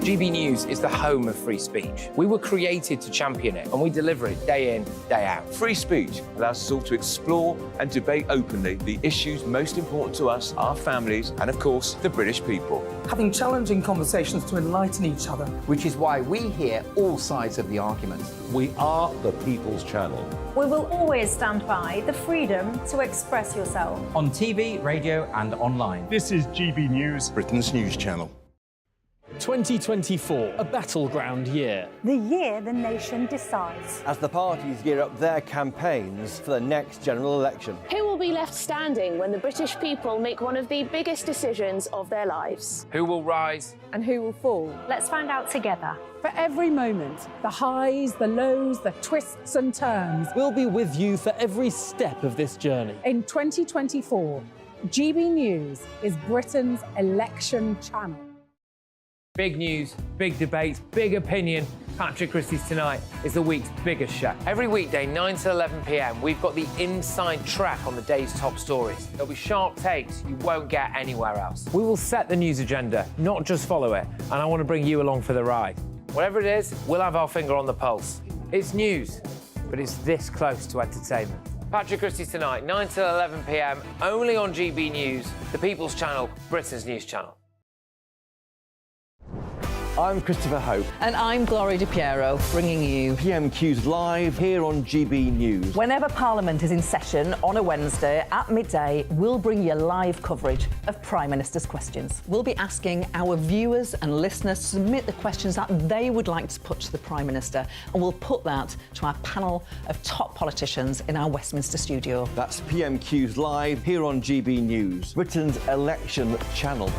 GB News is the home of free speech. We were created to champion it, and we deliver it day in, day out. Free speech allows us all to explore and debate openly the issues most important to us, our families, and of course, the British people. Having challenging conversations to enlighten each other. Which is why we hear all sides of the argument. We are the People's Channel. We will always stand by the freedom to express yourself. On TV, radio and online. This is GB News, Britain's news channel. 2024, a battleground year. The year the nation decides. As the parties gear up their campaigns for the next general election. Who will be left standing when the British people make one of the biggest decisions of their lives? Who will rise? And who will fall? Let's find out together. For every moment, the highs, the lows, the twists and turns. We'll be with you for every step of this journey. In 2024, GB News is Britain's election channel. Big news, big debates, big opinion. Patrick Christie's Tonight is the week's biggest show. Every weekday, 9 to 11 p.m, we've got the inside track on the day's top stories. There'll be sharp takes you won't get anywhere else. We will set the news agenda, not just follow it, and I want to bring you along for the ride. Whatever it is, we'll have our finger on the pulse. It's news, but it's this close to entertainment. Patrick Christie's Tonight, 9 to 11 p.m, only on GB News, the People's Channel, Britain's news channel. I'm Christopher Hope. And I'm Gloria DiPiero, bringing you PMQ's live here on GB News. Whenever Parliament is in session on a Wednesday at midday, we'll bring you live coverage of Prime Minister's questions. We'll be asking our viewers and listeners to submit the questions that they would like to put to the Prime Minister, and we'll put that to our panel of top politicians in our Westminster studio. That's PMQ's live here on GB News, Britain's election channel.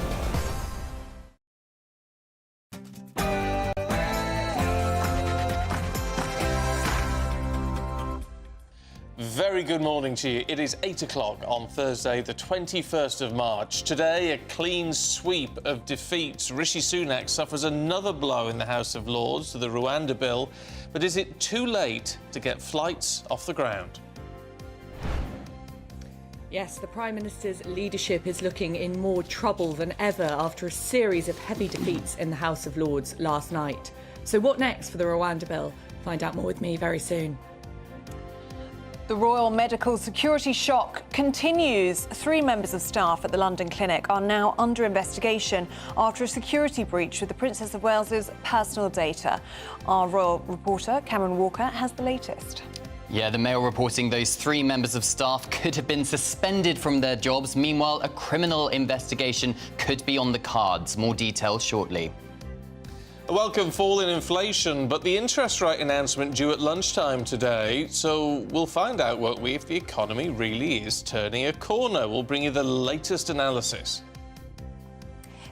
Very good morning to you. It is 8 o'clock on Thursday, the 21st of March. Today, a clean sweep of defeats. Rishi Sunak suffers another blow in the House of Lords to the Rwanda bill. But is it too late to get flights off the ground? Yes, the Prime Minister's leadership is looking in more trouble than ever after a series of heavy defeats in the House of Lords last night. So what next for the Rwanda bill? Find out more with me very soon. The Royal Medical Security shock continues. 3 members of staff at the London clinic are now under investigation after a security breach with the Princess of Wales's personal data. Our royal reporter, Cameron Walker, has the latest. Yeah, the Mail reporting those 3 members of staff could have been suspended from their jobs. Meanwhile, a criminal investigation could be on the cards. More details shortly. A welcome fall in inflation, but the interest rate announcement due at lunchtime today. So we'll find out, won't we, if the economy really is turning a corner. We'll bring you the latest analysis.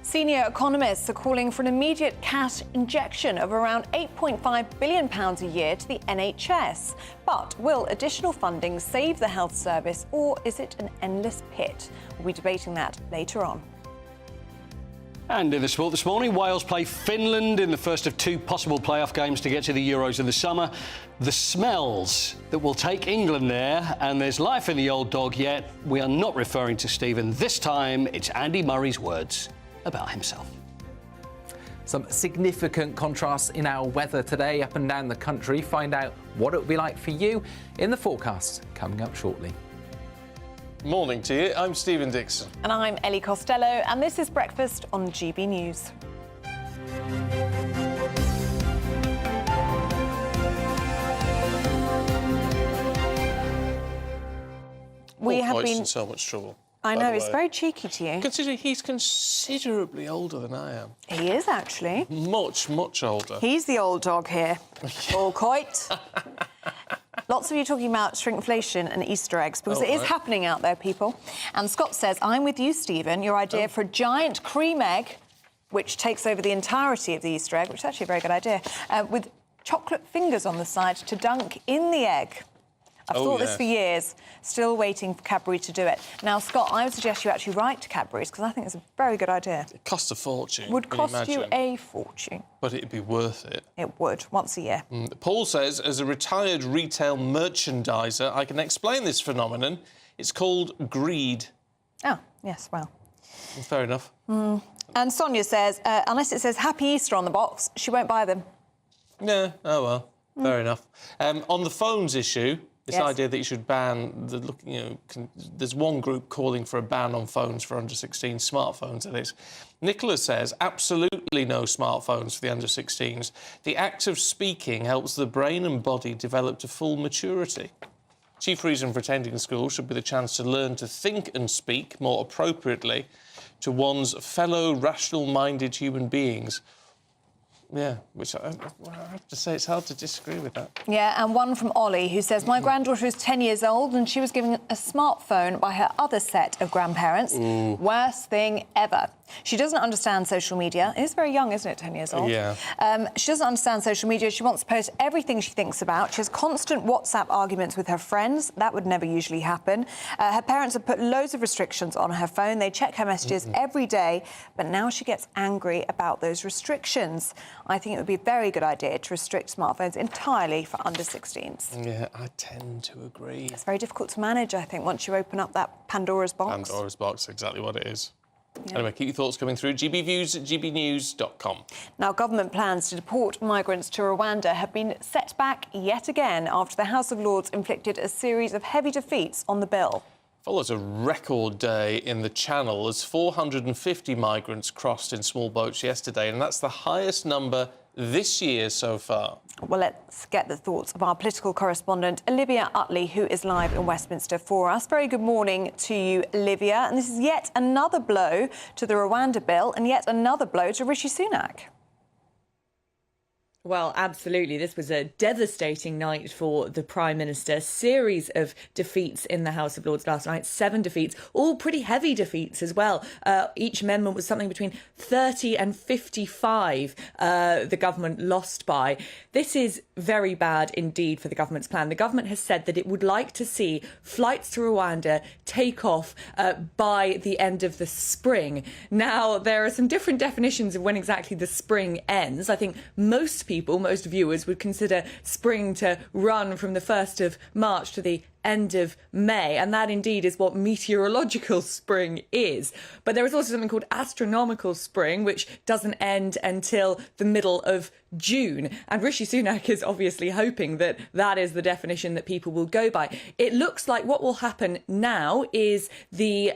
Senior economists are calling for an immediate cash injection of around £8.5 billion a year to the NHS. But will additional funding save the health service, or is it an endless pit? We'll be debating that later on. And in the sport this morning, Wales play Finland in the first of 2 possible playoff games to get to the Euros in the summer. The smells that will take England there, and there's life in the old dog yet. We are not referring to Stephen. This time, it's Andy Murray's words about himself. Some significant contrasts in our weather today up and down the country. Find out what it will be like for you in the forecast coming up shortly. Morning to you. I'm Stephen Dixon. And I'm Ellie Costello, and this is Breakfast on GB News. We have been in so much trouble. I know, it's very cheeky to you. Considering he's considerably older than I am. He is, actually. Much, much older. He's the old dog here. All quite. Lots of you talking about shrinkflation and Easter eggs, because it is happening out there, people. And Scott says, I'm with you, Stephen. Your idea for a giant cream egg, which takes over the entirety of the Easter egg, which is actually a very good idea, with chocolate fingers on the side to dunk in the egg. I've thought this for years, still waiting for Cadbury to do it. Now, Scott, I would suggest you actually write to Cadbury's, because I think it's a very good idea. It costs a fortune. Would cost you a fortune. But it'd be worth it. It would, once a year. Paul says, as a retailed retail merchandiser, I can explain this phenomenon. It's called greed. Oh, yes, well. Fair enough. And Sonia says, unless it says Happy Easter on the box, she won't buy them. Yeah, oh well, fair enough. On the phones issue, this idea that you should ban there's one group calling for a ban on phones for under 16 smartphones. That is, Nicola says absolutely no smartphones for the under 16s. The act of speaking helps the brain and body develop to full maturity. Chief reason for attending school should be the chance to learn to think and speak more appropriately to one's fellow rational-minded human beings. Yeah, which I have to say, it's hard to disagree with that. Yeah, and one from Ollie, who says, my granddaughter is 10 years old and she was given a smartphone by her other set of grandparents. Worst thing ever. She doesn't understand social media. It is very young, isn't it, 10 years old? Yeah. She doesn't understand social media. She wants to post everything she thinks about. She has constant WhatsApp arguments with her friends. That would never usually happen. Her parents have put loads of restrictions on her phone. They check her messages every day, but now she gets angry about those restrictions. I think it would be a very good idea to restrict smartphones entirely for under 16s. Yeah, I tend to agree. It's very difficult to manage, I think, once you open up that Pandora's box. Pandora's box, exactly what it is. Yeah. Anyway, keep your thoughts coming through. gbviews@gbnews.com. Now, government plans to deport migrants to Rwanda have been set back yet again after the House of Lords inflicted a series of heavy defeats on the bill. Follows a record day in the Channel as 450 migrants crossed in small boats yesterday, and that's the highest number this year so far. Well, let's get the thoughts of our political correspondent, Olivia Utley, who is live in Westminster for us. Very good morning to you, Olivia. And this is yet another blow to the Rwanda bill and yet another blow to Rishi Sunak. Well, absolutely. This was a devastating night for the Prime Minister. Series of defeats in the House of Lords last night. 7 defeats, all pretty heavy defeats as well. Each amendment was something between 30 and 55 the government lost by. This is very bad indeed for the government's plan. The government has said that it would like to see flights to Rwanda take off by the end of the spring. Now, there are some different definitions of when exactly the spring ends. I think most viewers would consider spring to run from the 1st of March to the end of May, and that indeed is what meteorological spring is. But there is also something called astronomical spring, which doesn't end until the middle of June. And Rishi Sunak is obviously hoping that that is the definition that people will go by. It looks like what will happen now is the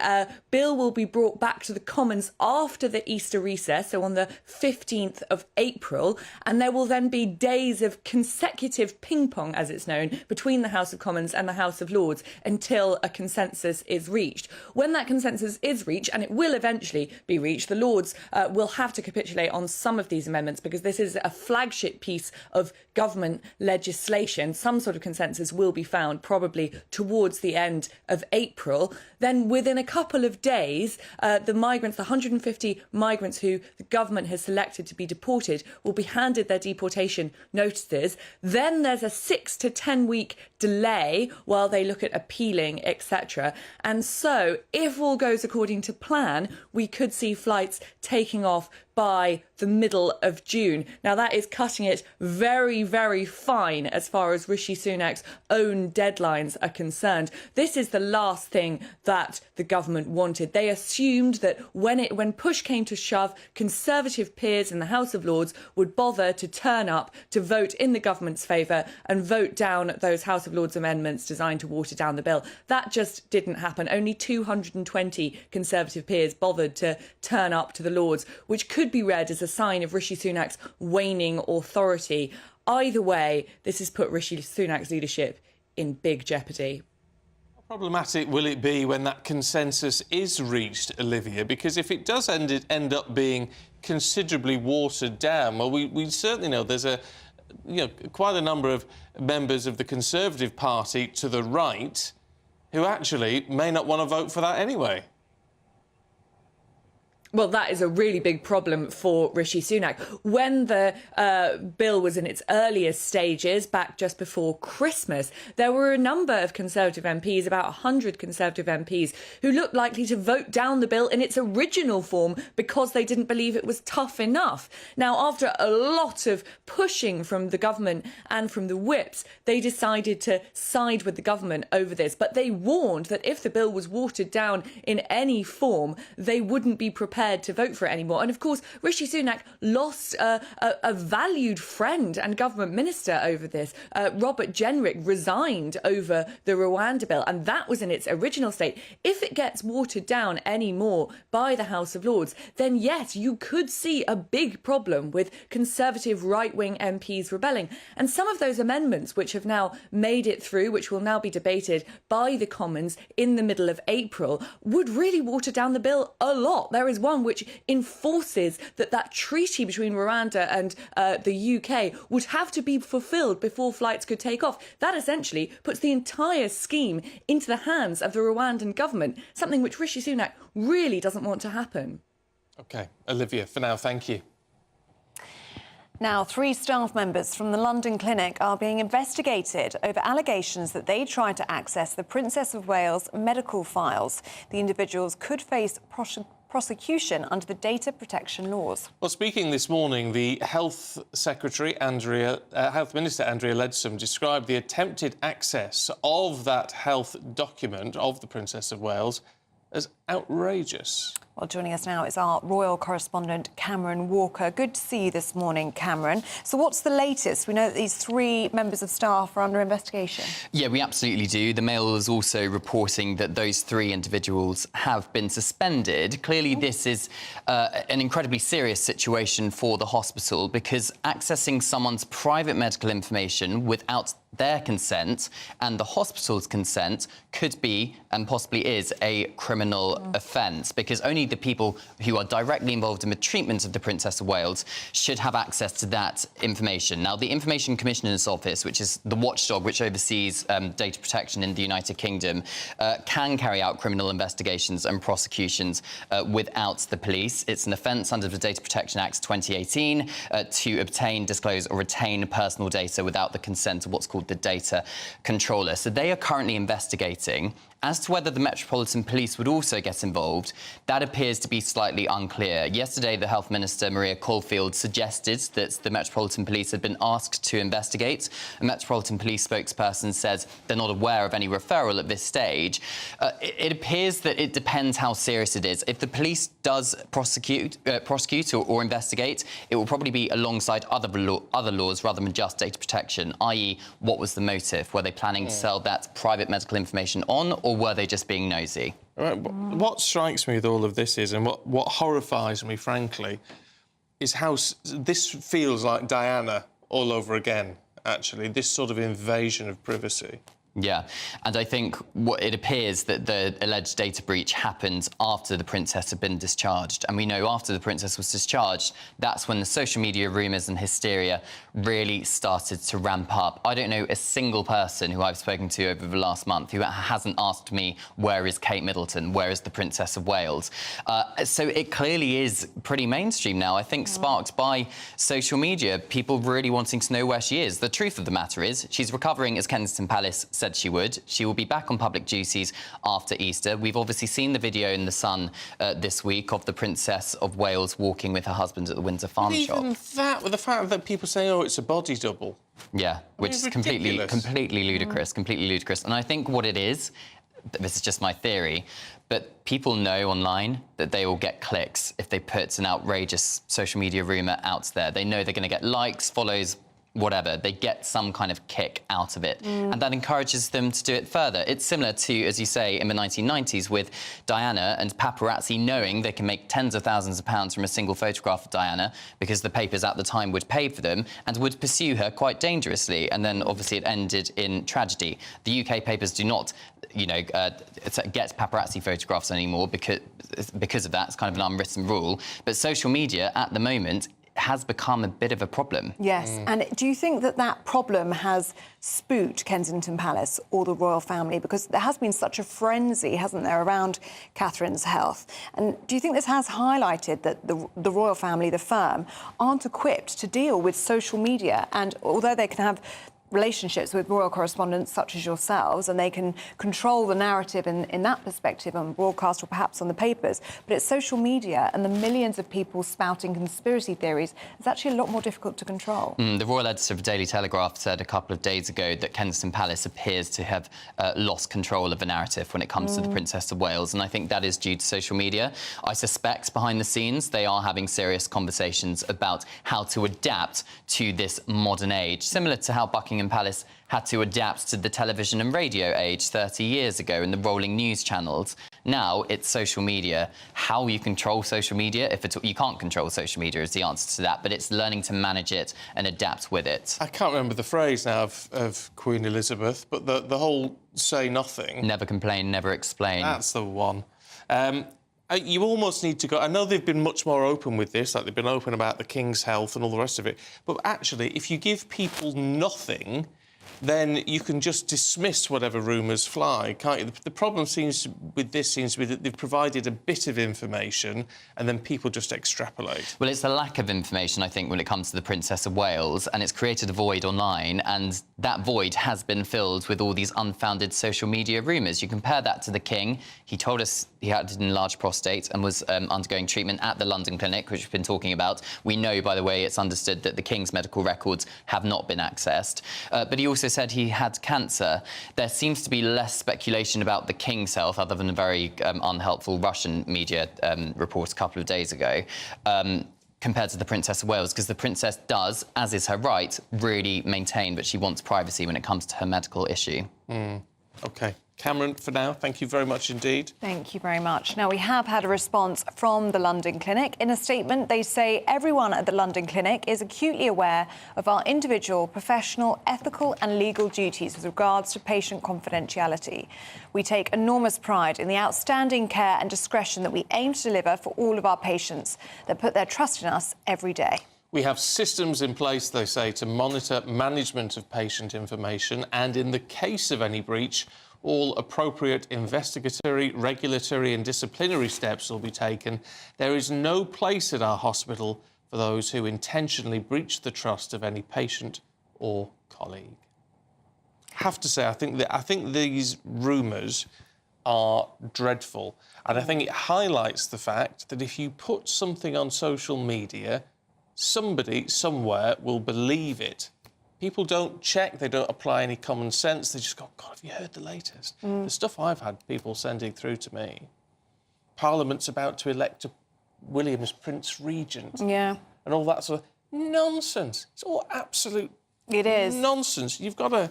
bill will be brought back to the Commons after the Easter recess, so on the 15th of April, and there will then be days of consecutive ping-pong, as it's known, between the House of Commons and the House of Lords until a consensus is reached. When that consensus is reached, and it will eventually be reached, the Lords will have to capitulate on some of these amendments because this is a flagship piece of government legislation. Some sort of consensus will be found probably towards the end of April. Then within a couple of days, the migrants, the 150 migrants who the government has selected to be deported, will be handed their deportation notices. Then there's a 6 to 10 week delay while while they look at appealing, etc. And so, if all goes according to plan, we could see flights taking off by the middle of June. Now, that is cutting it very, very fine as far as Rishi Sunak's own deadlines are concerned. This is the last thing that the government wanted. They assumed that when push came to shove, Conservative peers in the House of Lords would bother to turn up to vote in the government's favour and vote down those House of Lords amendments designed to water down the bill. That just didn't happen. Only 220 Conservative peers bothered to turn up to the Lords, which could be read as a sign of Rishi Sunak's waning authority. Either way, this has put Rishi Sunak's leadership in big jeopardy. How problematic will it be when that consensus is reached, Olivia? Because if it does end up being considerably watered down, well, we certainly know there's quite a number of members of the Conservative Party to the right who actually may not want to vote for that anyway. Well, that is a really big problem for Rishi Sunak. When the bill was in its earliest stages, back just before Christmas, there were a number of Conservative MPs, about 100 Conservative MPs, who looked likely to vote down the bill in its original form because they didn't believe it was tough enough. Now, after a lot of pushing from the government and from the whips, they decided to side with the government over this. But they warned that if the bill was watered down in any form, they wouldn't be prepared to vote for it anymore. And of course, Rishi Sunak lost a valued friend and government minister over this. Robert Jenrick resigned over the Rwanda bill, and that was in its original state. If it gets watered down anymore by the House of Lords, then yes, you could see a big problem with Conservative right-wing MPs rebelling. And some of those amendments which have now made it through, which will now be debated by the Commons in the middle of April, would really water down the bill a lot. There is one which enforces that treaty between Rwanda and the UK would have to be fulfilled before flights could take off. That essentially puts the entire scheme into the hands of the Rwandan government, something which Rishi Sunak really doesn't want to happen. OK, Olivia, for now, thank you. Now, 3 staff members from the London clinic are being investigated over allegations that they tried to access the Princess of Wales medical files. The individuals could face prosecution under the data protection laws. Well, speaking this morning, the Health Minister Andrea Leadsom described the attempted access of that health document of the Princess of Wales as outrageous. Well, joining us now is our royal correspondent, Cameron Walker. Good to see you this morning, Cameron. So what's the latest? We know that these 3 members of staff are under investigation. Yeah, we absolutely do. The Mail is also reporting that those 3 individuals have been suspended. Clearly, this is an incredibly serious situation for the hospital because accessing someone's private medical information without their consent and the hospital's consent could be, and possibly is, a criminal offence, because only the people who are directly involved in the treatment of the Princess of Wales should have access to that information. Now, the Information Commissioner's Office, which is the watchdog which oversees data protection in the United Kingdom, can carry out criminal investigations and prosecutions without the police. It's an offence under the Data Protection Act 2018 to obtain, disclose or retain personal data without the consent of what's called the data controller. So they are currently investigating. As to whether the Metropolitan Police would also get involved, that appears to be slightly unclear. Yesterday, the Health Minister, Maria Caulfield, suggested that the Metropolitan Police had been asked to investigate. A Metropolitan Police spokesperson says they're not aware of any referral at this stage. It appears that it depends how serious it is. If the police does prosecute or investigate, it will probably be alongside other laws rather than just data protection, i.e. what was the motive? Were they planning to sell that private medical information on, or were they just being nosy? Right, what strikes me with all of this is, and what horrifies me, frankly, is how this feels like Diana all over again, actually, this sort of invasion of privacy. Yeah, and I think what it appears that the alleged data breach happened after the princess had been discharged. And we know after the princess was discharged, that's when the social media rumours and hysteria really started to ramp up. I don't know a single person who I've spoken to over the last month who hasn't asked me, where is Kate Middleton? Where is the Princess of Wales? So it clearly is pretty mainstream now, I think, sparked by social media, people really wanting to know where she is. The truth of the matter is she's recovering, as Kensington Palace said she would. She will be back on public duties after Easter. We've obviously seen the video in The Sun this week of the Princess of Wales walking with her husband at the Windsor Farm shop. Even that, with the fact that people say, oh, it's a body double. Yeah, which is completely ludicrous, completely ludicrous. And I think what it is, this is just my theory, but people know online that they will get clicks if they put an outrageous social media rumour out there. They know they're going to get likes, follows, whatever. They get some kind of kick out of it. And that encourages them to do it further. It's similar to, as you say, in the 1990s with Diana and paparazzi knowing they can make tens of thousands of pounds from a single photograph of Diana because the papers at the time would pay for them and would pursue her quite dangerously. And then, obviously, it ended in tragedy. The UK papers do not, you know, get paparazzi photographs anymore because of that. It's kind of an unwritten rule. But social media, at the moment, has become a bit of a problem. Yes, and do you think that that problem has spooked Kensington Palace or the royal family? Because there has been such a frenzy, hasn't there, around Catherine's health. And do you think this has highlighted that the royal family, the firm, aren't equipped to deal with social media? And although they can have relationships with royal correspondents such as yourselves, and they can control the narrative in that perspective on broadcast or perhaps on the papers, but it's social media and the millions of people spouting conspiracy theories is actually a lot more difficult to control. The royal editor of the Daily Telegraph said a couple of days ago that Kensington Palace appears to have lost control of the narrative when it comes to the Princess of Wales, and I think that is due to social media. I suspect behind the scenes they are having serious conversations about how to adapt to this modern age, similar to how Buckingham Palace had to adapt to the television and radio age 30 years ago in the rolling news channels. Now it's social media. How you control social media, if you can't control social media, is the answer to that, but it's learning to manage it and adapt with it. I can't remember the phrase now of Queen Elizabeth, but the whole say nothing. Never complain, never explain. That's the one. You almost need to go... I know they've been much more open with this, like they've been open about the King's health and all the rest of it, but actually, if you give people nothing, then you can just dismiss whatever rumours fly, can't you? The problem with this seems to be that they've provided a bit of information and then people just extrapolate. Well, it's the lack of information, I think, when it comes to the Princess of Wales, and it's created a void online, and that void has been filled with all these unfounded social media rumours. You compare that to the King. He told us he had an enlarged prostate and was undergoing treatment at the London clinic, which we've been talking about. We know, by the way, it's understood that the King's medical records have not been accessed. But he also said he had cancer. There seems to be less speculation about the King's health, other than a very unhelpful Russian media report a couple of days ago, compared to the Princess of Wales, because the Princess does, as is her right, really maintain that she wants privacy when it comes to her medical issue. OK. Cameron, for now, thank you very much indeed. Thank you very much. Now, we have had a response from the London Clinic. In a statement, they say everyone at the London Clinic is acutely aware of our individual, professional, ethical and legal duties with regards to patient confidentiality. We take enormous pride in the outstanding care and discretion that we aim to deliver for all of our patients that put their trust in us every day. We have systems in place, they say, to monitor management of patient information, and in the case of any breach, all appropriate investigatory, regulatory and disciplinary steps will be taken. There is no place at our hospital for those who intentionally breach the trust of any patient or colleague. I have to say, I think these rumours are dreadful, and I think it highlights the fact that if you put something on social media, somebody somewhere will believe it. People don't check, they don't apply any common sense, they just go, God, have you heard the latest? The stuff I've had people sending through to me. Parliament's about to elect William as Prince Regent. Yeah. And all that sort of nonsense. It's all absolute nonsense. You've got to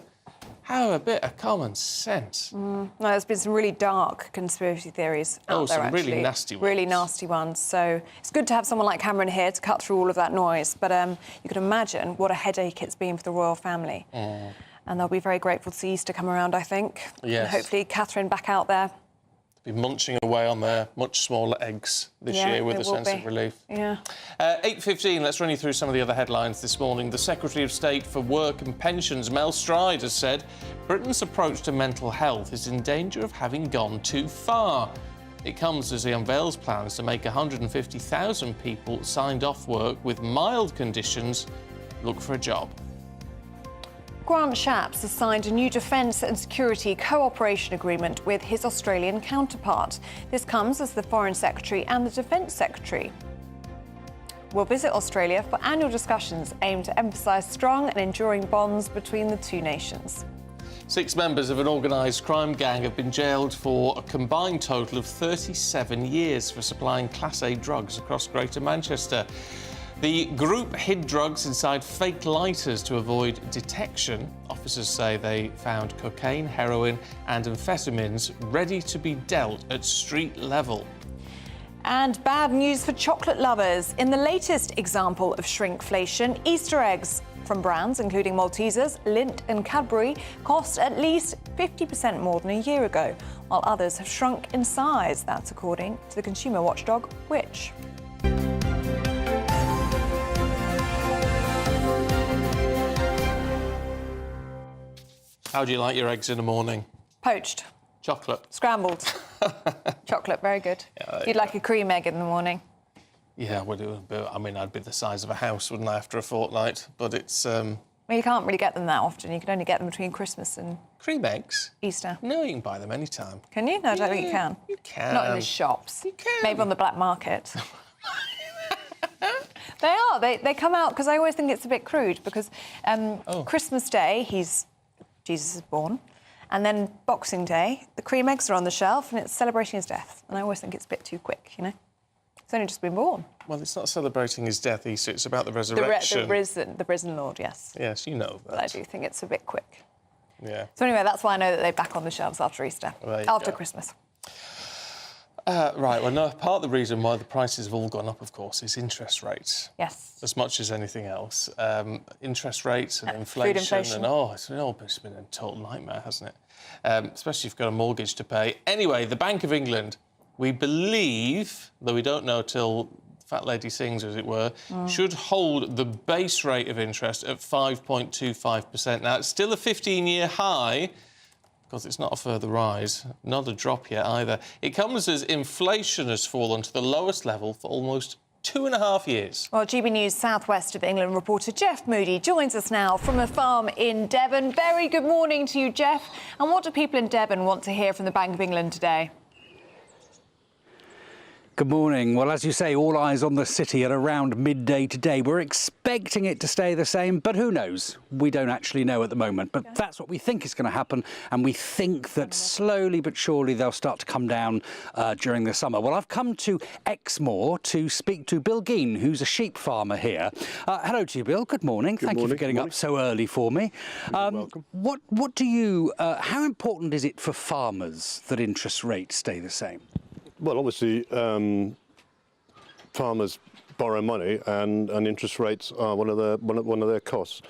have a bit of common sense. No, there's been some really dark conspiracy theories out there, actually. Really nasty ones. Really nasty ones. So it's good to have someone like Cameron here to cut through all of that noise. But you can imagine what a headache it's been for the royal family. And they'll be very grateful to see Easter come around, I think. Yes. And hopefully Catherine back out there. Be munching away on their much smaller eggs this year with a sense of relief. Yeah. 8:15, let's run you through some of the other headlines this morning. The Secretary of State for Work and Pensions, Mel Stride, has said Britain's approach to mental health is in danger of having gone too far. It comes as he unveils plans to make 150,000 people signed off work with mild conditions look for a job. Grant Shapps has signed a new defence and security cooperation agreement with his Australian counterpart. This comes as the Foreign Secretary and the Defence Secretary will visit Australia for annual discussions aimed to emphasise strong and enduring bonds between the two nations. 6 members of an organised crime gang have been jailed for a combined total of 37 years for supplying Class A drugs across Greater Manchester. The group hid drugs inside fake lighters to avoid detection. Officers say they found cocaine, heroin and amphetamines ready to be dealt at street level. And bad news for chocolate lovers. In the latest example of shrinkflation, Easter eggs from brands including Maltesers, Lindt and Cadbury cost at least 50% more than a year ago, while others have shrunk in size. That's according to the consumer watchdog Which. How do you like your eggs in the morning? Poached. Chocolate. Scrambled. Chocolate, very good. You'd like a cream egg in the morning? Yeah, I mean, I'd be the size of a house, wouldn't I, after a fortnight? But it's... Well, you can't really get them that often. You can only get them between Christmas and... Cream eggs? Easter. No, you can buy them anytime. Can you? No, I don't think you can. You can. Not in the shops. You can. Maybe on the black market. They are. They come out, because I always think it's a bit crude, because Christmas Day, Jesus is born, and then Boxing Day, the cream eggs are on the shelf, and it's celebrating his death. And I always think it's a bit too quick, you know? He's only just been born. Well, it's not celebrating his death, Easter. It's about the resurrection. The risen Lord, yes. Yes, you know that. But I do think it's a bit quick. Yeah. So anyway, that's why I know that they're back on the shelves after Easter, after Christmas. Right, well, no, part of the reason why the prices have all gone up, of course, is interest rates. Yes. As much as anything else. Interest rates and inflation. Food inflation. And, it's been a total nightmare, hasn't it? Especially if you've got a mortgage to pay. Anyway, the Bank of England, we believe, though we don't know till Fat Lady sings, as it were, should hold the base rate of interest at 5.25%. Now, it's still a 15-year high, because it's not a further rise, not a drop yet either. It comes as inflation has fallen to the lowest level for almost 2.5 years. Well, GB News South West of England reporter Jeff Moody joins us now from a farm in Devon. Very good morning to you, Jeff. And what do people in Devon want to hear from the Bank of England today? Good morning. Well, as you say, all eyes on the city at around midday today. We're expecting it to stay the same, but who knows? We don't actually know at the moment. But that's what we think is going to happen, and we think that slowly but surely they'll start to come down during the summer. Well, I've come to Exmoor to speak to Bill Geen, who's a sheep farmer here. Hello to you, Bill. Good morning. Thank you for getting up so early for me. You're welcome. What do you... how important is it for farmers that interest rates stay the same? Well, obviously, farmers borrow money, and interest rates are one of their costs.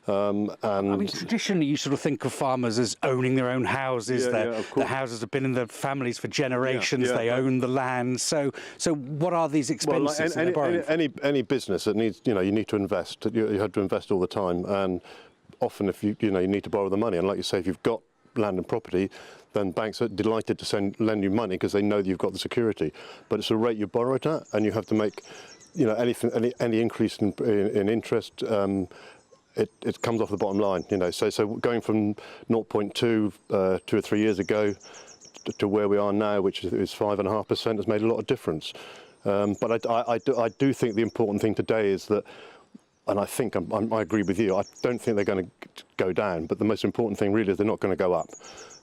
I mean, traditionally, you sort of think of farmers as owning their own houses. The houses have been in their families for generations. They own the land. So what are these expenses? Well, any business that needs, you need to invest. You have to invest all the time, and often if you need to borrow the money. And like you say, if you've got land and property, then banks are delighted to lend you money because they know that you've got the security. But it's a rate you borrow it at, and you have to make, any increase in interest. It comes off the bottom line. So going from 0.2 2 or 3 years ago to where we are now, which is 5.5%, has made a lot of difference. But I do think the important thing today is that. And I think I agree with you. I don't think they're going to go down, but the most important thing really is they're not going to go up,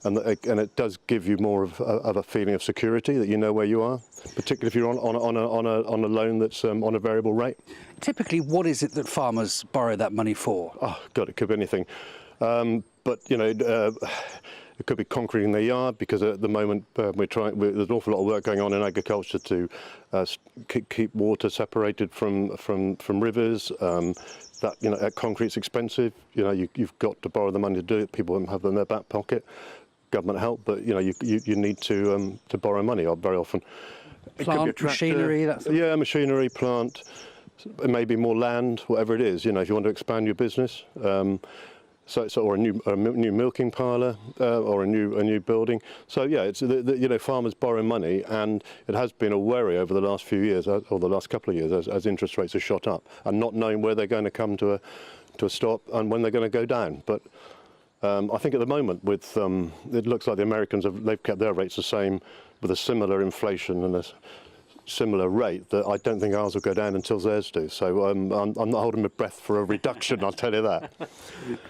and it does give you more of a feeling of security that you know where you are, particularly if you're on a loan that's on a variable rate. Typically, what is it that farmers borrow that money for? Oh God, it could be anything, but it could be concreting their yard, because at the moment there's an awful lot of work going on in agriculture to keep water separated from rivers. Concrete's expensive. You've got to borrow the money to do it. People don't have them in their back pocket. Government help, but you need to borrow money very often. Plant, machinery, that sort of machinery, plant, maybe more land, whatever it is. If you want to expand your business. Or a new milking parlour, or a new building. So yeah, it's farmers borrow money, and it has been a worry over the last few years, or the last couple of years, as interest rates have shot up, and not knowing where they're going to come to to a stop and when they're going to go down. But I think at the moment, with it looks like the Americans they've kept their rates the same with a similar inflation and a similar rate, that I don't think ours will go down until theirs do. So I'm not holding my breath for a reduction, I'll tell you that.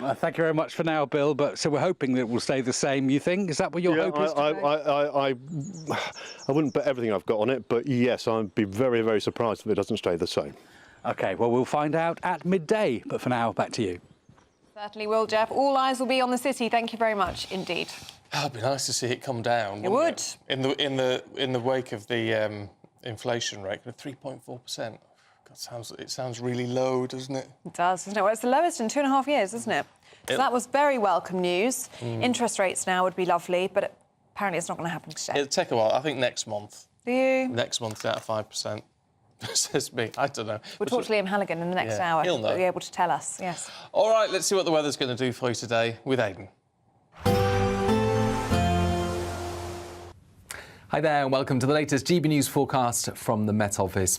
Well, thank you very much for now, Bill. But so we're hoping that it will stay the same, you think? Is that what your hope is today? I wouldn't bet everything I've got on it, but yes, I'd be very, very surprised if it doesn't stay the same. OK, well, we'll find out at midday. But for now, back to you. Certainly will, Jeff. All eyes will be on the city. Thank you very much indeed. Oh, it'd be nice to see it come down. It would. In the wake of the inflation rate of 3.4%. It sounds really low, doesn't it? It does, doesn't it? Well, it's the lowest in 2.5 years, isn't it? So that was very welcome news. Interest rates now would be lovely, but apparently it's not going to happen today. It'll take a while. I think next month. Do you? Next month, down to 5%. Says me. I don't know. We'll talk to Liam Halligan in the next hour. He'll know. He'll be able to tell us, yes. All right, let's see what the weather's going to do for you today with Aidan. Hi there and welcome to the latest GB News forecast from the Met Office.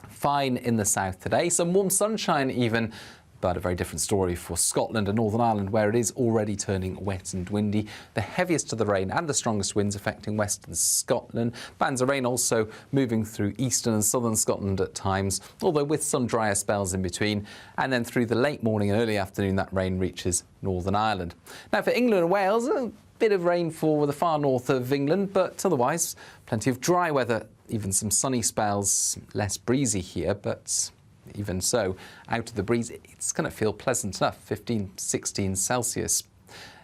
Fine in the south today, some warm sunshine even, but a very different story for Scotland and Northern Ireland, where it is already turning wet and windy. The heaviest of the rain and the strongest winds affecting western Scotland. Bands of rain also moving through eastern and southern Scotland at times, although with some drier spells in between. And then through the late morning and early afternoon, that rain reaches Northern Ireland. Now for England and Wales, a bit of rainfall with the far north of England, but otherwise plenty of dry weather, even some sunny spells, less breezy here, but even so, out of the breeze, it's going to feel pleasant enough, 15, 16 Celsius.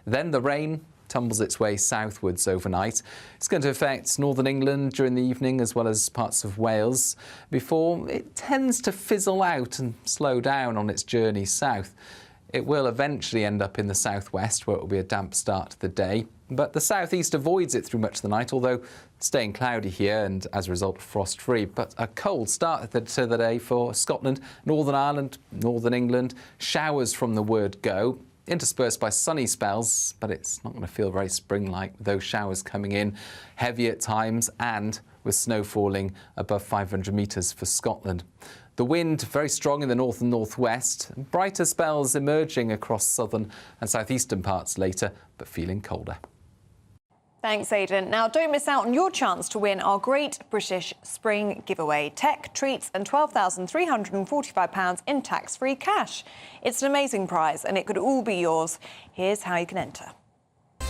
Then the rain tumbles its way southwards overnight. It's going to affect northern England during the evening as well as parts of Wales before it tends to fizzle out and slow down on its journey south. It will eventually end up in the southwest, where it will be a damp start to the day. But the southeast avoids it through much of the night, although staying cloudy here and, as a result, frost-free. But a cold start to the day for Scotland, Northern Ireland, Northern England. Showers from the word go, interspersed by sunny spells, but it's not going to feel very spring-like with those showers coming in heavy at times and with snow falling above 500 metres for Scotland. The wind very strong in the north and northwest, brighter spells emerging across southern and southeastern parts later, but feeling colder. Thanks, Aidan. Now, don't miss out on your chance to win our Great British Spring Giveaway. Tech, treats and £12,345 in tax-free cash. It's an amazing prize and it could all be yours. Here's how you can enter.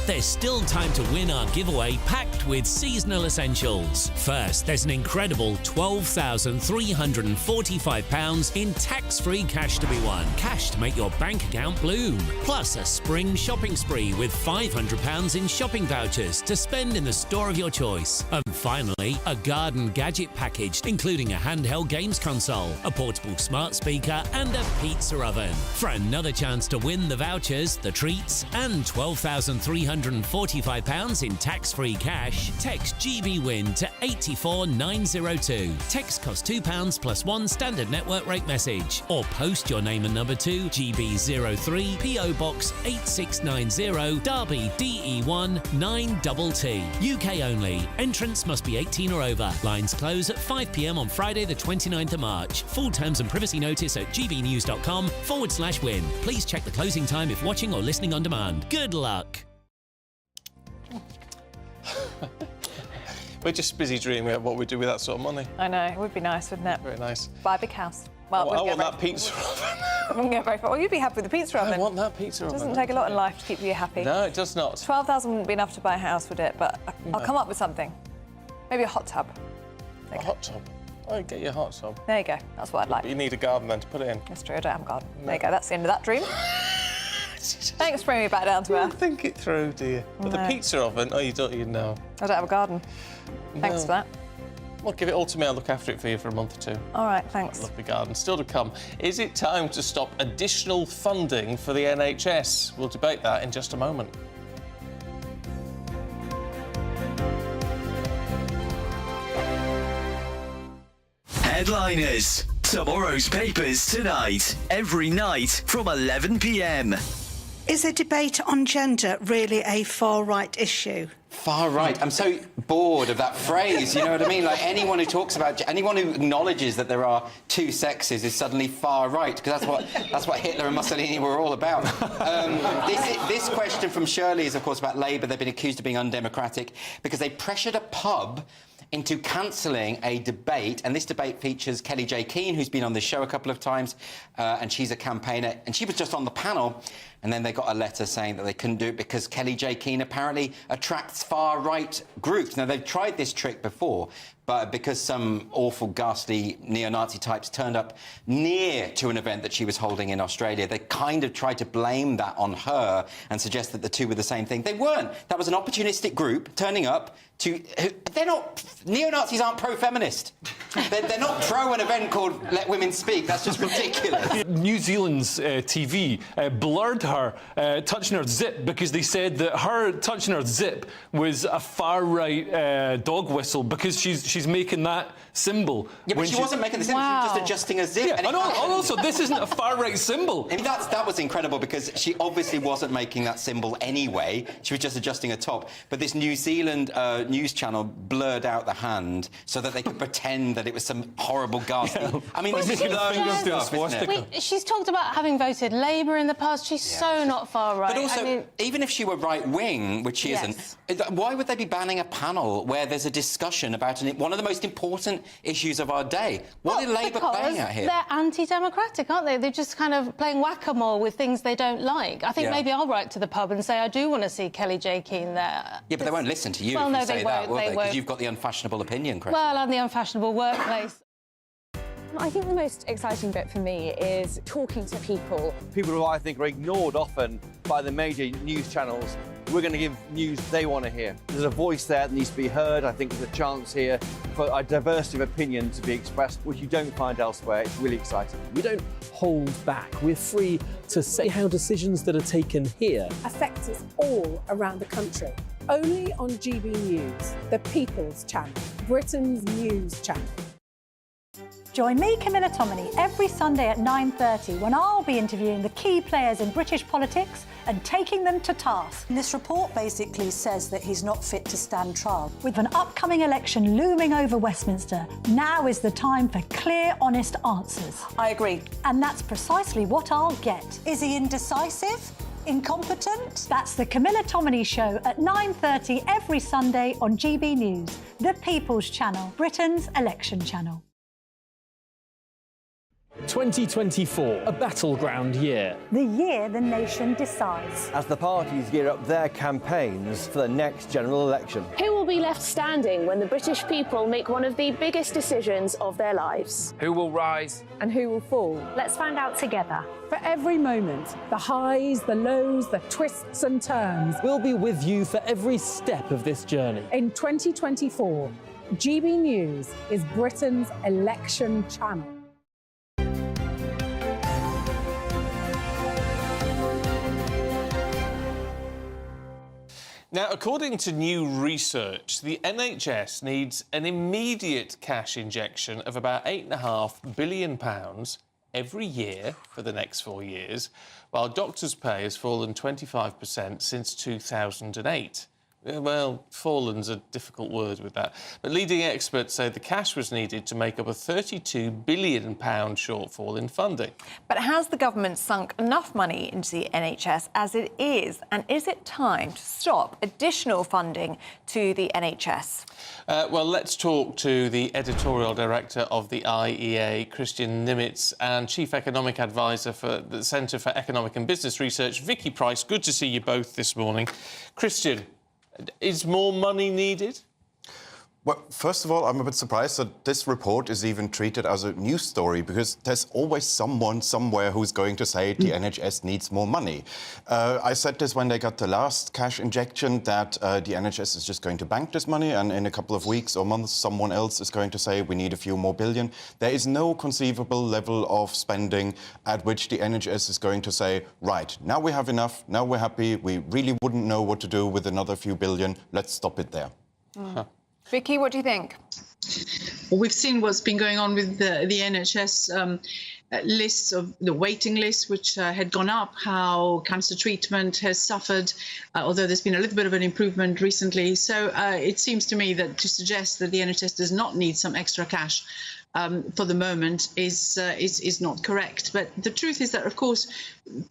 There's still time to win our giveaway packed with seasonal essentials. First, there's an incredible £12,345 in tax-free cash to be won. Cash to make your bank account bloom. Plus a spring shopping spree with £500 in shopping vouchers to spend in the store of your choice. And finally, a garden gadget package, including a handheld games console, a portable smart speaker and a pizza oven. For another chance to win the vouchers, the treats and £12,345 in tax-free cash, text GBWIN to 84902. Text costs £2 plus one standard network rate message, or post your name and number to GB03 PO Box 8690 Derby DE1 9TT. UK only. Entrance must be 18 or over. Lines close at 5 p.m. on Friday the 29th of March. Full terms and privacy notice at gbnews.com/win. Please check the closing time if watching or listening on demand. Good luck. We're just busy dreaming about what we do with that sort of money. I know, it would be nice, wouldn't it? Very nice. Buy a big house. Well, I want that pizza oven. I wouldn't get very far. Well, you'd be happy with the pizza oven. I want that pizza oven. It doesn't take a lot in life to keep you happy. No, it does not. 12,000 wouldn't be enough to buy a house, would it? But I'll come up with something. Maybe a hot tub. A hot tub? Oh, get your hot tub. There you go. That's what I'd like. But you need a garden then to put it in. That's true. I don't have a garden. No. There you go. That's the end of that dream. Thanks for bringing me back down to earth. Think it through, do you? But the pizza oven, oh, you don't even know. I don't have a garden. Thanks for that. Well, give it all to me. I'll look after it for you for a month or two. All right, thanks. Lovely garden. Still to come. Is it time to stop additional funding for the NHS? We'll debate that in just a moment. Headliners. Tomorrow's papers tonight. Every night from 11 p.m. Is a debate on gender really a far-right issue? Far right. I'm so bored of that phrase, you know what I mean? Like, anyone who talks about... anyone who acknowledges that there are two sexes is suddenly far right, because that's what Hitler and Mussolini were all about. This question from Shirley is, of course, about Labour. They've been accused of being undemocratic because they pressured a pub into cancelling a debate, and this debate features Kelly J. Keane, who's been on this show a couple of times, and she's a campaigner, and she was just on the panel, and then they got a letter saying that they couldn't do it because Kelly J. Keane apparently attracts far-right groups. Now, they've tried this trick before, but because some awful, ghastly neo-Nazi types turned up near to an event that she was holding in Australia, they kind of tried to blame that on her and suggest that the two were the same thing. They weren't. That was an opportunistic group turning up to... they're not... neo-Nazis aren't pro-feminist. They're not pro an event called Let Women Speak. That's just ridiculous. New Zealand's TV blurred her touching her zip because they said that her touching her zip was a far-right dog whistle because she's making that symbol. Yeah, but she wasn't making the symbol, she was just adjusting a zip. Yeah, and also, this isn't a far-right symbol. I mean, that was incredible because she obviously wasn't making that symbol anyway. She was just adjusting a top. But this New Zealand news channel blurred out the hand so that they could pretend that it was some horrible ghastly... Yeah. I mean, this is stuff, isn't it? She's talked about having voted Labour in the past. She's so not far right. But also, even if she were right-wing, which she isn't, why would they be banning a panel where there's a discussion about one of the most important issues of our day? What are Labour playing at here? They're anti-democratic, aren't they? They're just kind of playing whack-a-mole with things they don't like. I think maybe I'll write to the pub and say I do want to see Kelly J. Keane there. Yeah, but they won't listen to you well, if no, you say they that, won't, will they? won't. Because you've got the unfashionable opinion, Chris. Well, I'm the unfashionable workplace. I think the most exciting bit for me is talking to people. People who I think are ignored often by the major news channels. We're going to give news they want to hear. There's a voice there that needs to be heard. I think there's a chance here for a diversity of opinion to be expressed, which you don't find elsewhere. It's really exciting. We don't hold back. We're free to say how decisions that are taken here affect us all around the country. Only on GB News, the People's Channel, Britain's news channel. Join me, Camilla Tominey, every Sunday at 9:30 when I'll be interviewing the key players in British politics and taking them to task. This report basically says that he's not fit to stand trial. With an upcoming election looming over Westminster, now is the time for clear, honest answers. I agree. And that's precisely what I'll get. Is he indecisive? Incompetent? That's the Camilla Tominey Show at 9:30 every Sunday on GB News, the People's Channel, Britain's election channel. 2024, a battleground year. The year the nation decides. As the parties gear up their campaigns for the next general election. Who will be left standing when the British people make one of the biggest decisions of their lives? Who will rise? And who will fall? Let's find out together. For every moment, the highs, the lows, the twists and turns. We'll be with you for every step of this journey. In 2024, GB News is Britain's election channel. Now, according to new research, the NHS needs an immediate cash injection of about £8.5 billion every year for the next 4 years, while doctors' pay has fallen 25% since 2008. Well, fallen's a difficult word with that. But leading experts say the cash was needed to make up a £32 billion shortfall in funding. But has the government sunk enough money into the NHS as it is? And is it time to stop additional funding to the NHS? Well, let's talk to the editorial director of the IEA, Christian Nimitz, and chief economic advisor for the Centre for Economic and Business Research, Vicky Price. Good to see you both this morning. Christian, is more money needed? Well, first of all, I'm a bit surprised that this report is even treated as a news story, because there's always someone somewhere who's going to say the NHS needs more money. I said this when they got the last cash injection, that the NHS is just going to bank this money, and in a couple of weeks or months, someone else is going to say we need a few more billion. There is no conceivable level of spending at which the NHS is going to say, right, now we have enough, now we're happy, we really wouldn't know what to do with another few billion, let's stop it there. Vicky, what do you think? We've seen what's been going on with the NHS lists of the waiting list, which had gone up, how cancer treatment has suffered, although there's been a little bit of an improvement recently. So it seems to me that to suggest that the NHS does not need some extra cash for the moment is not correct. But the truth is that, of course,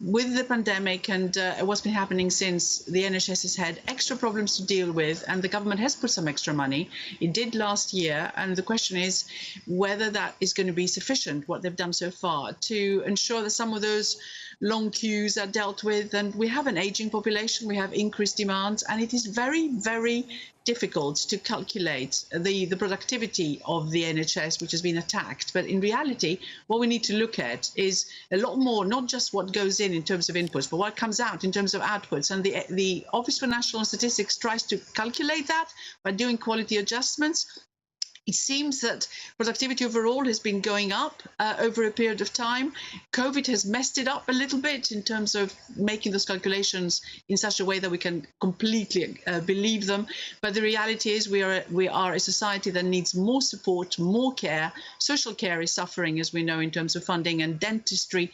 with the pandemic and what's been happening since, the NHS has had extra problems to deal with, and the government has put some extra money. It did last year, and the question is whether that is going to be sufficient, what they've done so far, to ensure that some of those long queues are dealt with. And we have an aging population, we have increased demands, and it is very, very difficult to calculate the productivity of the NHS, which has been attacked. But in reality, what we need to look at is a lot more, not just what goes in terms of inputs, but what comes out in terms of outputs. And the Office for National Statistics tries to calculate that by doing quality adjustments. It seems that productivity overall has been going up over a period of time. COVID has messed it up a little bit in terms of making those calculations in such a way that we can completely believe them. But the reality is we are a society that needs more support, more care. Social care is suffering, as we know, in terms of funding, and dentistry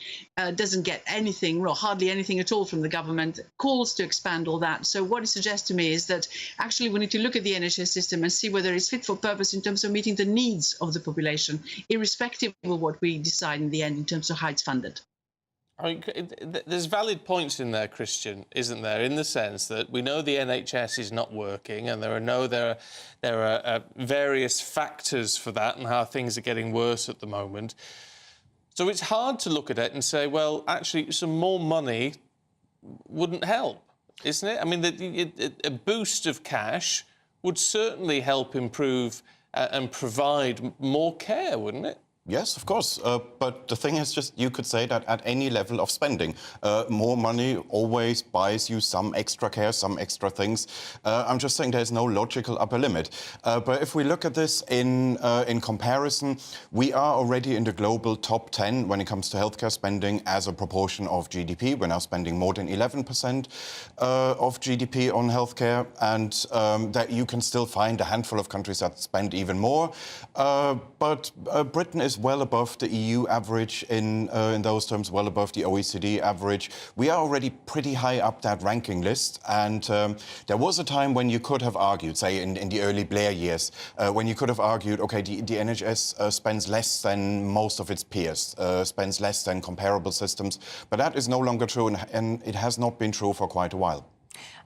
doesn't get anything, or hardly anything at all from the government. Calls to expand all that. So what it suggests to me is that actually we need to look at the NHS system and see whether it's fit for purpose in terms of meeting the needs of the population, irrespective of what we decide in the end in terms of how it's funded. I mean, there's valid points in there, Christian, isn't there? In the sense that we know the NHS is not working, and there are various factors for that, and how things are getting worse at the moment. So it's hard to look at it and say, well, actually, some more money wouldn't help, isn't it? I mean, a boost of cash would certainly help improve and provide more care, wouldn't it? Yes, of course. But the thing is just, you could say that at any level of spending, more money always buys you some extra care, some extra things. I'm just saying there's no logical upper limit. But if we look at this in comparison, we are already in the global top 10 when it comes to healthcare spending as a proportion of GDP. We're now spending more than 11% of GDP on healthcare, and that you can still find a handful of countries that spend even more. But Britain is well above the EU average in those terms, well above the OECD average. We are already pretty high up that ranking list, and there was a time when you could have argued, say in the early Blair years, when you could have argued, okay, the NHS spends less than most of its peers, spends less than comparable systems, but that is no longer true, and it has not been true for quite a while.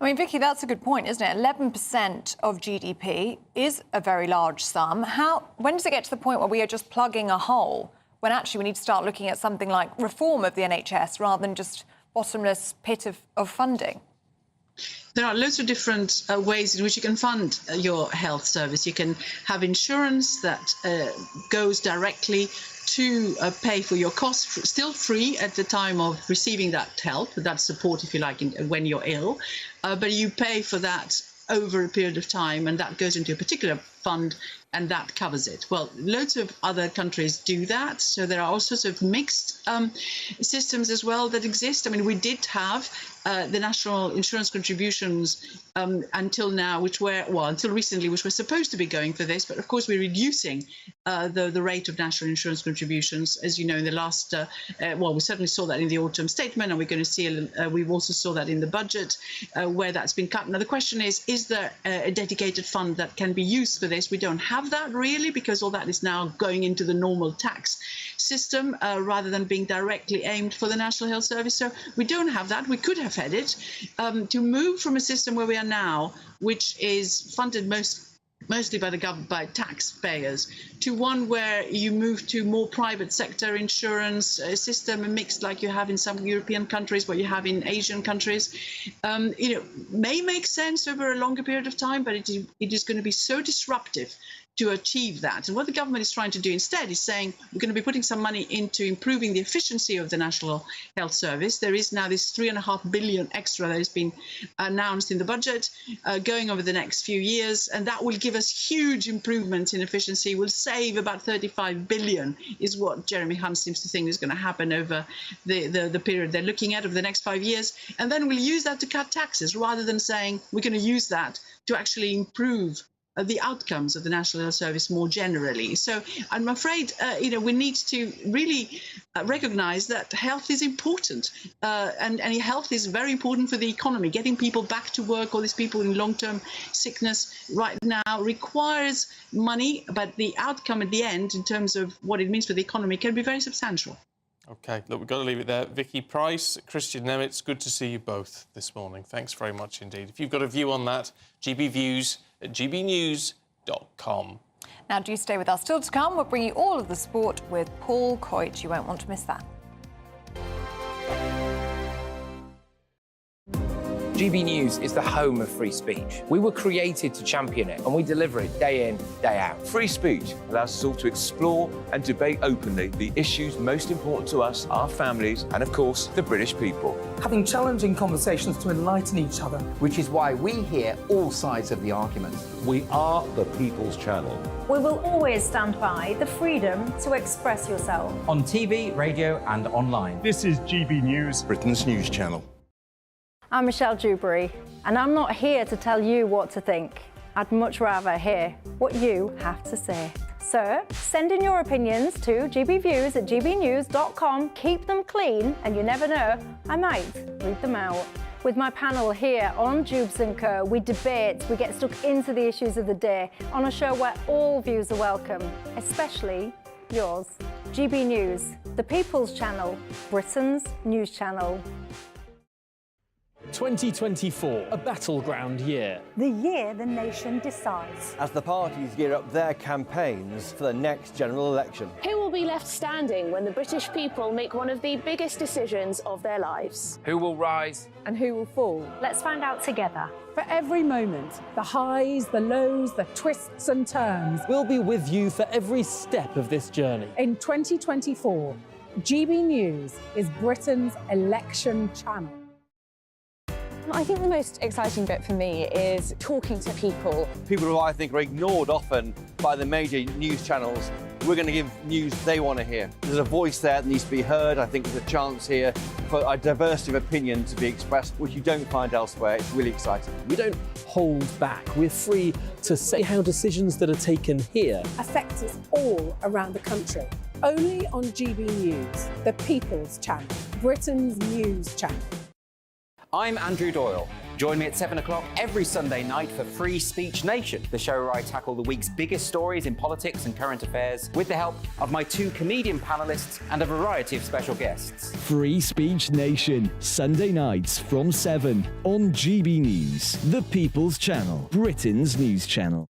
I mean, Vicky, that's a good point, isn't it? 11% of GDP is a very large sum. When does it get to the point where we are just plugging a hole, when actually we need to start looking at something like reform of the NHS rather than just bottomless pit of funding? There are loads of different ways in which you can fund your health service. You can have insurance that goes directly to pay for your costs, still free at the time of receiving that help, that support, if you like, when you're ill. But you pay for that over a period of time, and that goes into a particular fund, and that covers it. Well, loads of other countries do that, so there are all sorts of mixed systems as well that exist. I mean, we did have the national insurance contributions until now, until recently, which were supposed to be going for this, but of course we're reducing the rate of national insurance contributions, as you know, in the last, we certainly saw that in the autumn statement, and we're going to see, we've also saw that in the budget, where that's been cut. Now, the question is there a dedicated fund that can be used for this? We don't have that really, because all that is now going into the normal tax system rather than being directly aimed for the National Health Service. So we don't have that. We could have had it. To move from a system where we are now, which is funded mostly by the government, by taxpayers, to one where you move to more private sector insurance system, mixed like you have in some European countries, what you have in Asian countries, may make sense over a longer period of time, but it is going to be so disruptive to achieve that. And what the government is trying to do instead is saying we're going to be putting some money into improving the efficiency of the National Health Service. There is now this £3.5 billion extra that has been announced in the budget going over the next few years, and that will give us huge improvements in efficiency. Will save about 35 billion is what Jeremy Hunt seems to think is going to happen over the period they're looking at over the next 5 years. And then we'll use that to cut taxes rather than saying we're going to use that to actually improve the outcomes of the National Health Service more generally. So I'm afraid, we need to really recognise that health is important, and health is very important for the economy. Getting people back to work, all these people in long-term sickness right now, requires money, but the outcome at the end, in terms of what it means for the economy, can be very substantial. OK, look, we've got to leave it there. Vicky Price, Christian Nemitz, good to see you both this morning. Thanks very much indeed. If you've got a view on that, gbviews@gbnews.com. Now, do stay with us. Still to come, we'll bring you all of the sport with Paul Coit. You won't want to miss that. GB News is the home of free speech. We were created to champion it, and we deliver it day in, day out. Free speech allows us all to explore and debate openly the issues most important to us, our families, and of course, the British people. Having challenging conversations to enlighten each other. Which is why we hear all sides of the argument. We are the People's Channel. We will always stand by the freedom to express yourself. On TV, radio and online. This is GB News, Britain's news channel. I'm Michelle Dewberry, and I'm not here to tell you what to think. I'd much rather hear what you have to say. So, send in your opinions to gbviews@gbnews.com. Keep them clean, and you never know, I might read them out. With my panel here on Jubes & Co, we debate, we get stuck into the issues of the day on a show where all views are welcome, especially yours. GB News, the People's Channel, Britain's news channel. 2024, a battleground year. The year the nation decides. As the parties gear up their campaigns for the next general election. Who will be left standing when the British people make one of the biggest decisions of their lives? Who will rise? And who will fall? Let's find out together. For every moment, the highs, the lows, the twists and turns. We'll be with you for every step of this journey. In 2024, GB News is Britain's election channel. I think the most exciting bit for me is talking to people. People who I think are ignored often by the major news channels. We're going to give news they want to hear. There's a voice there that needs to be heard. I think there's a chance here for a diversity of opinion to be expressed, which you don't find elsewhere. It's really exciting. We don't hold back. We're free to say how decisions that are taken here affect us all around the country. Only on GB News, the People's Channel, Britain's news channel. I'm Andrew Doyle. Join me at 7 o'clock every Sunday night for Free Speech Nation, the show where I tackle the week's biggest stories in politics and current affairs with the help of my two comedian panellists and a variety of special guests. Free Speech Nation, Sunday nights from 7 on GB News, the People's Channel, Britain's news channel.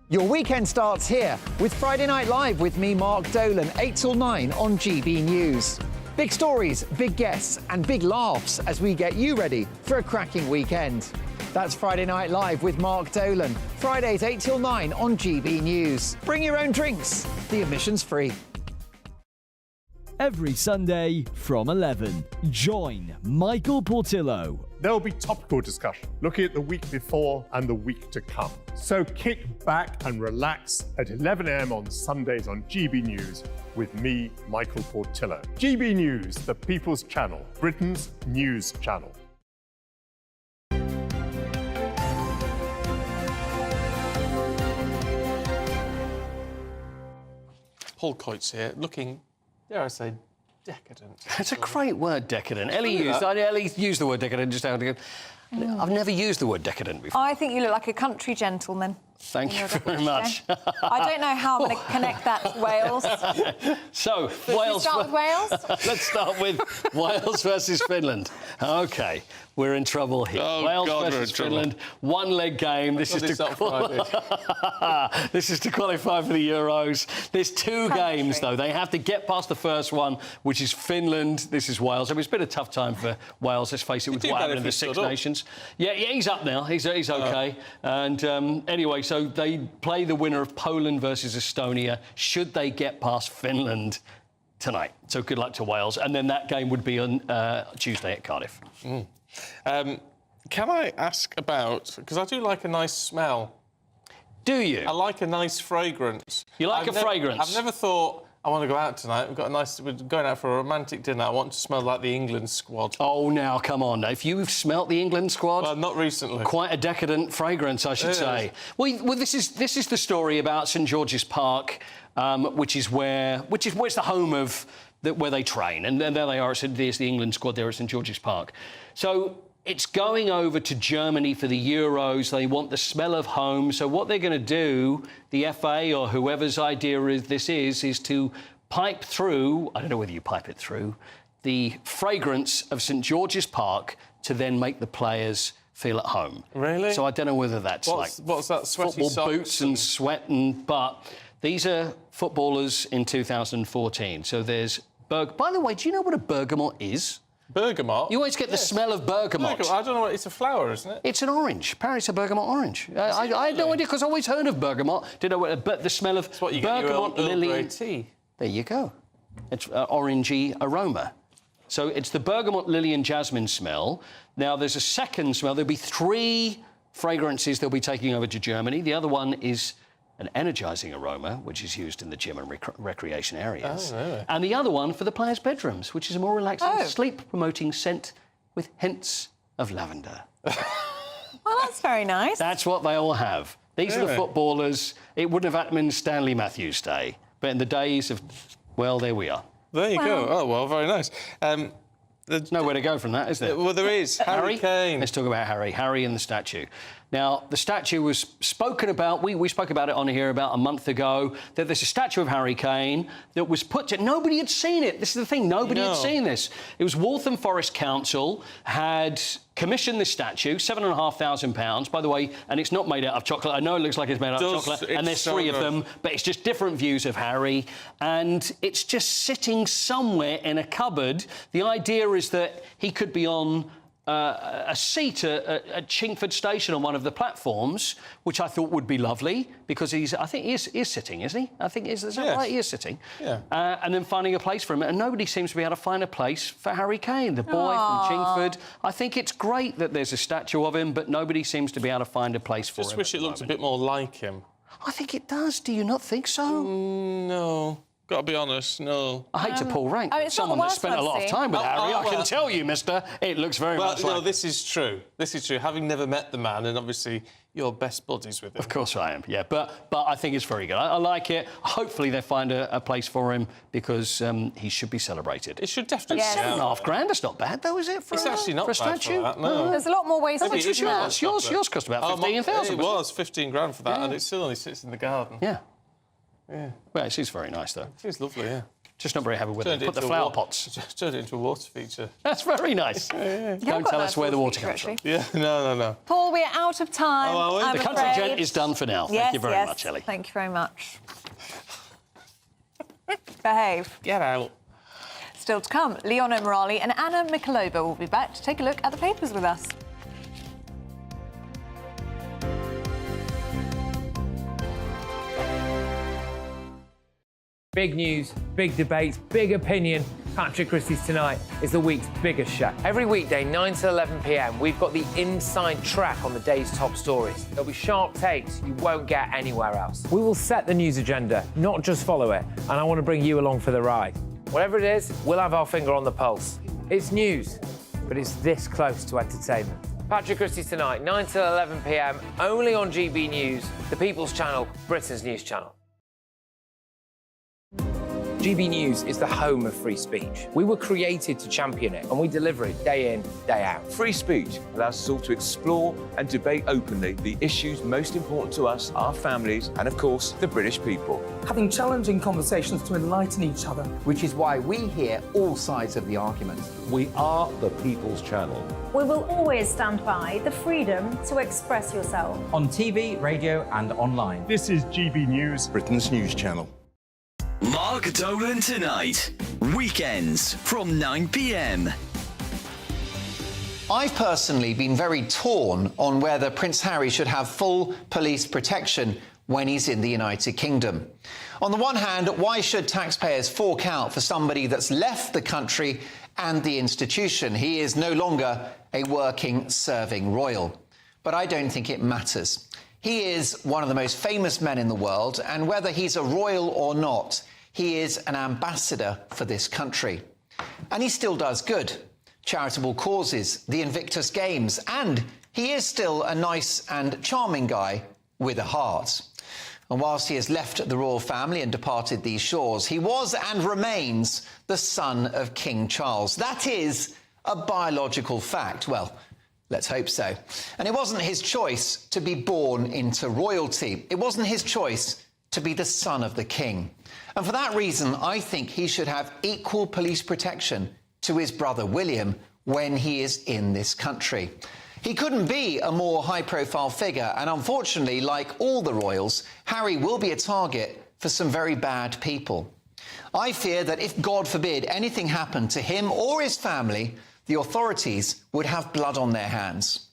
Your weekend starts here with Friday Night Live with me, Mark Dolan, 8 till 9 on GB News. Big stories, big guests and big laughs as we get you ready for a cracking weekend. That's Friday Night Live with Mark Dolan. Fridays 8 till 9 on GB News. Bring your own drinks. The admission's free. Every Sunday from 11, join Michael Portillo. There'll be topical discussion, looking at the week before and the week to come. So kick back and relax at 11 a.m. on Sundays on GB News with me, Michael Portillo. GB News, the People's Channel, Britain's news channel. Paul Coit's here, looking, dare I say, decadent. It's a great word, decadent. Ellie used the word decadent just now and again. I've never used the word decadent before. I think you look like a country gentleman. Thank you very much. I don't know how I'm going to connect that to Wales. So, Should Wales. we start with Wales? Let's start with Wales versus Finland. OK, we're in trouble here. Oh, Wales God, versus Finland, one-leg game. This is to qualify for the Euros. There's two games, though. They have to get past the first one, which is Finland. This is Wales. I mean, it's been a tough time for Wales, let's face it, with what happened in the Six Nations. Yeah, he's up now. He's OK. And anyway, so they play the winner of Poland versus Estonia, should they get past Finland tonight. So good luck to Wales. And then that game would be on Tuesday at Cardiff. Can I ask about, because I do like a nice smell. Do you? I like a nice fragrance. You like a fragrance? I've never thought I want to go out tonight. We're going out for a romantic dinner. I want to smell like the England squad. Oh, now, come on. If you've smelt the England squad... Well, not recently. Quite a decadent fragrance, I should say. Well, this is the story about St George's Park, which is where it's the home of where they train. And there they are. There's the England squad there at St George's Park. So it's going over to Germany for the Euros. They want the smell of home. So what they're going to do, the FA or whoever's idea this is to pipe through, I don't know whether you pipe it through, the fragrance of St George's Park to then make the players feel at home. Really? So I don't know whether that's what's that, sweaty football boots and sweat but these are footballers in 2014. So there's by the way, do you know what a bergamot is? Bergamot? You always get the smell of bergamot. I don't know what... It's a flower, isn't it? It's an orange. Apparently it's a bergamot orange. I had no idea, because I always heard of bergamot. Didn't know what... But the smell of bergamot, lily... tea. There you go. It's orangey aroma. So it's the bergamot, lily and jasmine smell. Now, there's a second smell. There'll be 3 fragrances they'll be taking over to Germany. The other one is an energising aroma, which is used in the gym and recreation areas. Oh, really? And the other one for the players' bedrooms, which is a more relaxing, sleep-promoting scent with hints of lavender. Well, that's very nice. That's what they all have. These are the footballers. It wouldn't have been Stanley Matthews' day, but in the days of... Well, there we are. There you go. Oh, well, very nice. There's nowhere to go from that, is there? Well, there is. Harry Kane. Let's talk about Harry and the statue. Now, the statue was spoken about. We spoke about it on here about a month ago, that there's a statue of Harry Kane that was put to... Nobody had seen it. This is the thing. Nobody had seen this. It was Waltham Forest Council had commissioned this statue, £7,500, by the way, and it's not made out of chocolate. I know it looks like it's made out of chocolate, and there's 3 of them, but it's just different views of Harry, and it's just sitting somewhere in a cupboard. The idea is that he could be on a seat at Chingford Station on one of the platforms, which I thought would be lovely, because I think he is sitting, isn't he? I think is that right? He is sitting. Yeah. And then finding a place for him, and nobody seems to be able to find a place for Harry Kane, the boy from Chingford. I think it's great that there's a statue of him, but nobody seems to be able to find a place for him. Just wish it looked a bit more like him. I think it does. Do you not think so? No. Got to be honest, no. I hate to pull rank. Someone that spent a lot of time with Harry, I can tell you, mister, it looks very much like... No, this is true. This is true. Having never met the man, and obviously you're best buddies with him. Of course I am, yeah. But I think it's very good. I like it. Hopefully they find a place for him, because he should be celebrated. It should definitely be. £7,500, that's not bad, though, is it? It's actually not for a bad statue? for that, no. There's a lot more ways to do that. Yours cost about 15,000. It was 15 grand for that, and it still only sits in the garden. Yeah. Yeah. Well, it is very nice, though. It is lovely, yeah. Just not very heavy with it. Put the flower pots. Just turned it into a water feature. That's very nice. Don't tell us where the water comes from. Yeah, no. Paul, we're out of time. The country gent is done for now. Thank you very much, Ellie. Thank you very much. Behave. Get out. Still to come, Leon O'Morali and Anna Mikalova will be back to take a look at the papers with us. Big news, big debates, big opinion. Patrick Christie's Tonight is the week's biggest show. Every weekday, 9 to 11 p.m, we've got the inside track on the day's top stories. There'll be sharp takes you won't get anywhere else. We will set the news agenda, not just follow it, and I want to bring you along for the ride. Whatever it is, we'll have our finger on the pulse. It's news, but it's this close to entertainment. Patrick Christie's Tonight, 9 to 11 p.m, only on GB News, the People's Channel, Britain's news channel. GB News is the home of free speech. We were created to champion it, and we deliver it day in, day out. Free speech allows us all to explore and debate openly the issues most important to us, our families, and of course, the British people. Having challenging conversations to enlighten each other. Which is why we hear all sides of the argument. We are the People's Channel. We will always stand by the freedom to express yourself. On TV, radio, and online. This is GB News, Britain's news channel. Mark Dolan Tonight, weekends from 9 p.m. I've personally been very torn on whether Prince Harry should have full police protection when he's in the United Kingdom. On the one hand, why should taxpayers fork out for somebody that's left the country and the institution? He is no longer a working, serving royal. But I don't think it matters. He is one of the most famous men in the world, and whether he's a royal or not, he is an ambassador for this country. And he still does good. Charitable causes, the Invictus Games, and he is still a nice and charming guy with a heart. And whilst he has left the royal family and departed these shores, he was and remains the son of King Charles. That is a biological fact. Well, let's hope so. And it wasn't his choice to be born into royalty. It wasn't his choice to be the son of the king. And for that reason, I think he should have equal police protection to his brother William when he is in this country. He couldn't be a more high-profile figure, and unfortunately, like all the royals, Harry will be a target for some very bad people. I fear that if, God forbid, anything happened to him or his family, the authorities would have blood on their hands.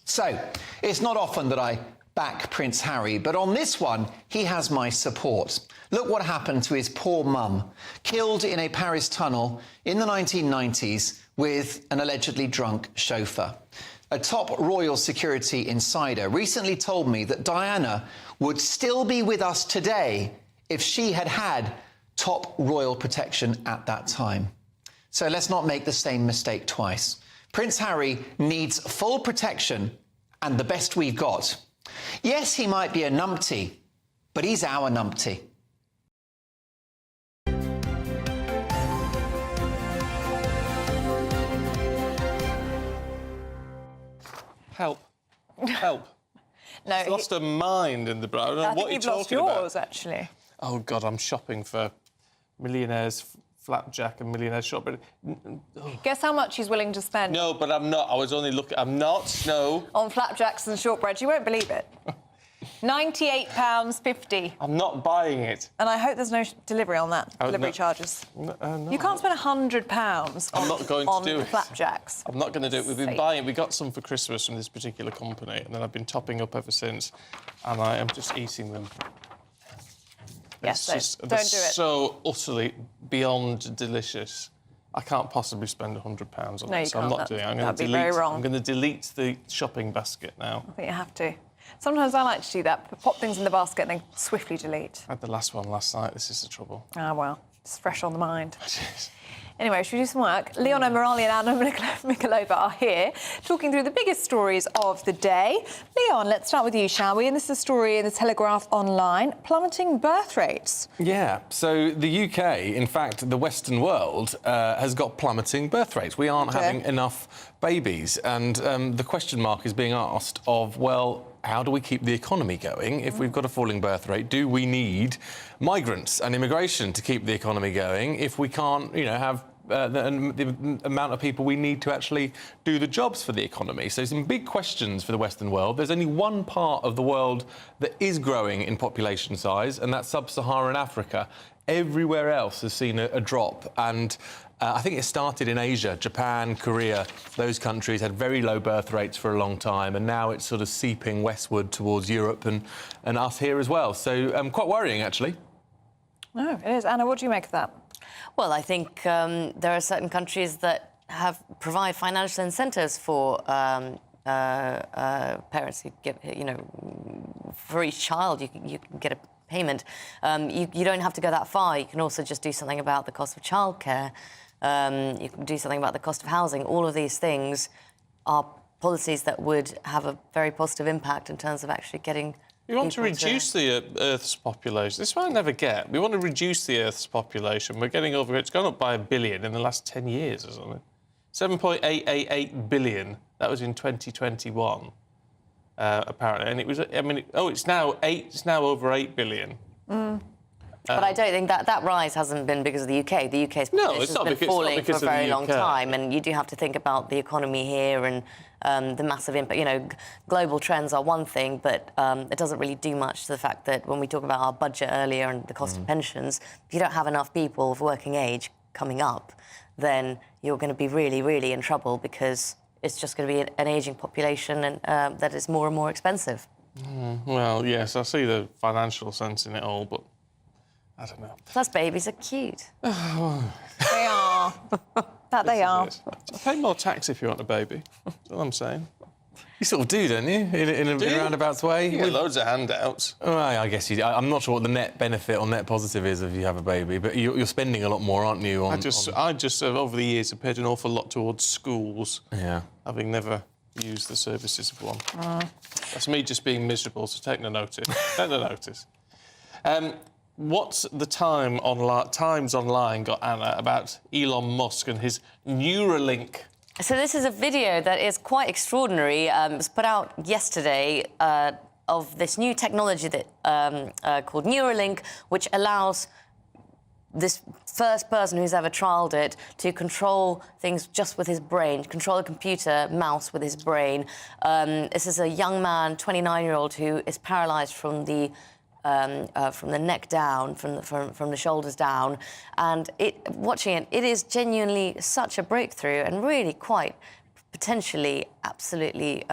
So, it's not often that I back Prince Harry, but on this one, he has my support. Look what happened to his poor mum, killed in a Paris tunnel in the 1990s with an allegedly drunk chauffeur. A top royal security insider recently told me that Diana would still be with us today if she had had top royal protection at that time. So let's not make the same mistake twice. Prince Harry needs full protection and the best we've got. Yes, he might be a numpty, but he's our numpty. Help. Help. No, She's lost her mind in the brow. I don't know what you're talking about. Yours, actually. Oh, God, I'm shopping for millionaires' flapjack and millionaires' shortbread. Guess how much he's willing to spend? No, but I'm not. I was only looking... I'm not, no. On flapjacks and shortbread. You won't believe it. £98.50. I'm not buying it. And I hope there's no delivery on that, delivery charges. No. You can't spend £100 I'm not going to do it. flapjacks. I'm not going to do it. We've been buying... We got some for Christmas from this particular company, and then I've been topping up ever since, and I am just eating them. Yes, don't they're do it. So utterly beyond delicious. I can't possibly spend £100 on it, so I'm not doing it. That'd be very wrong. I'm going to delete the shopping basket now. I think you have to. Sometimes I like to do that, pop things in the basket and then swiftly delete. I had the last one last night. This is the trouble. Ah, well, it's fresh on the mind. Anyway, should we do some work? Leona Morali and Anna Mikalova are here, talking through the biggest stories of the day. Leon, let's start with you, shall we? And this is a story in the Telegraph Online, plummeting birth rates. Yeah, so the UK, in fact, the Western world, has got plummeting birth rates. We aren't having enough babies. And the question mark is being asked of, well, how do we keep the economy going if we've got a falling birth rate? Do we need migrants and immigration to keep the economy going if we can't, have the amount of people we need to actually do the jobs for the economy? So some big questions for the Western world. There's only one part of the world that is growing in population size, and that's sub-Saharan Africa. Everywhere else has seen a drop, and I think it started in Asia. Japan, Korea, those countries had very low birth rates for a long time, and now it's sort of seeping westward towards Europe and us here as well. So quite worrying, actually. No, it is. Anna, what do you make of that? Well, I think there are certain countries that provide financial incentives for parents who get, for each child you can get a payment. You don't have to go that far. You can also just do something about the cost of childcare. You can do something about the cost of housing. All of these things are policies that would have a very positive impact in terms of actually getting... We want to reduce the Earth's population. This is what I never get. We want to reduce the Earth's population. We're getting over... It's gone up by 1 billion in the last 10 years or something. 7.888 billion. That was in 2021, apparently. And it was... it's now over 8 billion. But I don't think that rise hasn't been because of the UK. The UK's population has been falling for a very long time, and you do have to think about the economy here and the massive impact. Global trends are one thing, but it doesn't really do much to the fact that when we talk about our budget earlier and the cost of pensions, if you don't have enough people of working age coming up, then you're going to be really, really in trouble because it's just going to be an ageing population and that is more and more expensive. Well, yes, I see the financial sense in it all, but I don't know. Plus, babies are cute. They are. That they are. Pay more tax if you want a baby. That's all I'm saying. You sort of do, don't you? In a roundabout way. You get loads of handouts. Well, I guess you do. I'm not sure what the net benefit or net positive is if you have a baby, but you're spending a lot more, aren't you? I just over the years have paid an awful lot towards schools. Yeah. Having never used the services of one. That's me just being miserable, so take no notice. Take no notice. What's the Times Online got, Anna, about Elon Musk and his Neuralink? So this is a video that is quite extraordinary. It was put out yesterday of this new technology that called Neuralink, which allows this first person who's ever trialled it to control things just with his brain, control a computer mouse with his brain. This is a young man, 29-year-old, who is paralysed from the neck down, from the shoulders down, and watching it is genuinely such a breakthrough and really quite potentially absolutely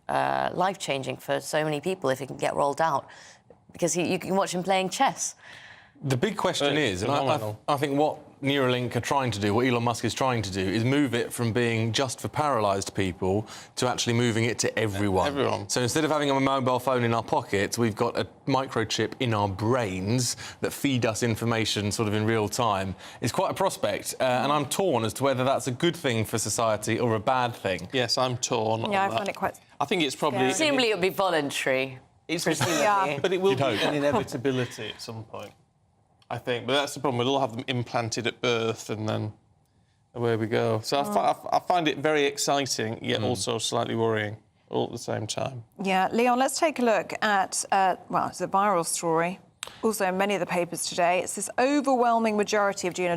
life-changing for so many people if it can get rolled out, because you can watch him playing chess. The big question is, and I think what Neuralink are trying to do, what Elon Musk is trying to do, is move it from being just for paralysed people to actually moving it to everyone. So instead of having a mobile phone in our pockets, we've got a microchip in our brains that feed us information sort of in real time. It's quite a prospect, and I'm torn as to whether that's a good thing for society or a bad thing. Yes, I'm torn. Yeah, I find it quite... I think it's probably... Presumably it would be voluntary. But it will be an inevitability at some point, I think. But that's the problem. We'll all have them implanted at birth, and then away we go. So I find it very exciting, yet also slightly worrying, all at the same time. Yeah, Leon, let's take a look at, well, it's a viral story. Also in many of the papers today, it's this overwhelming majority of junior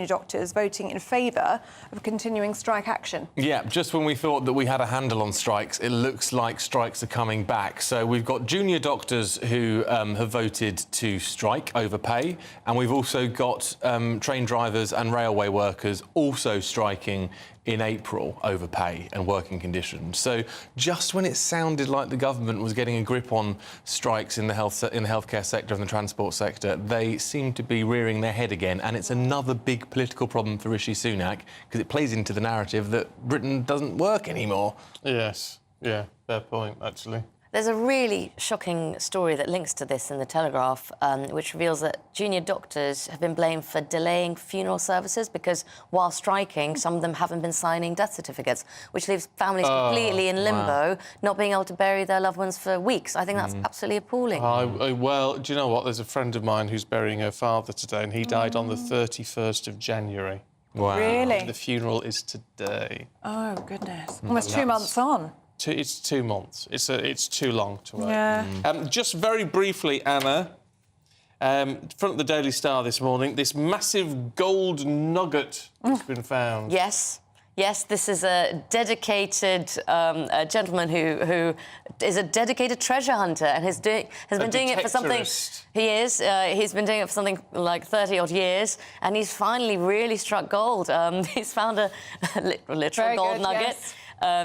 doctors voting in favour of continuing strike action. Yeah, just when we thought that we had a handle on strikes, it looks like strikes are coming back. So we've got junior doctors who have voted to strike over pay, and we've also got train drivers and railway workers also striking in April over pay and working conditions. So just when it sounded like the government was getting a grip on strikes in the healthcare sector and the transport sector, they seem to be rearing their head again, and it's another big political problem for Rishi Sunak because it plays into the narrative that Britain doesn't work anymore. Yes, yeah, fair point, actually. There's a really shocking story that links to this in The Telegraph, which reveals that junior doctors have been blamed for delaying funeral services because while striking, some of them haven't been signing death certificates, which leaves families completely in limbo, not being able to bury their loved ones for weeks. I think that's absolutely appalling. Well, do you know what? There's a friend of mine who's burying her father today, and he died on the 31st of January. Wow. Really? The funeral is today. Oh, goodness. Almost 2 months on. It's 2 months. It's too long to wait. Yeah. Just very briefly, Anna, front of the Daily Star this morning, this massive gold nugget has been found. Yes. Yes, this is a dedicated gentleman who is a dedicated treasure hunter and has been doing it for something. He is. He's been doing it for something like 30-odd years, and he's finally really struck gold. He's found a literal gold nugget. Yes.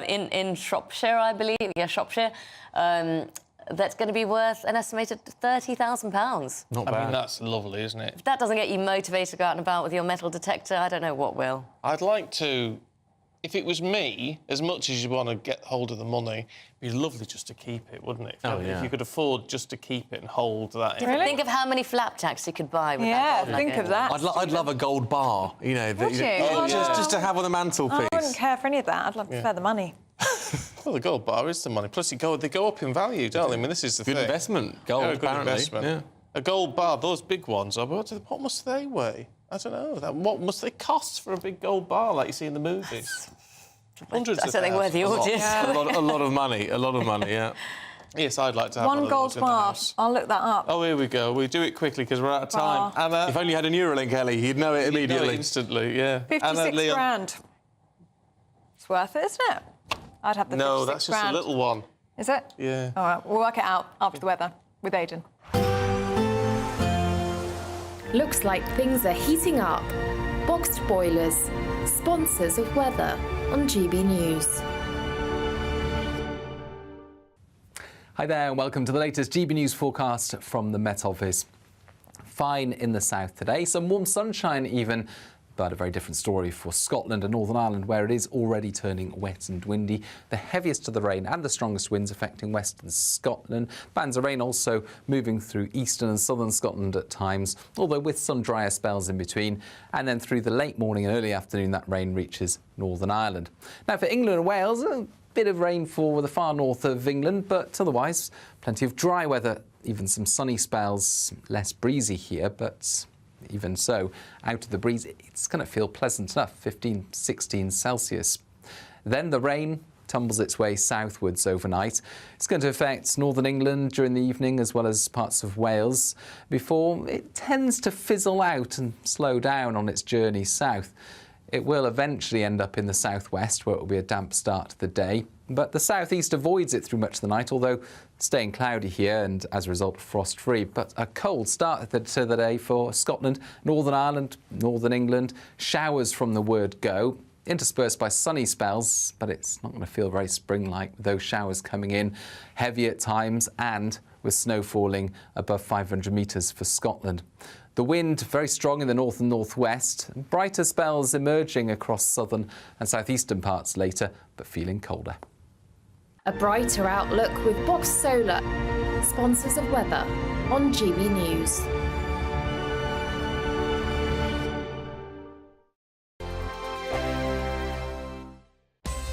In Shropshire, I believe. Yeah, Shropshire. That's going to be worth an estimated £30,000. Not bad. I mean, that's lovely, isn't it? If that doesn't get you motivated to go out and about with your metal detector, I don't know what will. I'd like to... If it was me, as much as you want to get hold of the money, it'd be lovely just to keep it, wouldn't it? If you could afford just to keep it and hold that. Really? Think of how many flapjacks you could buy with that gold think nugget. of that. I'd love a gold bar, you know. Just to have on the mantelpiece. I wouldn't care for any of that. I'd love to prefer the money. Well, the gold bar is the money. Plus, they go up in value, don't they? I mean, this is the good thing. investment. Gold, good apparently. investment. Yeah. A gold bar, those big ones, what must they weigh? I don't know. What must they cost for a big gold bar like you see in the movies? Hundreds of something worth the audience. A lot of money, yeah. Yes, I'd like to have one gold bar. I'll look that up. Oh, here we go. We do it quickly because we're out of time. Anna, if only you had a Neuralink, Ellie, you'd know it immediately. Know it instantly, yeah. 56 grand. It's worth it, isn't it? I'd have the 56 grand. No, that's just a little one. Is it? Yeah. All right, we'll work it out after the weather with Aidan. Looks like things are heating up. Boxed boilers, sponsors of weather on GB News. Hi there and welcome to the latest GB News forecast from the Met Office. Fine in the south today, some warm sunshine even, But a very different story for Scotland and Northern Ireland, where it is already turning wet and windy. The heaviest of the rain and the strongest winds affecting western Scotland. Bands of rain also moving through eastern and southern Scotland at times, although with some drier spells in between. And then through the late morning and early afternoon, that rain reaches Northern Ireland. Now for England and Wales, a bit of rain for the far north of England, but otherwise plenty of dry weather, even some sunny spells, less breezy here, but even so, out of the breeze, it's going to feel pleasant enough, 15, 16 Celsius. Then the rain tumbles its way southwards overnight. It's going to affect northern England during the evening as well as parts of Wales before it tends to fizzle out and slow down on its journey south. It will eventually end up in the southwest, where it will be a damp start to the day. But the southeast avoids it through much of the night, although staying cloudy here and, as a result, frost-free. But a cold start to the day for Scotland, Northern Ireland, Northern England. Showers from the word go, interspersed by sunny spells, but it's not going to feel very spring-like with those showers coming in heavy at times and with snow falling above 500 metres for Scotland. The wind very strong in the north and northwest, brighter spells emerging across southern and southeastern parts later, but feeling colder. A brighter outlook with Box Solar, sponsors of weather on GB News.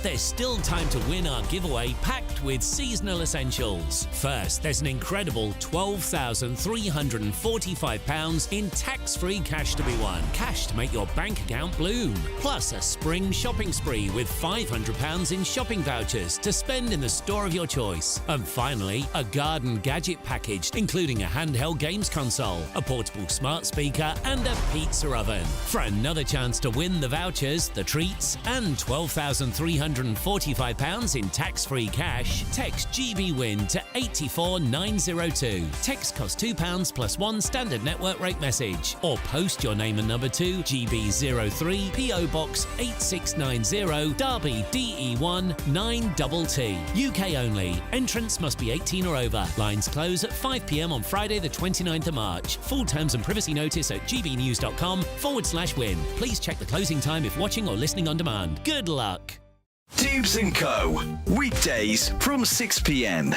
There's still time to win our giveaway packed with seasonal essentials. First, there's an incredible £12,345 in tax-free cash to be won. Cash to make your bank account bloom. Plus a spring shopping spree with £500 in shopping vouchers to spend in the store of your choice. And finally, a garden gadget package including a handheld games console, a portable smart speaker and a pizza oven. For another chance to win the vouchers, the treats and £12,345 in tax-free cash, text GB-WIN to 84902. Text costs £2 plus one standard network rate message, or post your name and number to GB03 PO Box 8690 Derby DE1 9TT. UK only. Entrance must be 18 or over. Lines close at 5 p.m. on Friday the 29th of March. Full terms and privacy notice at gbnews.com/win. Please check the closing time if watching or listening on demand. Good luck. Tubes & Co. Weekdays from 6 p.m.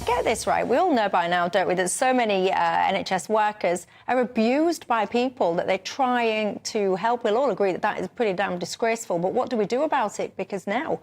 Get this right, we all know by now, don't we, that so many NHS workers are abused by people that they're trying to help. We'll all agree that that is pretty damn disgraceful, but what do we do about it? Because now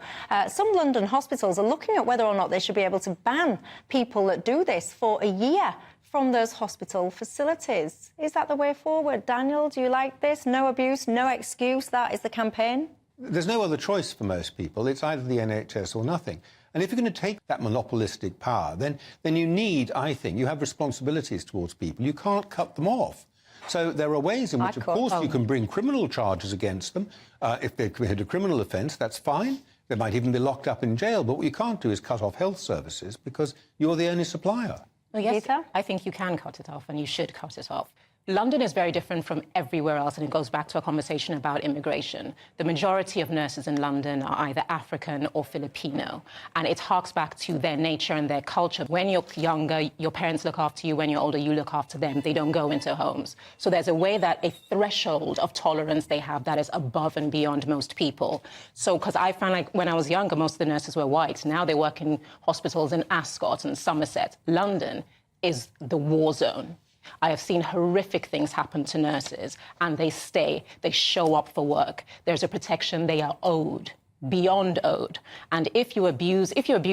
some London hospitals are looking at whether or not they should be able to ban people that do this for a year from those hospital facilities. Is that the way forward? Daniel, do you like this? No abuse, no excuse, that is the campaign? There's no other choice for most people. It's either the NHS or nothing. And if you're going to take that monopolistic power, then you need, I think, you have responsibilities towards people. You can't cut them off. So there are ways in which, of course, you can bring criminal charges against them. If they commit a criminal offence, that's fine. They might even be locked up in jail. But what you can't do is cut off health services because you're the only supplier. Well, yes, I think you can cut it off and you should cut it off. London is very different from everywhere else, and it goes back to a conversation about immigration. The majority of nurses in London are either African or Filipino, and it harks back to their nature and their culture. When you're younger, your parents look after you. When you're older, you look after them. They don't go into homes. So there's a way that a threshold of tolerance they have that is above and beyond most people. So, because I found like when I was younger, most of the nurses were white. Now they work in hospitals in Ascot and Somerset. London is the war zone. I have seen horrific things happen to nurses, and they stay, they show up for work. There's a protection they are owed, beyond owed. And if you abuse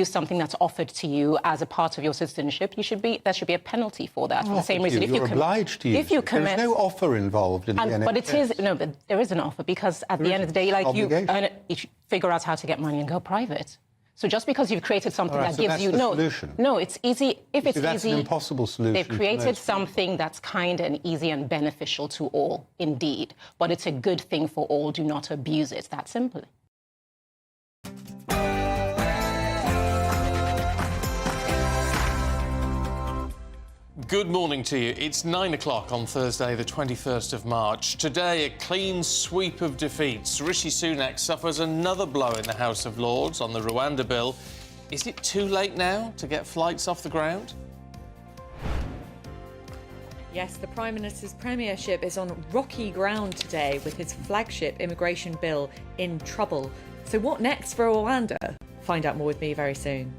something that's offered to you as a part of your citizenship, there should be a penalty for that. For the same reason, you're obliged to use it. There's no offer involved in the NHS. But there is an offer, because at the end of the day, like you earn it, you figure out how to get money and go private. So just because you've created something that gives you no, it's easy. If it's that's easy, an impossible solution. They've created something that's kind and easy and beneficial to all, indeed. But it's a good thing for all. Do not abuse it. That simply. Good morning to you. It's 9 o'clock on Thursday, the 21st of March. Today, a clean sweep of defeats. Rishi Sunak suffers another blow in the House of Lords on the Rwanda bill. Is it too late now to get flights off the ground? Yes, the Prime Minister's premiership is on rocky ground today with his flagship immigration bill in trouble. So what next for Rwanda? Find out more with me very soon.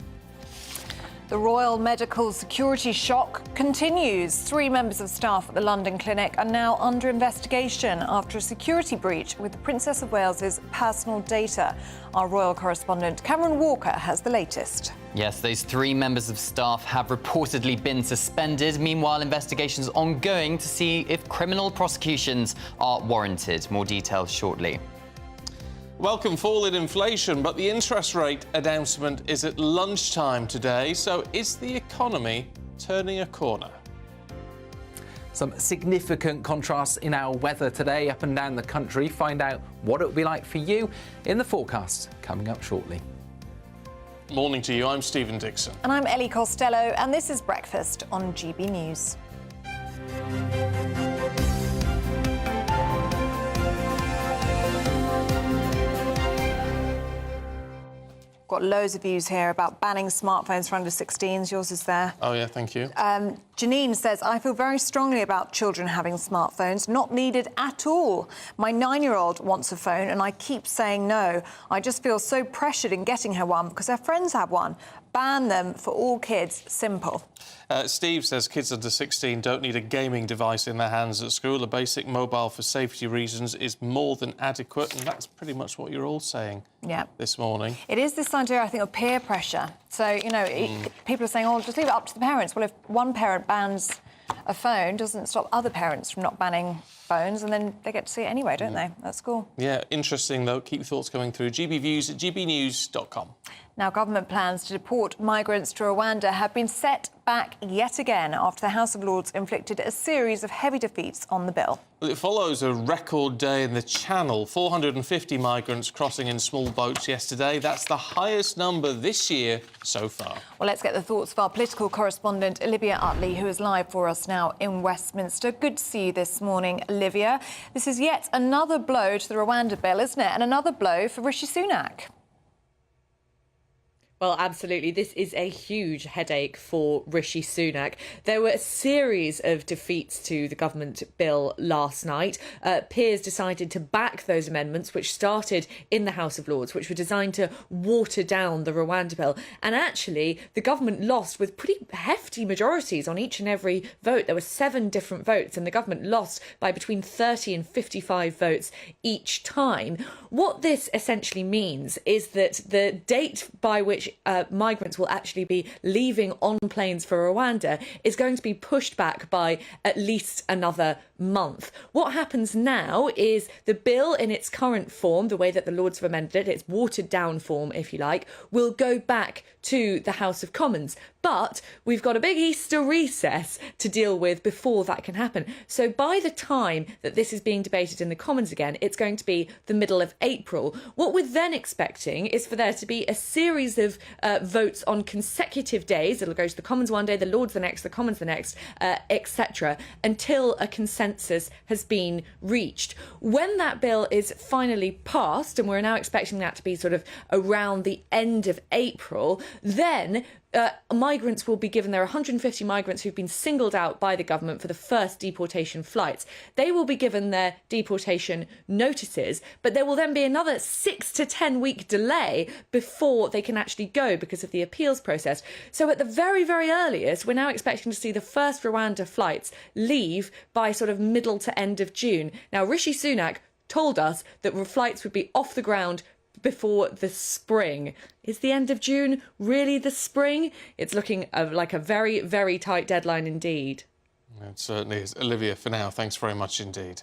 The Royal Medical Security shock continues. 3 members of staff at the London clinic are now under investigation after a security breach with the Princess of Wales's personal data. Our royal correspondent Cameron Walker has the latest. Yes, those 3 members of staff have reportedly been suspended. Meanwhile, investigations ongoing to see if criminal prosecutions are warranted. More details shortly. Welcome fall in inflation, but the interest rate announcement is at lunchtime today. So is the economy turning a corner? Some significant contrasts in our weather today up and down the country. Find out what it will be like for you in the forecast coming up shortly. Morning to you, I'm Stephen Dixon. And I'm Ellie Costello, and this is Breakfast on GB News. Got loads of views here about banning smartphones for under 16s. Yours is there. Oh, yeah, thank you. Janine says, I feel very strongly about children having smartphones. Not needed at all. My 9-year-old wants a phone and I keep saying no. I just feel so pressured in getting her one because her friends have one. Ban them for all kids. Simple. Steve says kids under 16 don't need a gaming device in their hands at school. A basic mobile for safety reasons is more than adequate, and that's pretty much what you're all saying this morning. It is this idea, I think, of peer pressure. So, you know, people are saying, oh, just leave it up to the parents. Well, if one parent bans a phone, doesn't stop other parents from not banning phones, and then they get to see it anyway, don't they, at school? Yeah, interesting, though. Keep your thoughts coming through. gbviews at gbnews.com. Now, government plans to deport migrants to Rwanda have been set back yet again after the House of Lords inflicted a series of heavy defeats on the bill. Well, it follows a record day in the Channel. 450 migrants crossing in small boats yesterday. That's the highest number this year so far. Well, let's get the thoughts of our political correspondent, Olivia Utley, who is live for us now in Westminster. Good to see you this morning, Olivia. This is yet another blow to the Rwanda bill, isn't it? And another blow for Rishi Sunak. Well, absolutely. This is a huge headache for Rishi Sunak. There were a series of defeats to the government bill last night. Peers decided to back those amendments, which started in the House of Lords, which were designed to water down the Rwanda bill. And actually, the government lost with pretty hefty majorities on each and every vote. There were 7 different votes, and the government lost by between 30 and 55 votes each time. What this essentially means is that the date by which migrants will actually be leaving on planes for Rwanda is going to be pushed back by at least another month. What happens now is the bill in its current form, the way that the Lords have amended it, its watered down form, if you like, will go back to the House of Commons. But we've got a big Easter recess to deal with before that can happen. So by the time that this is being debated in the Commons again, it's going to be the middle of April. What we're then expecting is for there to be a series of votes on consecutive days. It'll go to the Commons one day, the Lords the next, the Commons the next, etc., until a consensus has been reached. When that bill is finally passed, and we're now expecting that to be sort of around the end of April, then migrants will be given. There are 150 migrants who've been singled out by the government for the first deportation flights. They will be given their deportation notices, but there will then be another 6 to 10 week delay before they can actually go because of the appeals process. So at the very, very earliest, we're now expecting to see the first Rwanda flights leave by sort of middle to end of June. Now, Rishi Sunak told us that flights would be off the ground before the spring. Is the end of June really the spring? It's looking like a very, very tight deadline indeed. It certainly is. Olivia, for now, thanks very much indeed.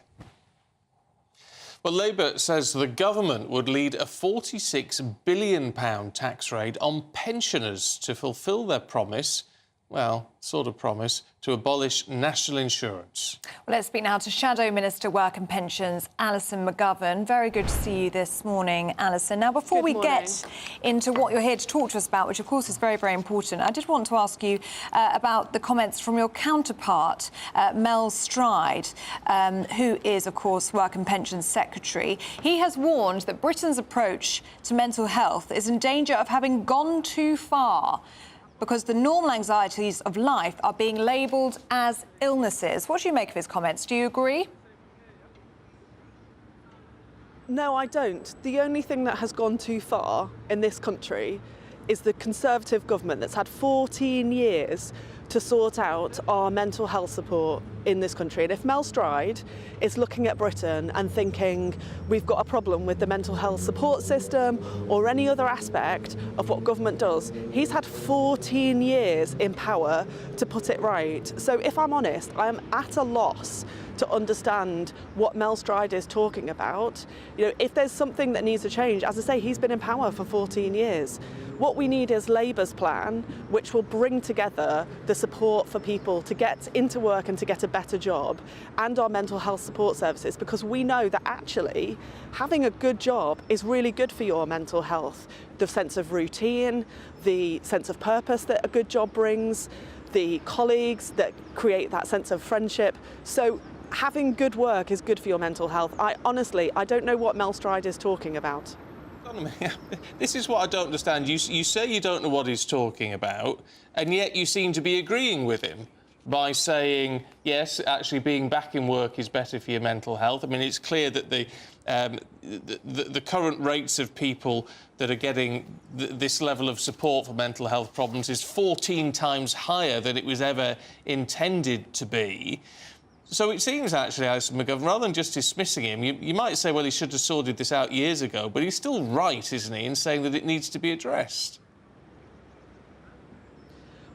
Well, Labour says the government would lead a £46 billion tax rate on pensioners to fulfil their promise, well, sort of promise, to abolish national insurance. Well, let's speak now to Shadow Minister Work and Pensions, Alison McGovern. Very good to see you this morning, Alison. Now, before we get into what you're here to talk to us about, which of course is very, very important, I did want to ask you about the comments from your counterpart, Mel Stride, who is, of course, Work and Pensions Secretary. He has warned that Britain's approach to mental health is in danger of having gone too far, because the normal anxieties of life are being labelled as illnesses. What do you make of his comments? Do you agree? No, I don't. The only thing that has gone too far in this country is the Conservative government that's had 14 years to sort out our mental health support in this country. And if Mel Stride is looking at Britain and thinking we've got a problem with the mental health support system or any other aspect of what government does, he's had 14 years in power to put it right. So if I'm honest, I am at a loss to understand what Mel Stride is talking about. You know, if there's something that needs to change, as I say, he's been in power for 14 years. What we need is Labour's plan, which will bring together the support for people to get into work and to get a better job, and our mental health support services, because we know that actually having a good job is really good for your mental health. The sense of routine, the sense of purpose that a good job brings, the colleagues that create that sense of friendship. So having good work is good for your mental health. I don't know what Mel Stride is talking about. This is what I don't understand. You say you don't know what he's talking about, and yet you seem to be agreeing with him by saying, yes, actually being back in work is better for your mental health. I mean, it's clear that the current rates of people that are getting this level of support for mental health problems is 14 times higher than it was ever intended to be. So it seems, actually, Alison McGovern, rather than just dismissing him, you might say, well, he should have sorted this out years ago, but he's still right, isn't he, in saying that it needs to be addressed?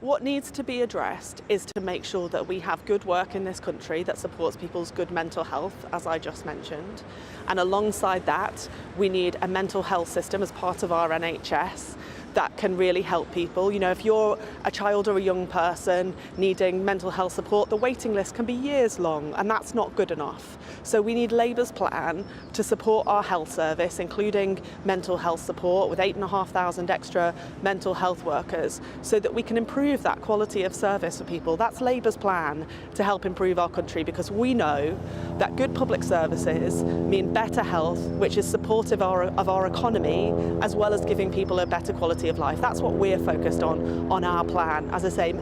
What needs to be addressed is to make sure that we have good work in this country that supports people's good mental health, as I just mentioned. And alongside that, we need a mental health system as part of our NHS that can really help people. You know, if you're a child or a young person needing mental health support, the waiting list can be years long, and that's not good enough. So we need Labour's plan to support our health service, including mental health support, with 8,500 extra mental health workers, so that we can improve that quality of service for people. That's Labour's plan to help improve our country, because we know that good public services mean better health, which is supportive of our economy, as well as giving people a better quality of life. That's what we're focused on our plan. As I say,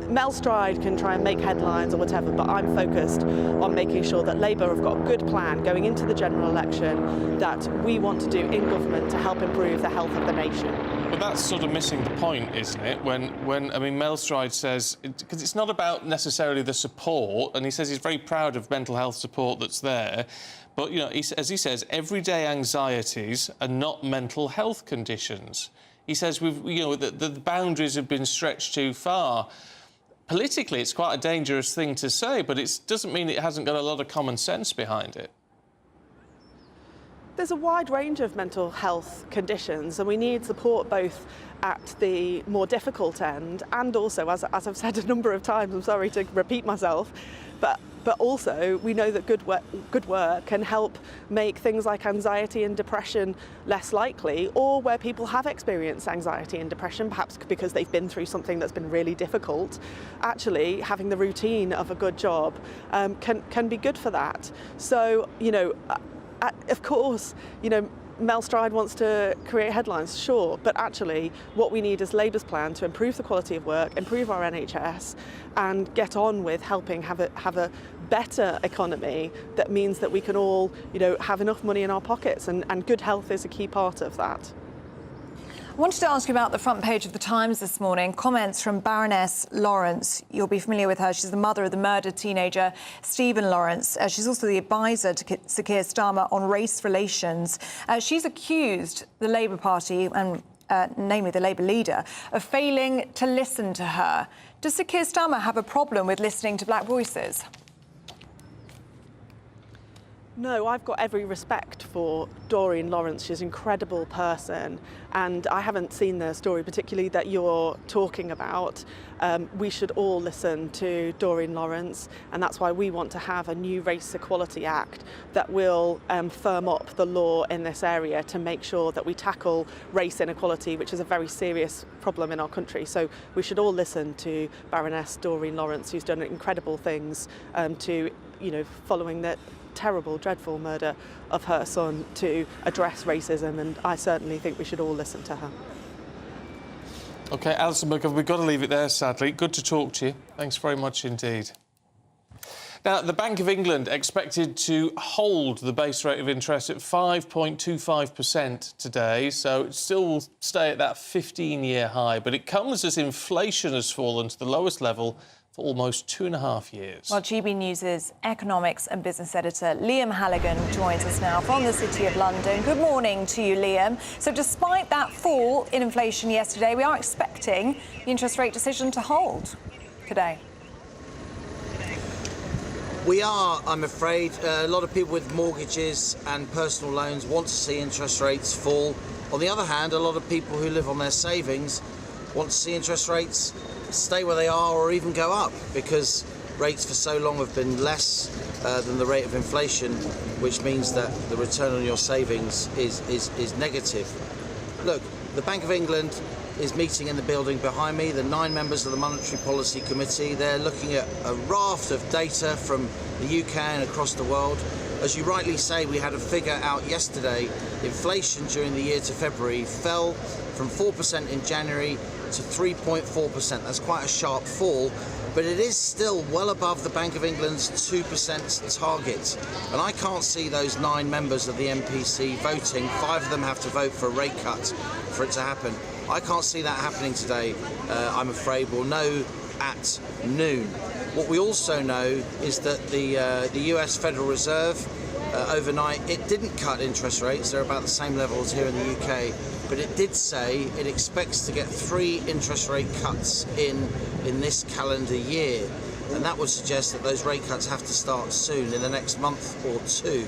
Mel Stride can try and make headlines or whatever, but I'm focused on making sure that Labour have got a good plan going into the general election that we want to do in government to help improve the health of the nation. But that's sort of missing the point, isn't it? When I mean, Mel Stride says, because it's not about necessarily the support, and he says he's very proud of mental health support that's there, but, you know, as he says, everyday anxieties are not mental health conditions. He says the boundaries have been stretched too far. Politically, it's quite a dangerous thing to say, but it doesn't mean it hasn't got a lot of common sense behind it. There's a wide range of mental health conditions, and we need support both at the more difficult end and also, as I've said a number of times, I'm sorry to repeat myself, but also we know that good work can help make things like anxiety and depression less likely, or where people have experienced anxiety and depression, perhaps because they've been through something that's been really difficult. Actually, having the routine of a good job can be good for that. So, you know, of course, you know, Mel Stride wants to create headlines, sure, but actually what we need is Labour's plan to improve the quality of work, improve our NHS, and get on with helping have a better economy that means that we can all, you know, have enough money in our pockets, and good health is a key part of that. I wanted to ask you about the front page of the Times this morning. Comments from Baroness Lawrence. You'll be familiar with her. She's the mother of the murdered teenager Stephen Lawrence. She's also the advisor to Sir Keir Starmer on race relations. She's accused the Labour Party, and namely the Labour leader, of failing to listen to her. Does Sir Keir Starmer have a problem with listening to black voices? No, I've got every respect for Doreen Lawrence. She's an incredible person, and I haven't seen the story particularly that you're talking about. We should all listen to Doreen Lawrence, and that's why we want to have a new Race Equality Act that will firm up the law in this area to make sure that we tackle race inequality, which is a very serious problem in our country. So we should all listen to Baroness Doreen Lawrence, who's done incredible things to, you know, following the terrible, dreadful murder of her son, to address racism, and I certainly think we should all listen to her. OK, Alison McGovern, we've got to leave it there, sadly. Good to talk to you. Thanks very much indeed. Now, the Bank of England expected to hold the base rate of interest at 5.25% today, so it still will stay at that 15-year high, but it comes as inflation has fallen to the lowest level for almost 2.5 years. Well, GB News' economics and business editor Liam Halligan joins us now from the City of London. Good morning to you, Liam. So despite that fall in inflation yesterday, we are expecting the interest rate decision to hold today. We are, I'm afraid. A lot of people with mortgages and personal loans want to see interest rates fall. On the other hand, a lot of people who live on their savings want to see interest rates stay where they are or even go up, because rates for so long have been less than the rate of inflation, which means that the return on your savings is negative. Look, the Bank of England is meeting in the building behind me, the 9 members of the Monetary Policy Committee. They're looking at a raft of data from the UK and across the world. As you rightly say, we had a figure out yesterday. Inflation during the year to February fell from 4% in January to 3.4%. That's quite a sharp fall, but it is still well above the Bank of England's 2% target. And I can't see those 9 members of the MPC voting. 5 of them have to vote for a rate cut for it to happen. I can't see that happening today, I'm afraid. We'll know at noon. What we also know is that the US Federal Reserve, overnight, it didn't cut interest rates. They're about the same level as here in the UK. But it did say it expects to get 3 interest rate cuts in this calendar year. And that would suggest that those rate cuts have to start soon, in the next month or 2.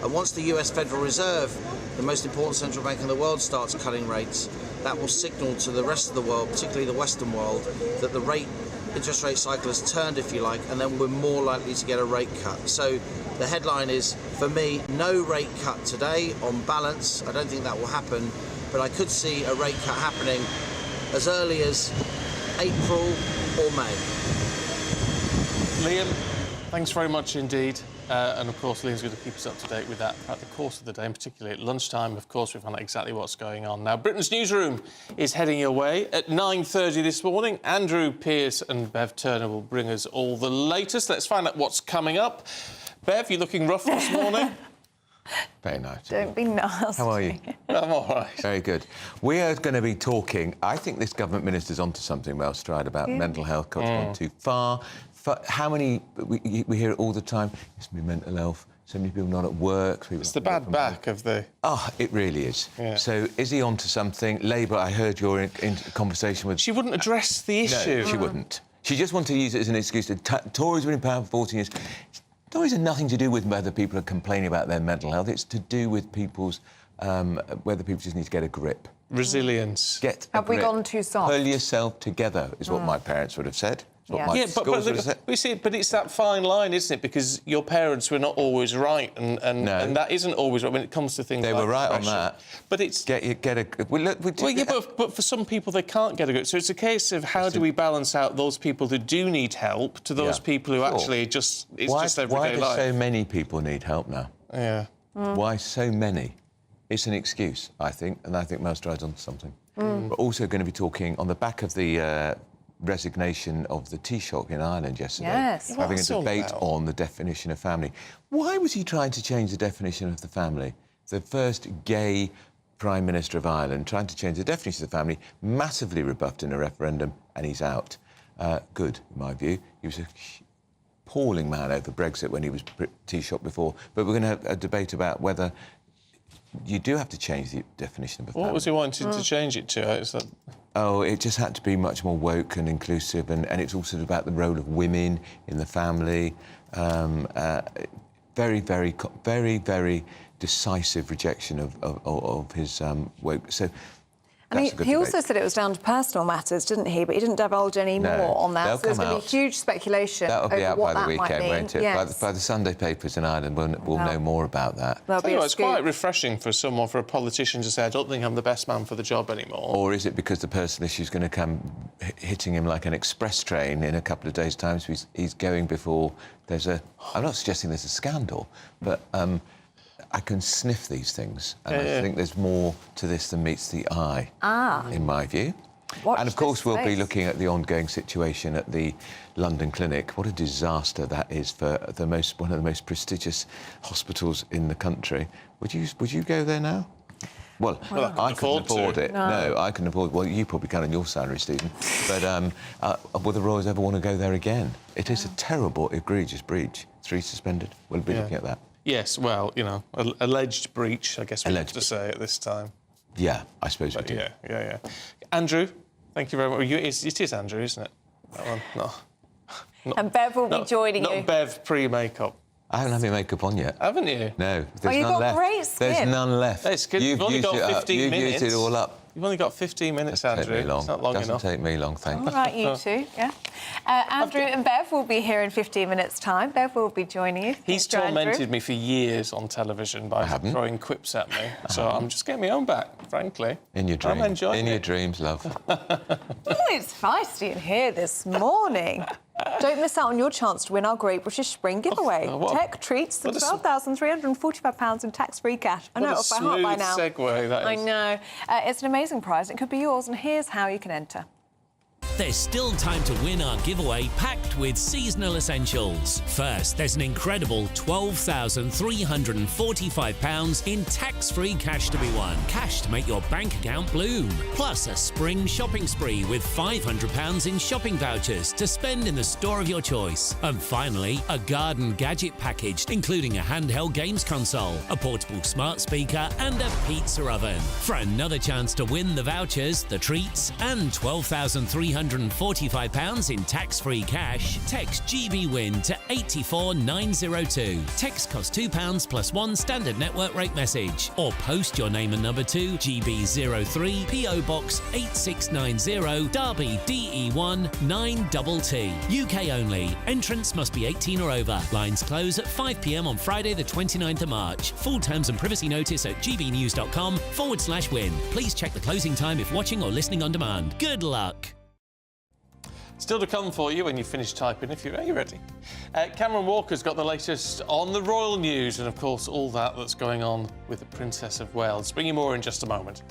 And once the US Federal Reserve, the most important central bank in the world, starts cutting rates, that will signal to the rest of the world, particularly the Western world, that the interest rate cycle has turned, if you like, and then we're more likely to get a rate cut. So the headline is, for me, no rate cut today on balance. I don't think that will happen, but I could see a rate cut happening as early as April or May. Liam, thanks very much indeed. And, of course, Liam's going to keep us up to date with that throughout the course of the day, and particularly at lunchtime. Of course, we find out exactly what's going on. Now, Britain's newsroom is heading your way. At 9:30 this morning, Andrew Pearce and Bev Turner will bring us all the latest. Let's find out what's coming up. Bev, you're looking rough this morning. Very nice. Don't be nasty. How are you? I'm all right. Very good. We are going to be talking, I think this government minister's onto something, Mel Stride, about mental health gone too far. How many, we hear it all the time, it's going to be mental health, so many people not at work. It's the bad back of the... Oh, it really is. Yeah. So is he onto something? Labour, I heard your in conversation with... She wouldn't address the issue. No, she wouldn't. She just wanted to use it as an excuse. Tories were in power for 14 years. Tories have nothing to do with whether people are complaining about their mental health. It's to do with people's... whether people just need to get a grip. Resilience. Have we gone too soft? Pull yourself together, is what my parents would have said. Yeah, we see it, but it's that fine line, isn't it? Because your parents were not always right, and that isn't always right when it comes to things. They like were right depression. on that. But it's get a. But for some people they can't get a grip. So it's a case of how do we balance out those people who do need help to those people who actually just just everyday life. Why do so many people need help now? Yeah. Why so many? It's an excuse, I think, and I think Mel Stride's onto something. We're also going to be talking on the back of the resignation of the Taoiseach in Ireland yesterday, having a debate on the definition of family. Why was he trying to change the definition of the family? The first gay Prime Minister of Ireland trying to change the definition of the family, massively rebuffed in a referendum, and he's out. Good, in my view. He was a appalling man over Brexit when he was Taoiseach before, but we're going to have a debate about whether you do have to change the definition of a family. What was he wanting to change it to? Oh, it just had to be much more woke and inclusive, and it's also about the role of women in the family. Very, very, very, very decisive rejection of his woke. So. I mean, he also said it was down to personal matters, didn't he? But he didn't divulge any more on that. So there's going to be huge speculation That'll be out by the weekend, won't it? Yes. By the Sunday papers in Ireland, we'll know more about that. It's quite refreshing for a politician to say, I don't think I'm the best man for the job anymore. Or is it because the personal issue is going to come hitting him like an express train in a couple of days' time, so he's going before there's a... I'm not suggesting there's a scandal, but... I can sniff these things, and I think there's more to this than meets the eye, in my view. Watch and of course, this we'll be space. looking at the ongoing situation at the London Clinic. What a disaster that is for one of the most prestigious hospitals in the country. Would you go there now? Well, I couldn't afford it. No, I couldn't afford it. Well, you probably can on your salary, Stephen. But will the Royals ever want to go there again? It is a terrible, egregious breach. 3 suspended. We'll be looking at that. Yes, well, you know, alleged breach, I guess we have to say at this time. Yeah, I suppose we do. Yeah. Andrew, thank you very much. It is Andrew, isn't it? That one? No. And Bev will be joining you. Not Bev pre-makeup. I haven't had my makeup on yet. Haven't you? No, there's you've none got left. great skin. There's none left. It's good. You've only got 15 minutes. You've used it all up. You've only got 15 minutes, Andrew. Take me long. It's not long Doesn't enough. take me long, thanks. All right, you two, yeah. Andrew and Bev will be here in 15 minutes' time. Bev will be joining you. He's tormented me for years on television by throwing quips at me. So I'm just getting my own back, frankly. In your dreams. I'm enjoying In it. your dreams, love. It's feisty in here this morning. Don't miss out on your chance to win our Great British Spring giveaway. Tech treats and £12,345 in tax-free cash. I know it off by heart by now. What a smooth segue that is. I know. It's an amazing prize. It could be yours, and here's how you can enter. There's still time to win our giveaway packed with seasonal essentials. First, there's an incredible £12,345 in tax-free cash to be won. Cash to make your bank account bloom. Plus a spring shopping spree with £500 in shopping vouchers to spend in the store of your choice. And finally, a garden gadget package, including a handheld games console, a portable smart speaker and a pizza oven. For another chance to win the vouchers, the treats and £12,345 in tax-free cash, text GBWIN to 84902. Text costs £2 plus 1 standard network rate message. Or post your name and number to GB03 PO Box 8690 Derby DE1 9TT. UK only. Entrance must be 18 or over. Lines close at 5 p.m. on Friday the 29th of March. Full terms and privacy notice at gbnews.com/win. Please check the closing time if watching or listening on demand. Good luck. Still to come for you when you finish typing, if you're ready. Cameron Walker's got the latest on the royal news and, of course, all that's going on with the Princess of Wales. Bring you more in just a moment.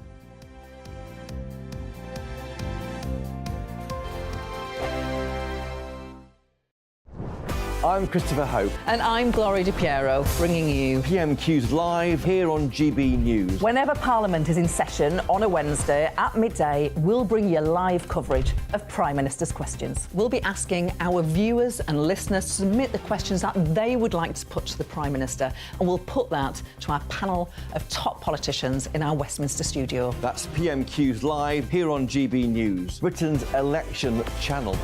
I'm Christopher Hope. And I'm Gloria Di Piero, bringing you PMQ's live here on GB News. Whenever Parliament is in session on a Wednesday at midday, we'll bring you live coverage of Prime Minister's questions. We'll be asking our viewers and listeners to submit the questions that they would like to put to the Prime Minister, and we'll put that to our panel of top politicians in our Westminster studio. That's PMQ's live here on GB News, Britain's election channel.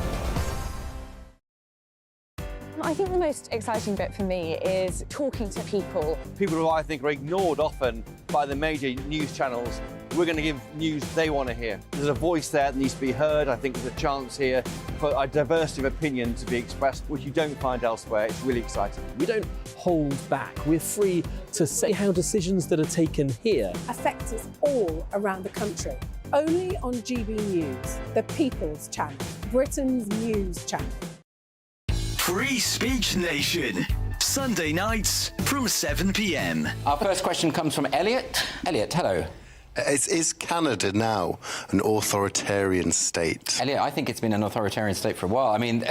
I think the most exciting bit for me is talking to people. People who I think are ignored often by the major news channels. We're going to give news they want to hear. There's a voice there that needs to be heard. I think there's a chance here for a diversity of opinion to be expressed, which you don't find elsewhere. It's really exciting. We don't hold back. We're free to say how decisions that are taken here affect us all around the country. Only on GB News, the People's Channel, Britain's news channel. Free Speech Nation, Sunday nights from 7 p.m. Our first question comes from Elliot. Elliot, hello. Is Canada now an authoritarian state? Elliot, I think it's been an authoritarian state for a while. I mean,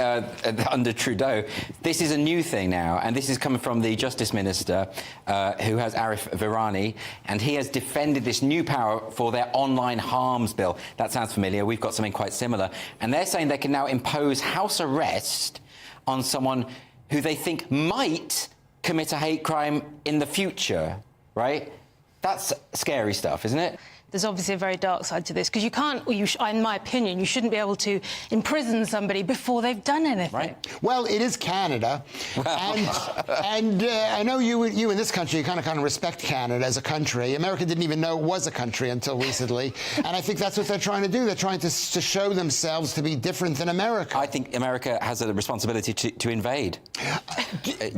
under Trudeau. This is a new thing now, and this is coming from the Justice Minister, who has Arif Virani, and he has defended this new power for their online harms bill. That sounds familiar. We've got something quite similar. And they're saying they can now impose house arrest on someone who they think might commit a hate crime in the future, right? That's scary stuff, isn't it? There's obviously a very dark side to this, because you can't, or in my opinion, you shouldn't be able to imprison somebody before they've done anything. Right. Well, it is Canada, and I know you in this country kind of respect Canada as a country. America didn't even know it was a country until recently, and I think that's what they're trying to do. They're trying to show themselves to be different than America. I think America has a responsibility to invade.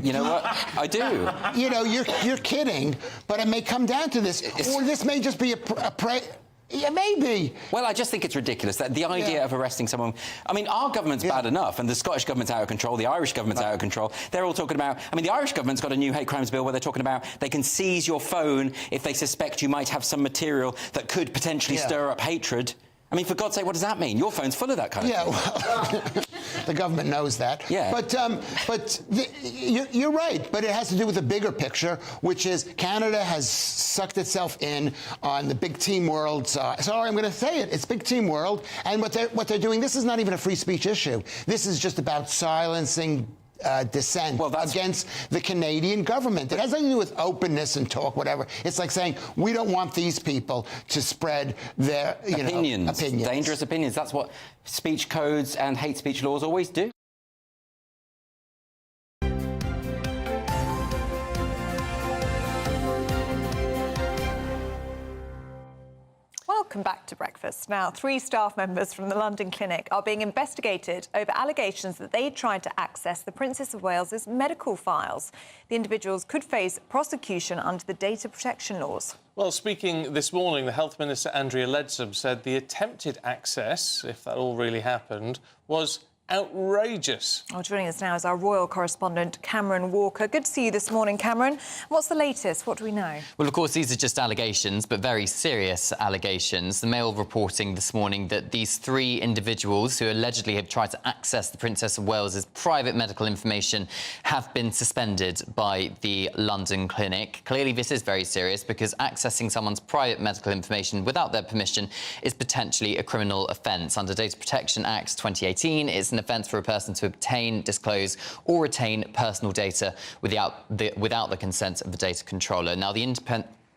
You know what? I do. You know, you're kidding, but it may come down to this, or this may just be a yeah, maybe. Well, I just think it's ridiculous that the idea of arresting someone... I mean, our government's bad enough, and the Scottish government's out of control, the Irish government's out of control. They're all talking about... I mean, the Irish government's got a new hate crimes bill where they're talking about they can seize your phone if they suspect you might have some material that could potentially stir up hatred. I mean, for God's sake, what does that mean? Your phone's full of that kind of thing. Well, the government knows that. Yeah. But you're right. But it has to do with the bigger picture, which is Canada has sucked itself in on the big team world. Sorry, I'm going to say it. It's big team world. And what they're doing, this is not even a free speech issue. This is just about silencing dissent against the Canadian government. It has nothing to do with openness and talk, whatever. It's like saying, we don't want these people to spread their opinions. Dangerous opinions. That's what speech codes and hate speech laws always do. Welcome back to breakfast. Now, 3 staff members from the London clinic are being investigated over allegations that they tried to access the Princess of Wales's medical files. The individuals could face prosecution under the data protection laws. Well, speaking this morning, the Health Minister, Andrea Leadsom, said the attempted access, if that all really happened, was outrageous. Well, joining us now is our royal correspondent, Cameron Walker. Good to see you this morning, Cameron. What's the latest? What do we know? Well, of course, these are just allegations, but very serious allegations. The Mail reporting this morning that these 3 individuals who allegedly have tried to access the Princess of Wales's private medical information have been suspended by the London clinic. Clearly, this is very serious because accessing someone's private medical information without their permission is potentially a criminal offence. Under Data Protection Act 2018, it's an offence for a person to obtain, disclose or retain personal data without the consent of the data controller. Now, the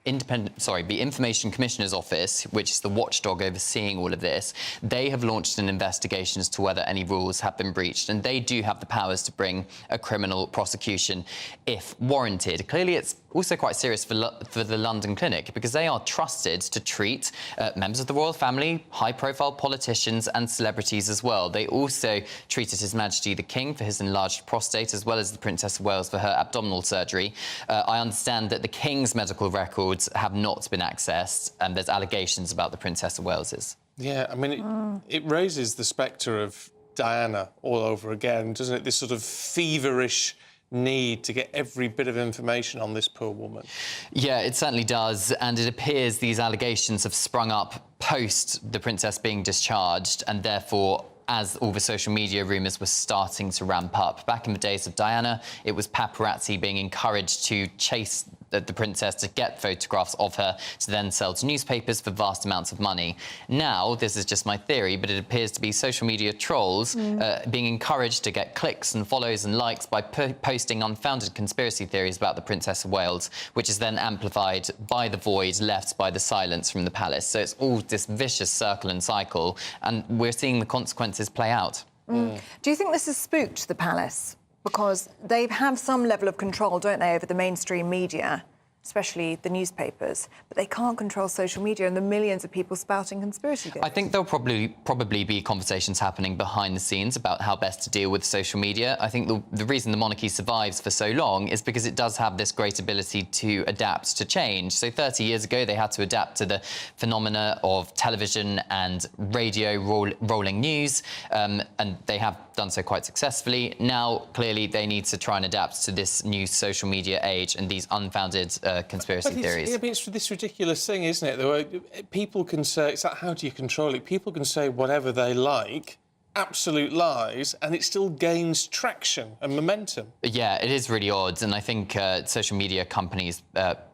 the Information Commissioner's Office, which is the watchdog overseeing all of this, they have launched an investigation as to whether any rules have been breached, and they do have the powers to bring a criminal prosecution if warranted. Clearly, it's also quite serious for the London clinic because they are trusted to treat members of the royal family, high-profile politicians and celebrities as well. They also treated His Majesty the King for his enlarged prostate, as well as the Princess of Wales for her abdominal surgery. I understand that the King's medical records have not been accessed, and there's allegations about the Princess of Wales's. Yeah, I mean, it raises the spectre of Diana all over again, doesn't it? This sort of feverish need to get every bit of information on this poor woman. Yeah, it certainly does, and it appears these allegations have sprung up post the princess being discharged, and therefore as all the social media rumours were starting to ramp up. Back in the days of Diana, it was paparazzi being encouraged to chase the princess to get photographs of her to then sell to newspapers for vast amounts of money. Now, this is just my theory, but it appears to be social media trolls being encouraged to get clicks and follows and likes by posting unfounded conspiracy theories about the Princess of Wales, which is then amplified by the void left by the silence from the palace. So it's all this vicious circle and cycle, and we're seeing the consequences play out. Do you think this has spooked the palace? Because they have some level of control, don't they, over the mainstream media, especially the newspapers, but they can't control social media and the millions of people spouting conspiracy theories. I think there'll probably be conversations happening behind the scenes about how best to deal with social media. I think the reason the monarchy survives for so long is because it does have this great ability to adapt to change. So 30 years ago, they had to adapt to the phenomena of television and radio rolling news, and they have done so quite successfully. Now, clearly, they need to try and adapt to this new social media age and these unfounded conspiracy theories. I mean, it's this ridiculous thing, isn't it? People can say, it's like, how do you control it? People can say whatever they like, absolute lies, and it still gains traction and momentum. Yeah, it is really odd, and I think social media companies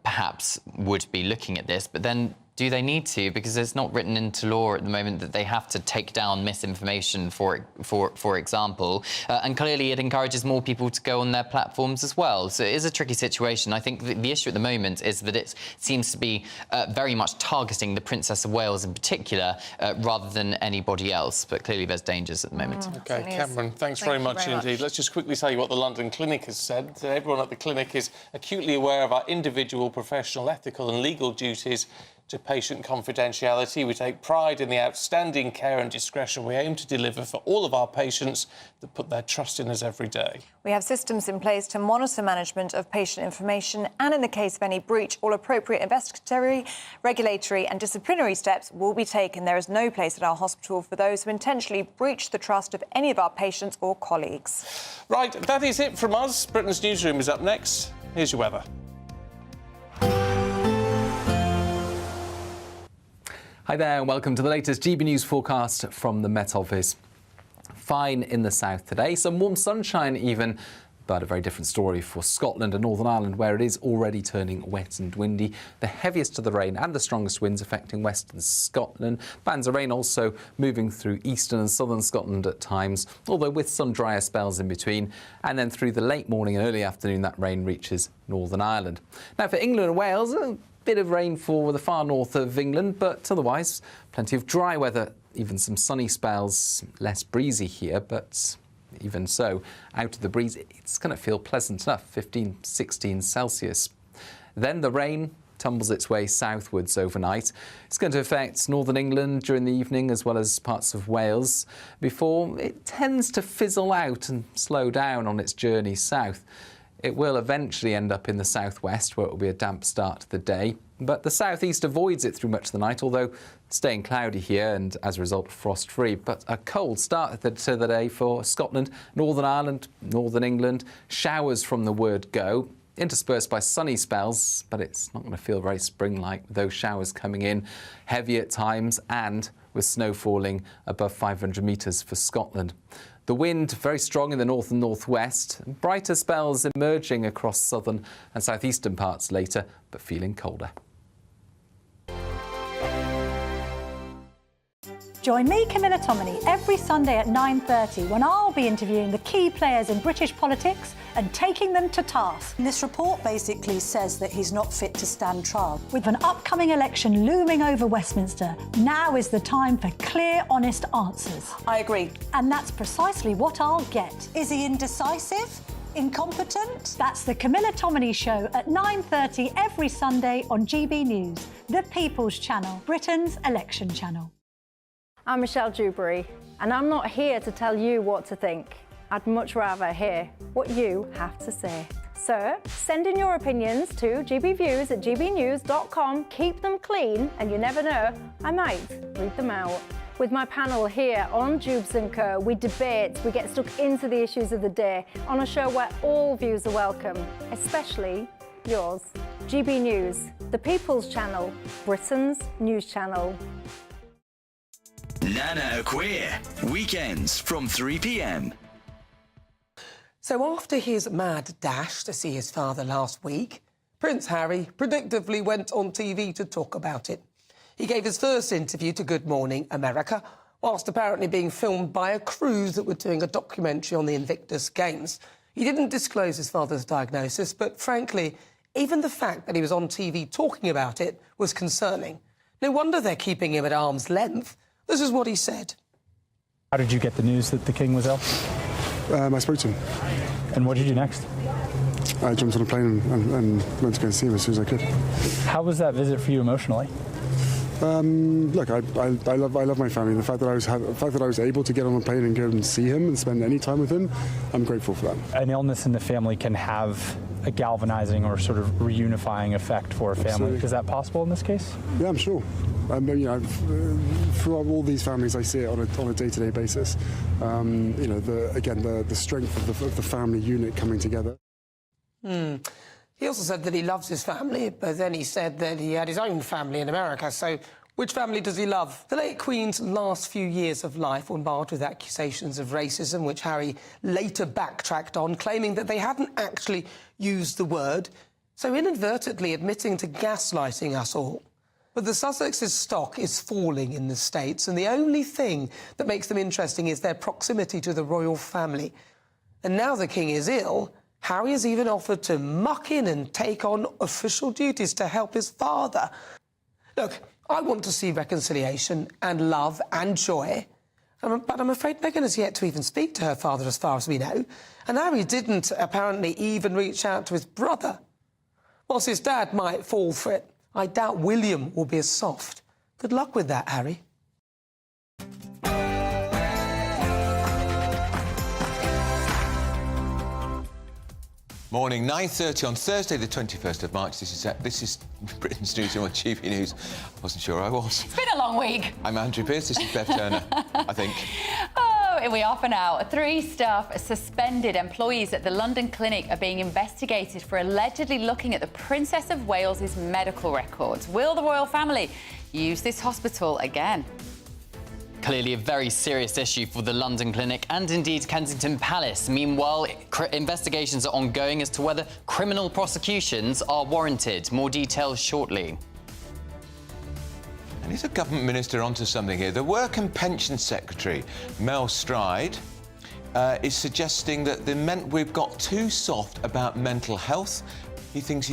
perhaps would be looking at this, but then do they need to? Because it's not written into law at the moment that they have to take down misinformation, for example. And clearly it encourages more people to go on their platforms as well. So it is a tricky situation. I think the issue at the moment is that it seems to be very much targeting the Princess of Wales in particular, rather than anybody else. But clearly there's dangers at the moment. OK, Cameron, thanks very much indeed. Let's just quickly tell you what the London Clinic has said. Everyone at the clinic is acutely aware of our individual, professional, ethical and legal duties to patient confidentiality. We take pride in the outstanding care and discretion we aim to deliver for all of our patients that put their trust in us every day. We have systems in place to monitor management of patient information, and in the case of any breach, all appropriate investigatory, regulatory and disciplinary steps will be taken. There is no place at our hospital for those who intentionally breach the trust of any of our patients or colleagues. Right, that is it from us. Britain's Newsroom is up next. Here's your weather. Hi there and welcome to the latest GB News forecast from the Met Office. Fine in the south today, some warm sunshine even, but a very different story for Scotland and Northern Ireland, where it is already turning wet and windy. The heaviest of the rain and the strongest winds affecting western Scotland. Bands of rain also moving through eastern and southern Scotland at times, although with some drier spells in between. And then through the late morning and early afternoon, that rain reaches Northern Ireland. Now for England and Wales, a bit of rain for the far north of England, but otherwise plenty of dry weather, even some sunny spells, less breezy here, but even so, out of the breeze, it's going to feel pleasant enough, 15, 16 Celsius. Then the rain tumbles its way southwards overnight. It's going to affect northern England during the evening as well as parts of Wales before it tends to fizzle out and slow down on its journey south. It will eventually end up in the southwest, where it will be a damp start to the day. But the southeast avoids it through much of the night, although staying cloudy here and, as a result, frost-free. But a cold start to the day for Scotland, Northern Ireland, Northern England. Showers from the word go, interspersed by sunny spells, but it's not going to feel very spring-like with those showers coming in heavy at times and with snow falling above 500 metres for Scotland. The wind very strong in the north and northwest, brighter spells emerging across southern and southeastern parts later, but feeling colder. Join me, Camilla Tominey, every Sunday at 9:30 when I'll be interviewing the key players in British politics and taking them to task. This report basically says that he's not fit to stand trial. With an upcoming election looming over Westminster, now is the time for clear, honest answers. I agree. And that's precisely what I'll get. Is he indecisive? Incompetent? That's the Camilla Tominey Show at 9:30 every Sunday on GB News, the People's Channel, Britain's election channel. I'm Michelle Dewberry, and I'm not here to tell you what to think. I'd much rather hear what you have to say. So send in your opinions to gbviews@gbnews.com. Keep them clean, and you never know, I might read them out. With my panel here on Jubes & Co, we debate, we get stuck into the issues of the day on a show where all views are welcome, especially yours. GB News, the People's Channel, Britain's news channel. Nana Queer, weekends from 3 p.m. So after his mad dash to see his father last week, Prince Harry predictably went on TV to talk about it. He gave his first interview to Good Morning America, whilst apparently being filmed by a crew that were doing a documentary on the Invictus Games. He didn't disclose his father's diagnosis, but frankly, even the fact that he was on TV talking about it was concerning. No wonder they're keeping him at arm's length. This is what he said. How did you get the news that the king was ill? I spoke to him. And what did you do next? I jumped on a plane and went to go and see him as soon as I could. How was that visit for you emotionally? Look, I love my family. The fact that I was able to get on a plane and go and see him and spend any time with him, I'm grateful for that. An illness in the family can have a galvanizing or sort of reunifying effect for a family. Absolutely. Is that possible in this case? Yeah, I'm sure. Throughout all these families, I see it on a day-to-day basis. The strength of the family unit coming together. He also said that he loves his family, but then he said that he had his own family in America. So which family does he love? The late Queen's last few years of life were marred with accusations of racism, which Harry later backtracked on, claiming that they hadn't actually used the word, so inadvertently admitting to gaslighting us all. But the Sussex's stock is falling in the States, and the only thing that makes them interesting is their proximity to the royal family. And now the king is ill, Harry has even offered to muck in and take on official duties to help his father. Look, I want to see reconciliation and love and joy, but I'm afraid Meghan has yet to even speak to her father as far as we know, and Harry didn't apparently even reach out to his brother. Whilst his dad might fall for it, I doubt William will be as soft. Good luck with that, Harry. Morning, 9:30 on Thursday, the 21st of March. This is Britain's News on TV News. I wasn't sure I was. It's been a long week. I'm Andrew Pearce. This is Beth Turner, I think. Oh, here we are for now. 3 staff suspended employees at the London clinic are being investigated for allegedly looking at the Princess of Wales's medical records. Will the royal family use this hospital again. Clearly a very serious issue for the London Clinic and indeed Kensington Palace. Meanwhile, investigations are ongoing as to whether criminal prosecutions are warranted. More details shortly. And is a government minister onto something here? The Work and Pension Secretary, Mel Stride, is suggesting that we've got too soft about mental health. He thinks